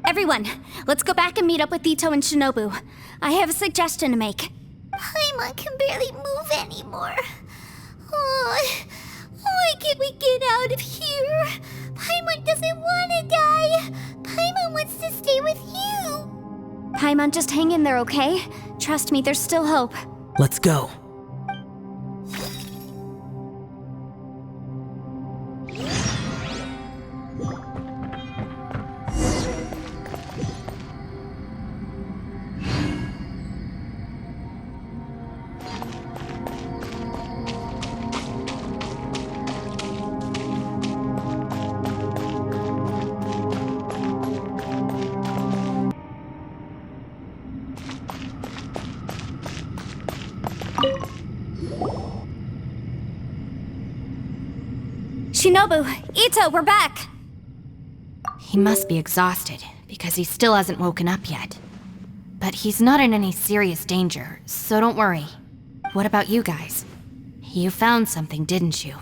Everyone, let's go back and meet up with Ito and Shinobu. I have a suggestion to make. Paimon can barely move anymore. Oh, why can't we get out of here? Paimon doesn't want to die. Paimon wants to stay with you. Paimon, just hang in there, okay? Trust me, there's still hope. Let's go. Shinobu, Ito, we're back! He must be exhausted, because he still hasn't woken up yet. But he's not in any serious danger, so don't worry. What about you guys? You found something, didn't you?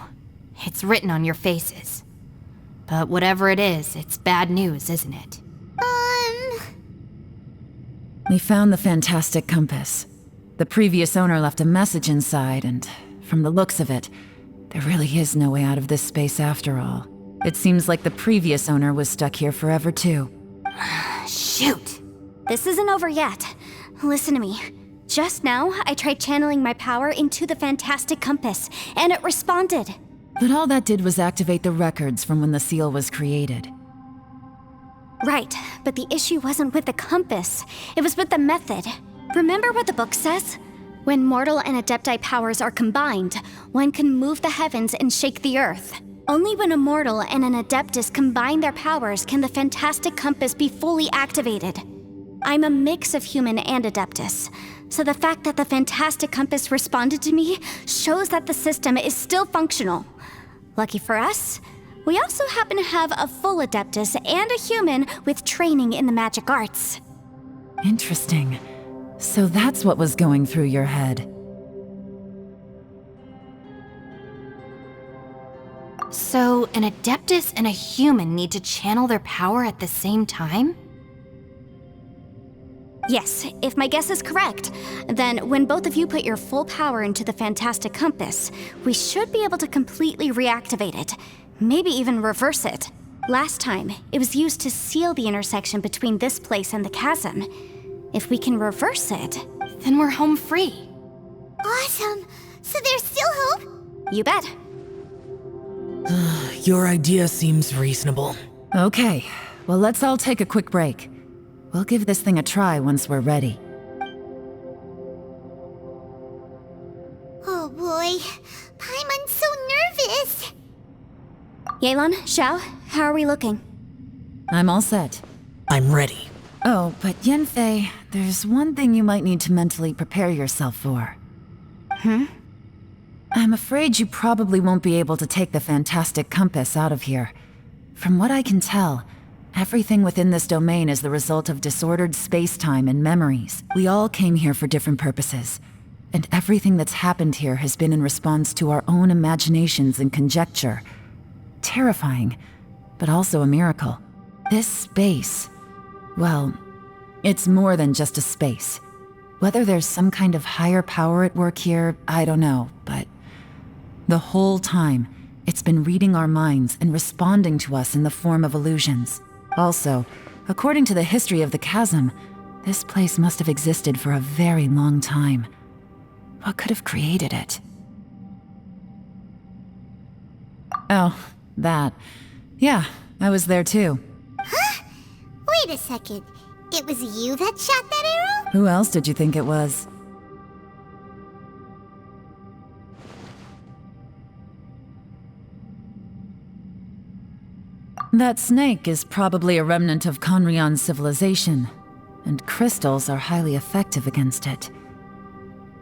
It's written on your faces. But whatever it is, it's bad news, isn't it? We found the fantastic compass. The previous owner left a message inside, and from the looks of it, there really is no way out of this space after all. It seems like the previous owner was stuck here forever too. Shoot! This isn't over yet. Listen to me. Just now, I tried channeling my power into the fantastic compass, and it responded. But all that did was activate the records from when the seal was created. Right, but the issue wasn't with the compass. It was with the method. Remember what the book says? When mortal and Adepti powers are combined, one can move the heavens and shake the earth. Only when a mortal and an Adeptus combine their powers can the fantastic compass be fully activated. I'm a mix of human and Adeptus, so the fact that the fantastic compass responded to me shows that the system is still functional. Lucky for us, we also happen to have a full Adeptus and a human with training in the magic arts. Interesting. So that's what was going through your head. So, an Adeptus and a human need to channel their power at the same time? Yes, if my guess is correct, then when both of you put your full power into the fantastic compass, we should be able to completely reactivate it, maybe even reverse it. Last time, it was used to seal the intersection between this place and the chasm. If we can reverse it, then we're home free. Awesome! So there's still hope? You bet. Your idea seems reasonable. Okay, well let's all take a quick break. We'll give this thing a try once we're ready. Oh boy, Paimon's so nervous! Yelan, Xiao, how are we looking? I'm all set. I'm ready. Oh, but Yanfei, there's one thing you might need to mentally prepare yourself for. I'm afraid you probably won't be able to take the fantastic compass out of here. From what I can tell, everything within this domain is the result of disordered space-time and memories. We all came here for different purposes, and everything that's happened here has been in response to our own imaginations and conjecture. Terrifying, but also a miracle. This space, well, it's more than just a space. Whether there's some kind of higher power at work here, I don't know, but the whole time, it's been reading our minds and responding to us in the form of illusions. Also, according to the history of the chasm, this place must have existed for a very long time. What could have created it? Oh, that. Yeah, I was there too. Huh? Wait a second. It was you that shot that arrow? Who else did you think it was? That snake is probably a remnant of Conrion's civilization, and crystals are highly effective against it.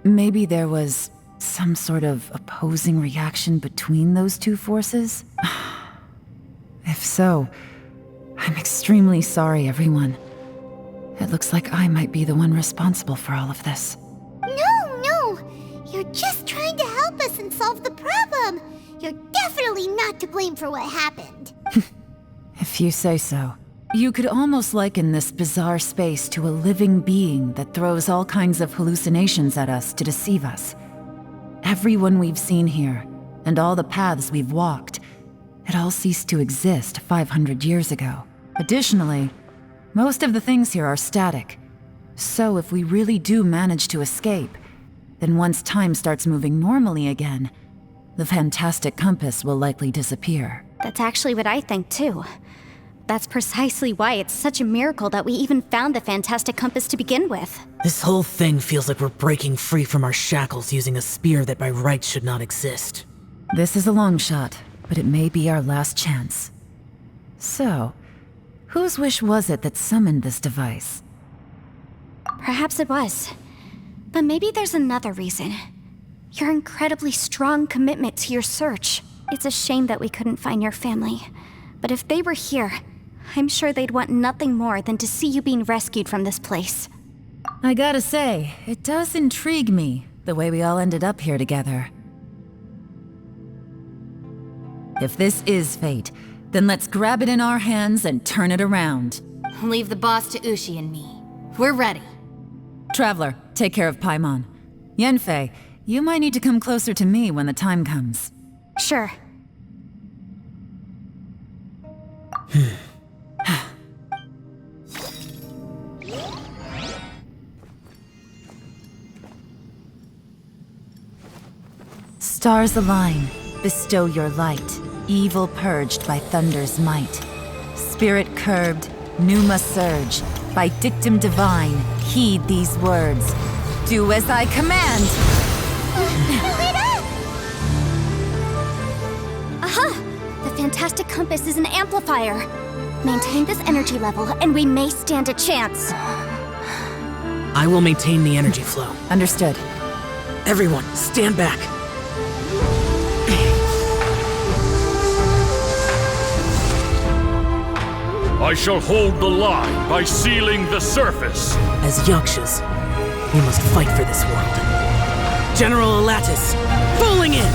Maybe there was some sort of opposing reaction between those two forces? If so, I'm extremely sorry, everyone. It looks like I might be the one responsible for all of this. No! You're just trying to help us and solve the problem! You're definitely not to blame for what happened. If you say so. You could almost liken this bizarre space to a living being that throws all kinds of hallucinations at us to deceive us. Everyone we've seen here, and all the paths we've walked, it all ceased to exist 500 years ago. Additionally, most of the things here are static. So if we really do manage to escape, then once time starts moving normally again, the fantastic compass will likely disappear. That's actually what I think too. That's precisely why it's such a miracle that we even found the fantastic compass to begin with. This whole thing feels like we're breaking free from our shackles using a spear that by rights should not exist. This is a long shot, but it may be our last chance. So, whose wish was it that summoned this device? Perhaps it was. But maybe there's another reason. Your incredibly strong commitment to your search. It's a shame that we couldn't find your family. But if they were here, I'm sure they'd want nothing more than to see you being rescued from this place. I gotta say, it does intrigue me, the way we all ended up here together. If this is fate, then let's grab it in our hands and turn it around. Leave the boss to Ushi and me. We're ready. Traveler, take care of Paimon. Yanfei, you might need to come closer to me when the time comes. Sure. Stars align, bestow your light, evil purged by thunder's might. Spirit curbed, pneuma surge, by dictum divine, heed these words. Do as I command! Aha! The fantastic compass is an amplifier. Maintain this energy level, and we may stand a chance. I will maintain the energy flow. Understood. Everyone, stand back. I shall hold the line by sealing the surface. As Yakshas, we must fight for this world. General Alatus, falling in!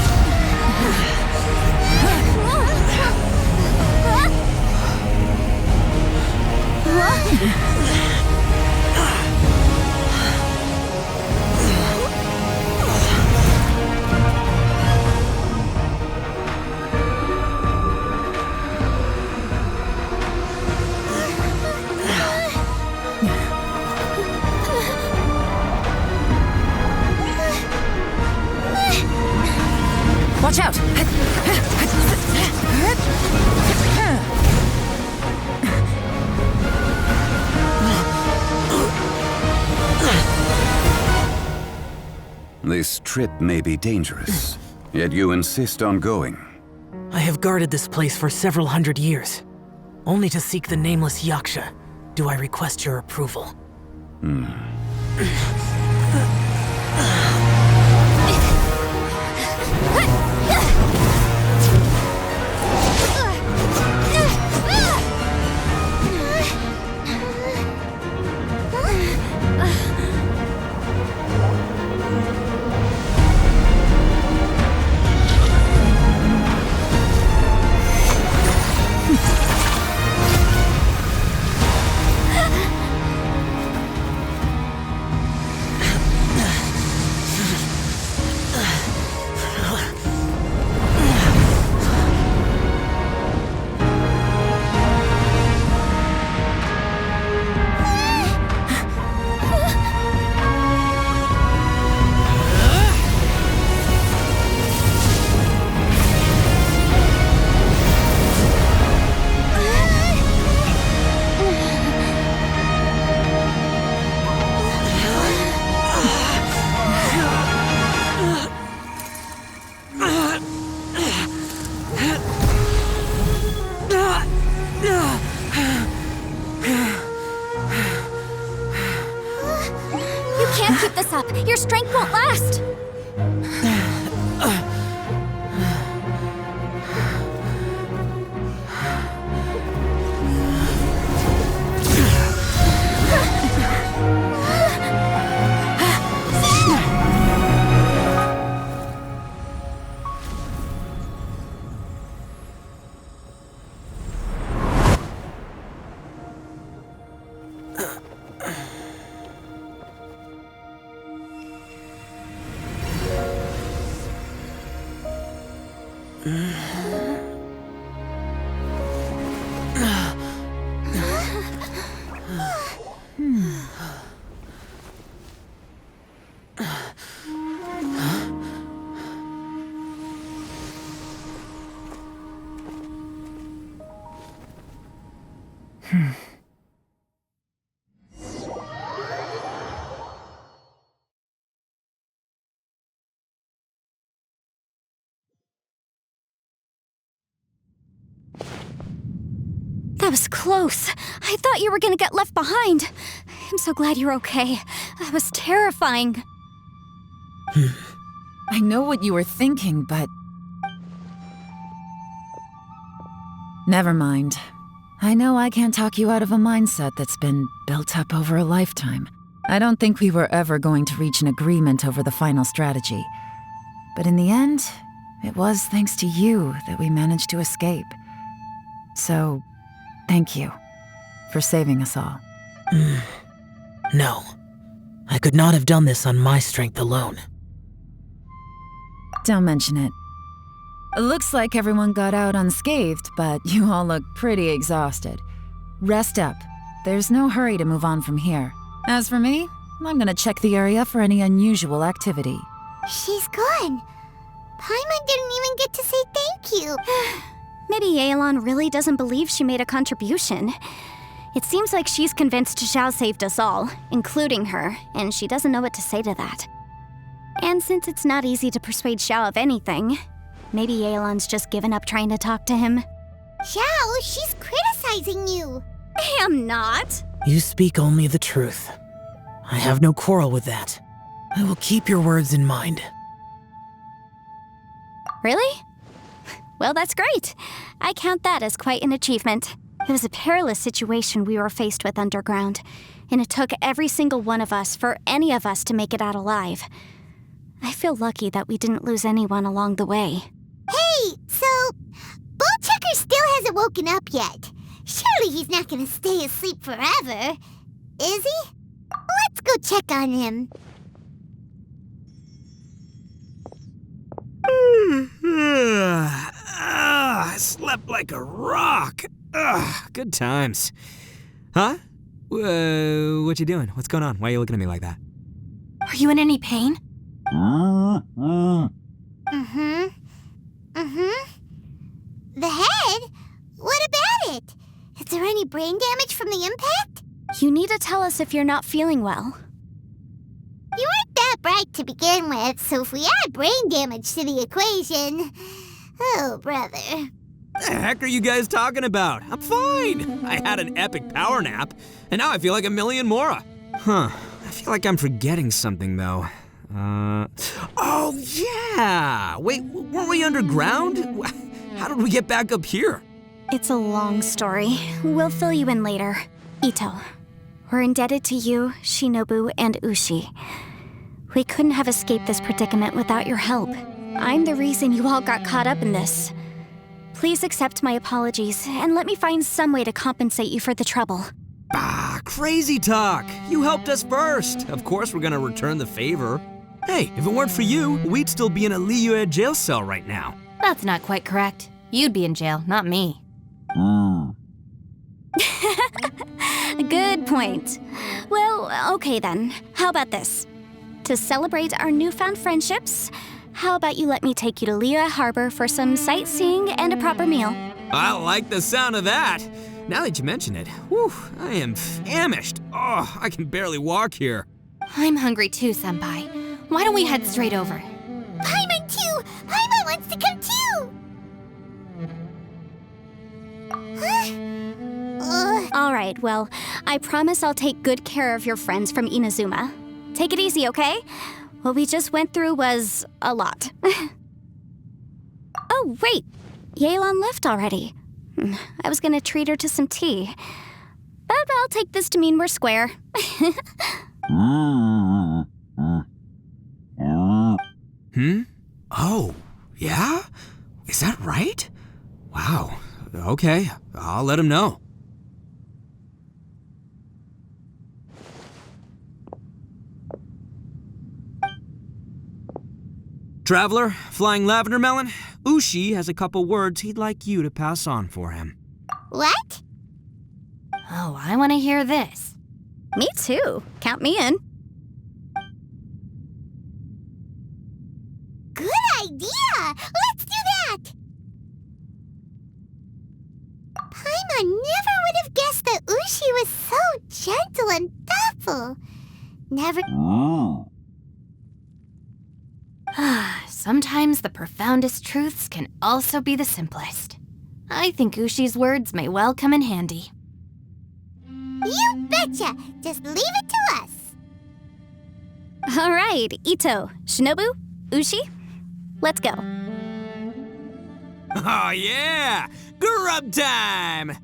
Watch out! This trip may be dangerous, yet you insist on going. I have guarded this place for several hundred years, only to seek the nameless Yaksha. do I request your approval? Keep this up. Your strength won't last. That was close. I thought you were gonna get left behind. I'm so glad you're okay. That was terrifying. I know what you were thinking, but... Never mind. I know I can't talk you out of a mindset that's been built up over a lifetime. I don't think we were ever going to reach an agreement over the final strategy. But in the end, it was thanks to you that we managed to escape. So, thank you for saving us all. No. I could not have done this on my strength alone. Don't mention it. It looks like everyone got out unscathed, but you all look pretty exhausted. Rest up. There's no hurry to move on from here. As for me, I'm gonna check the area for any unusual activity. She's gone. Paimon didn't even get to say thank you. Maybe Yelan really doesn't believe she made a contribution. It seems like she's convinced Zhao saved us all, including her, and she doesn't know what to say to that. And since it's not easy to persuade Zhao of anything, maybe Yelan's just given up trying to talk to him. Zhao, she's criticizing you. I am not. You speak only the truth. I have no quarrel with that. I will keep your words in mind. Really? Well, that's great. I count that as quite an achievement. It was a perilous situation we were faced with underground, and it took every single one of us for any of us to make it out alive. I feel lucky that we didn't lose anyone along the way. Hey, so Bullchecker still hasn't woken up yet. Surely he's not gonna stay asleep forever, is he? Let's go check on him. I slept like a rock. Good times. Huh? What you doing? What's going on? Why are you looking at me like that? Are you in any pain? The head? What about it? Is there any brain damage from the impact? You need to tell us if you're not feeling well. You weren't that bright to begin with, so if we add brain damage to the equation... Oh, brother. The heck are you guys talking about? I'm fine. I had an epic power nap, and now I feel like a million more. Huh. I feel like I'm forgetting something, though. Oh, yeah! Wait, weren't we underground? How did we get back up here? It's a long story. We'll fill you in later. Ito, we're indebted to you, Shinobu, and Ushi. We couldn't have escaped this predicament without your help. I'm the reason you all got caught up in this. Please accept my apologies, and let me find some way to compensate you for the trouble. Bah, crazy talk. You helped us first. Of course we're gonna return the favor. Hey, if it weren't for you, we'd still be in a Liyue jail cell right now. That's not quite correct. You'd be in jail, not me. Good point. Well, okay then. How about this? To celebrate our newfound friendships, how about you let me take you to Liyue Harbor for some sightseeing and a proper meal? I like the sound of that. Now that you mention it, whew, I am famished. Oh, I can barely walk here. I'm hungry too, Senpai. Why don't we head straight over? Paimon too! Paimon wants to come too! All right, well, I promise I'll take good care of your friends from Inazuma. Take it easy, okay? What we just went through was a lot. Oh, wait. Yelan left already. I was gonna treat her to some tea. But I'll take this to mean we're square. Oh, yeah? Is that right? Wow. Okay, I'll let him know. Traveler, Flying Lavender Melon, Ushi has a couple words he'd like you to pass on for him. What? Oh, I want to hear this. Me too. Count me in. Good idea! Let's do that! Paimon never would have guessed that Ushi was so gentle and thoughtful. Never... Sometimes the profoundest truths can also be the simplest. I think Ushi's words may well come in handy. You betcha! Just leave it to us! All right, Ito, Shinobu, Ushi, let's go. Oh, yeah! Grub time!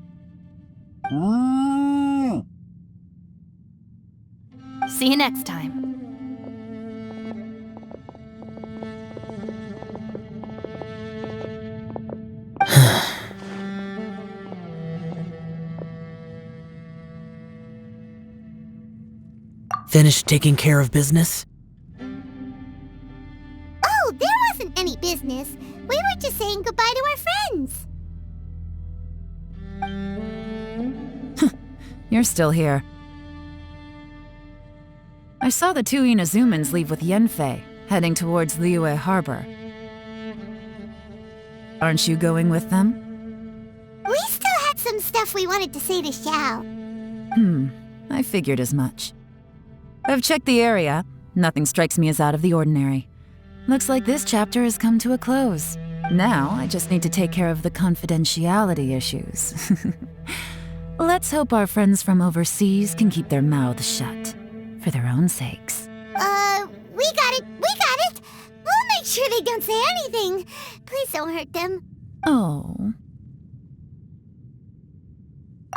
See you next time. Finished taking care of business? Oh, there wasn't any business. We were just saying goodbye to our friends. You're still here. I saw the two Inazumans leave with Yenfei, heading towards Liyue Harbor. Aren't you going with them? We still had some stuff we wanted to say to Xiao. I figured as much. I've checked the area. Nothing strikes me as out of the ordinary. Looks like this chapter has come to a close. Now, I just need to take care of the confidentiality issues. Let's hope our friends from overseas can keep their mouths shut. For their own sakes. We got it! We'll make sure they don't say anything. Please don't hurt them. Oh.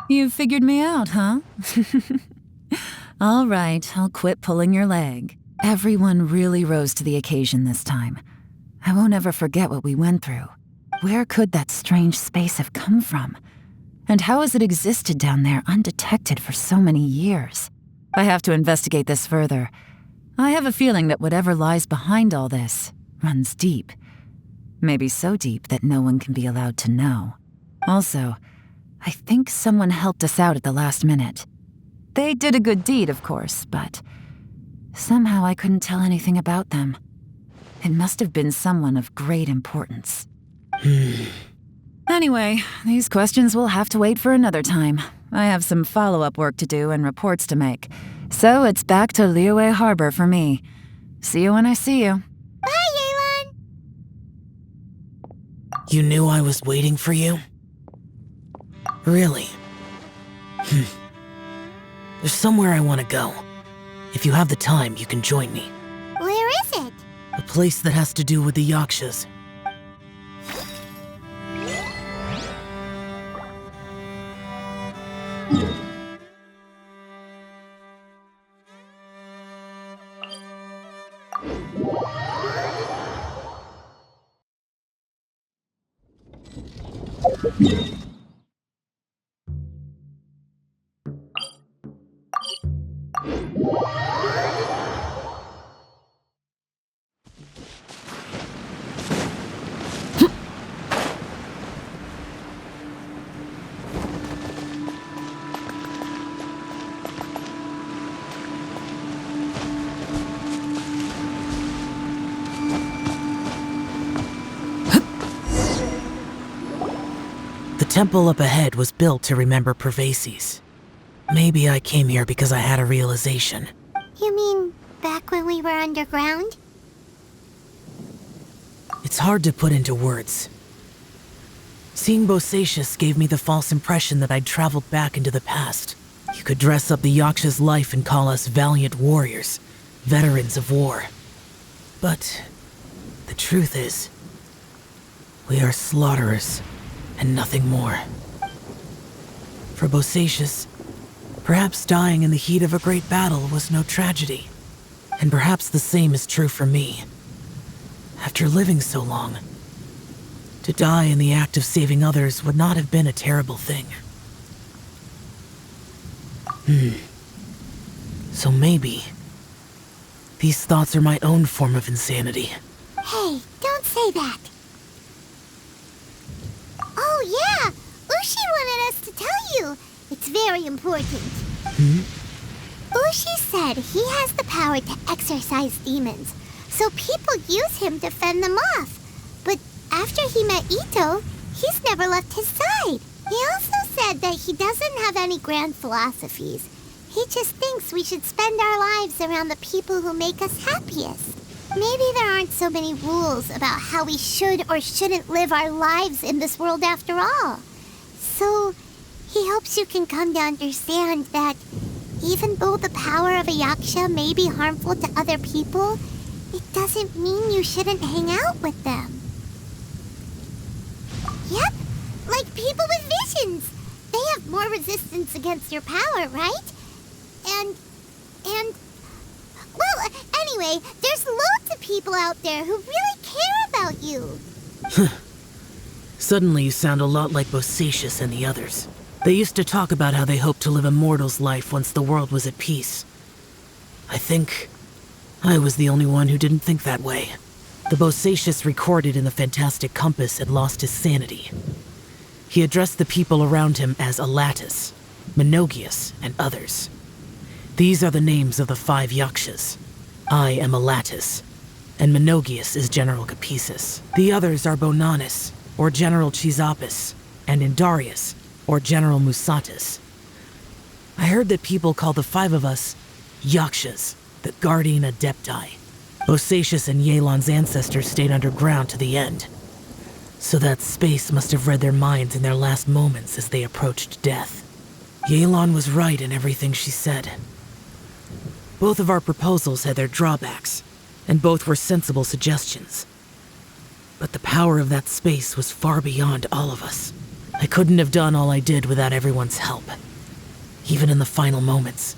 You figured me out, huh? All right, I'll quit pulling your leg. Everyone really rose to the occasion this time. I won't ever forget what we went through. Where could that strange space have come from? And how has it existed down there undetected for so many years? I have to investigate this further. I have a feeling that whatever lies behind all this runs deep. Maybe so deep that no one can be allowed to know. Also, I think someone helped us out at the last minute. They did a good deed, of course, but somehow I couldn't tell anything about them. It must have been someone of great importance. Anyway, these questions will have to wait for another time. I have some follow-up work to do and reports to make. So it's back to Liyue Harbor for me. See you when I see you. Bye, Yelan! You knew I was waiting for you? Really? There's somewhere I want to go. If you have the time, you can join me. Where is it? A place that has to do with the Yakshas. The temple up ahead was built to remember Pervases. Maybe I came here because I had a realization. You mean back when we were underground? It's hard to put into words. Seeing Bosacius gave me the false impression that I'd traveled back into the past. You could dress up the Yaksha's life and call us valiant warriors, veterans of war. But the truth is, we are slaughterers and nothing more. For Bosacius, perhaps dying in the heat of a great battle was no tragedy. And perhaps the same is true for me. After living so long, to die in the act of saving others would not have been a terrible thing. So maybe these thoughts are my own form of insanity. Hey, don't say that. Oh yeah, Ushi wanted us to tell you. It's very important. Ushi said he has the power to exorcise demons, so people use him to fend them off. But after he met Ito, he's never left his side. He also said that he doesn't have any grand philosophies. He just thinks we should spend our lives around the people who make us happiest. Maybe there aren't so many rules about how we should or shouldn't live our lives in this world after all. So, he hopes you can come to understand that even though the power of a Yaksha may be harmful to other people, it doesn't mean you shouldn't hang out with them. Yep, like people with visions. They have more resistance against your power, right? And... Well, anyway, there's loads of people out there who really care about you. Suddenly you sound a lot like Bosacius and the others. They used to talk about how they hoped to live a mortal's life once the world was at peace. I think I was the only one who didn't think that way. The Bosacius recorded in the Fantastic Compass had lost his sanity. He addressed the people around him as Alatus, Menogius, and others. These are the names of the 5 Yakshas. I am Alatus, and Menogius is General Capisis. The others are Bonanis, or General Chisapis, and Indarius, or General Musatis. I heard that people call the 5 of us Yakshas, the Guardian Adepti. Bosacius and Yelan's ancestors stayed underground to the end. So that space must have read their minds in their last moments as they approached death. Yelan was right in everything she said. Both of our proposals had their drawbacks, and both were sensible suggestions. But the power of that space was far beyond all of us. I couldn't have done all I did without everyone's help. Even in the final moments,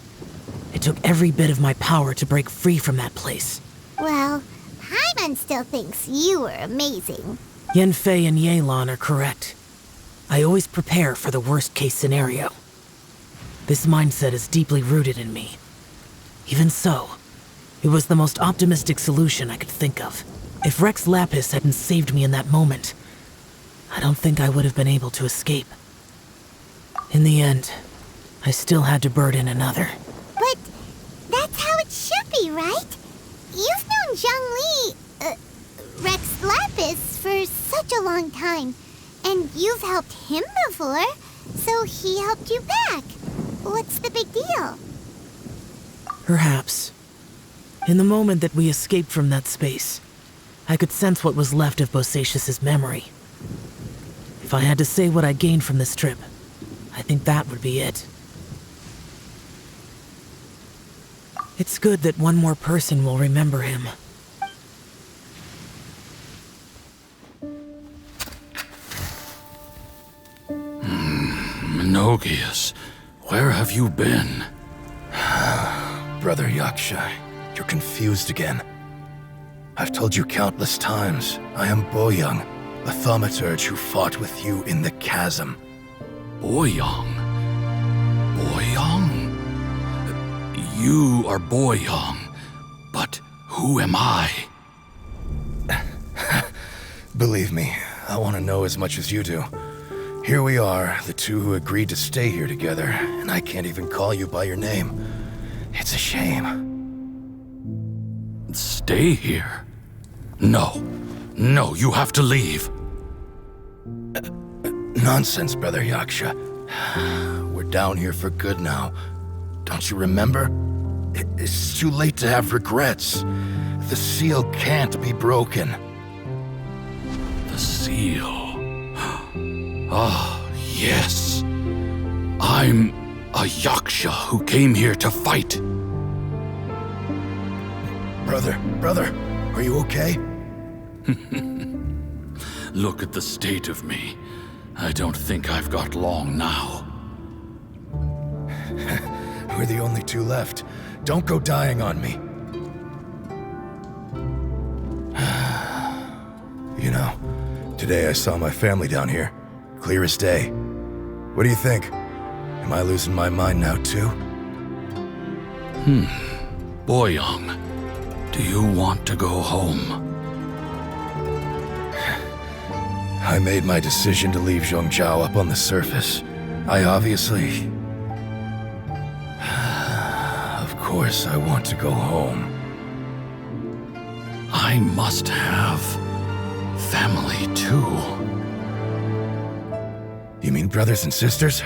it took every bit of my power to break free from that place. Well, Paimon still thinks you were amazing. Yanfei and Yelan are correct. I always prepare for the worst-case scenario. This mindset is deeply rooted in me. Even so, it was the most optimistic solution I could think of. If Rex Lapis hadn't saved me in that moment, I don't think I would have been able to escape. In the end, I still had to burden another. But that's how it should be, right? You've known Zhang Li, Rex Lapis, for such a long time, and you've helped him before, so he helped you back. What's the big deal? Perhaps. In the moment that we escaped from that space, I could sense what was left of Bosacius's memory. If I had to say what I gained from this trip, I think that would be it. It's good that one more person will remember him. Menogius, where have you been? Brother Yaksha, you're confused again. I've told you countless times, I am Boyoung, the thaumaturge who fought with you in the chasm. Boyoung? Boyoung? You are Boyoung, but who am I? Believe me, I want to know as much as you do. Here we are, the two who agreed to stay here together, and I can't even call you by your name. It's a shame. Stay here? No. No, you have to leave. Nonsense, Brother Yaksha. We're down here for good now. Don't you remember? It's too late to have regrets. The seal can't be broken. The seal. Ah, yes. I'm a Yaksha who came here to fight. Brother, are you okay? Look at the state of me. I don't think I've got long now. We're the only two left. Don't go dying on me. You know, today I saw my family down here. Clear as day. What do you think? Am I losing my mind now too? Boyoung, do you want to go home? I made my decision to leave Zhongzhao up on the surface. I obviously... Of course I want to go home. I must have family too. You mean brothers and sisters?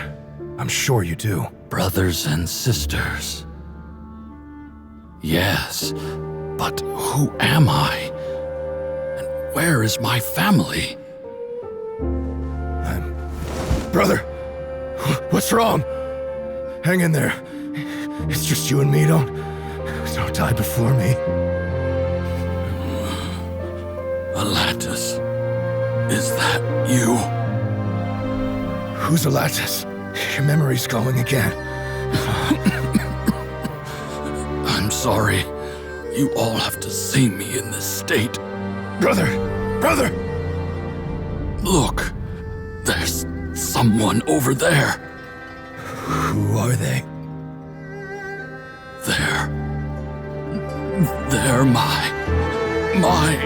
I'm sure you do. Brothers and sisters. Yes, but who am I? And where is my family? Brother! What's wrong? Hang in there. It's just you and me, don't die before me. Alatus, is that you? Who's Alatus? Your memory's going again. I'm sorry. You all have to see me in this state. Brother! Look, there's someone over there. Who are they? They're my... I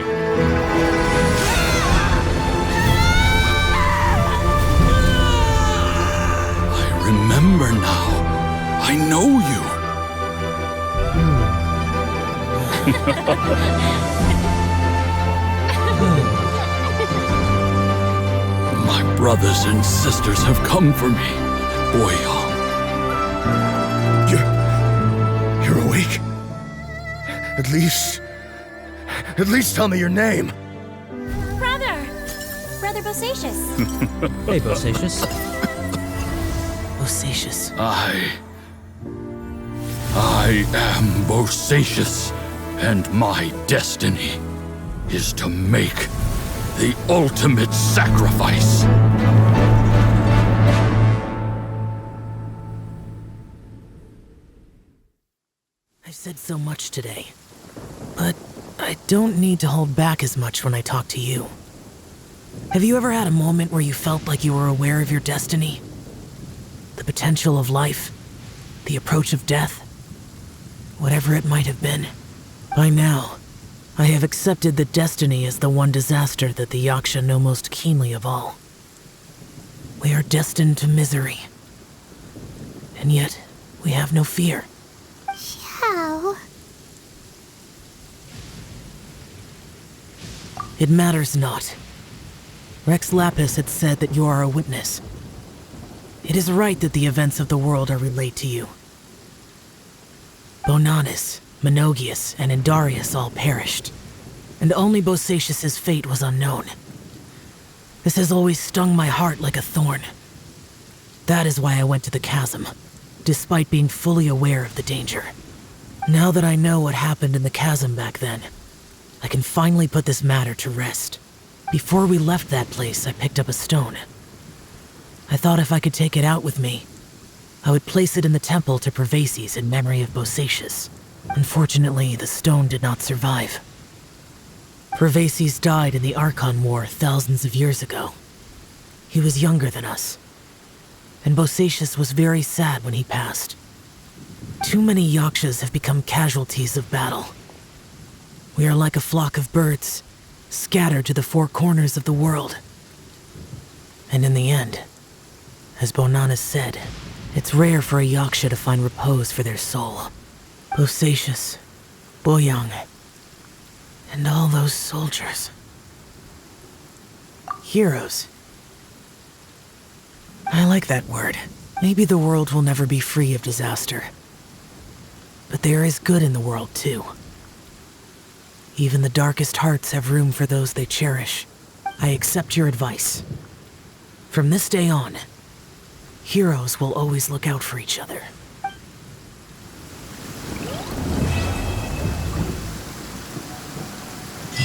remember now. I know you. My brothers and sisters have come for me, Boyoung. You're awake? At least tell me your name. Brother Bosacius. Hey, Bosacius. Bosacius. I am Bosacius, and my destiny is to make the ultimate sacrifice. I've said so much today, but I don't need to hold back as much when I talk to you. Have you ever had a moment where you felt like you were aware of your destiny? The potential of life? The approach of death? Whatever it might have been. By now, I have accepted that destiny is the one disaster that the Yaksha know most keenly of all. We are destined to misery. And yet, we have no fear. Xiao. It matters not. Rex Lapis had said that you are a witness. It is right that the events of the world are relayed to you. Bonanis, Menogius, and Indarius all perished, and only Bosacius's fate was unknown. This has always stung my heart like a thorn. That is why I went to the chasm, despite being fully aware of the danger. Now that I know what happened in the chasm back then, I can finally put this matter to rest. Before we left that place, I picked up a stone. I thought if I could take it out with me, I would place it in the temple to Pervases in memory of Bosacius. Unfortunately, the stone did not survive. Pervases died in the Archon War thousands of years ago. He was younger than us, and Bosacius was very sad when he passed. Too many Yakshas have become casualties of battle. We are like a flock of birds, scattered to the four corners of the world. And in the end, as Bonanas said, it's rare for a Yaksha to find repose for their soul. Bosacius, Boyang, and all those soldiers. Heroes. I like that word. Maybe the world will never be free of disaster. But there is good in the world, too. Even the darkest hearts have room for those they cherish. I accept your advice. From this day on, heroes will always look out for each other.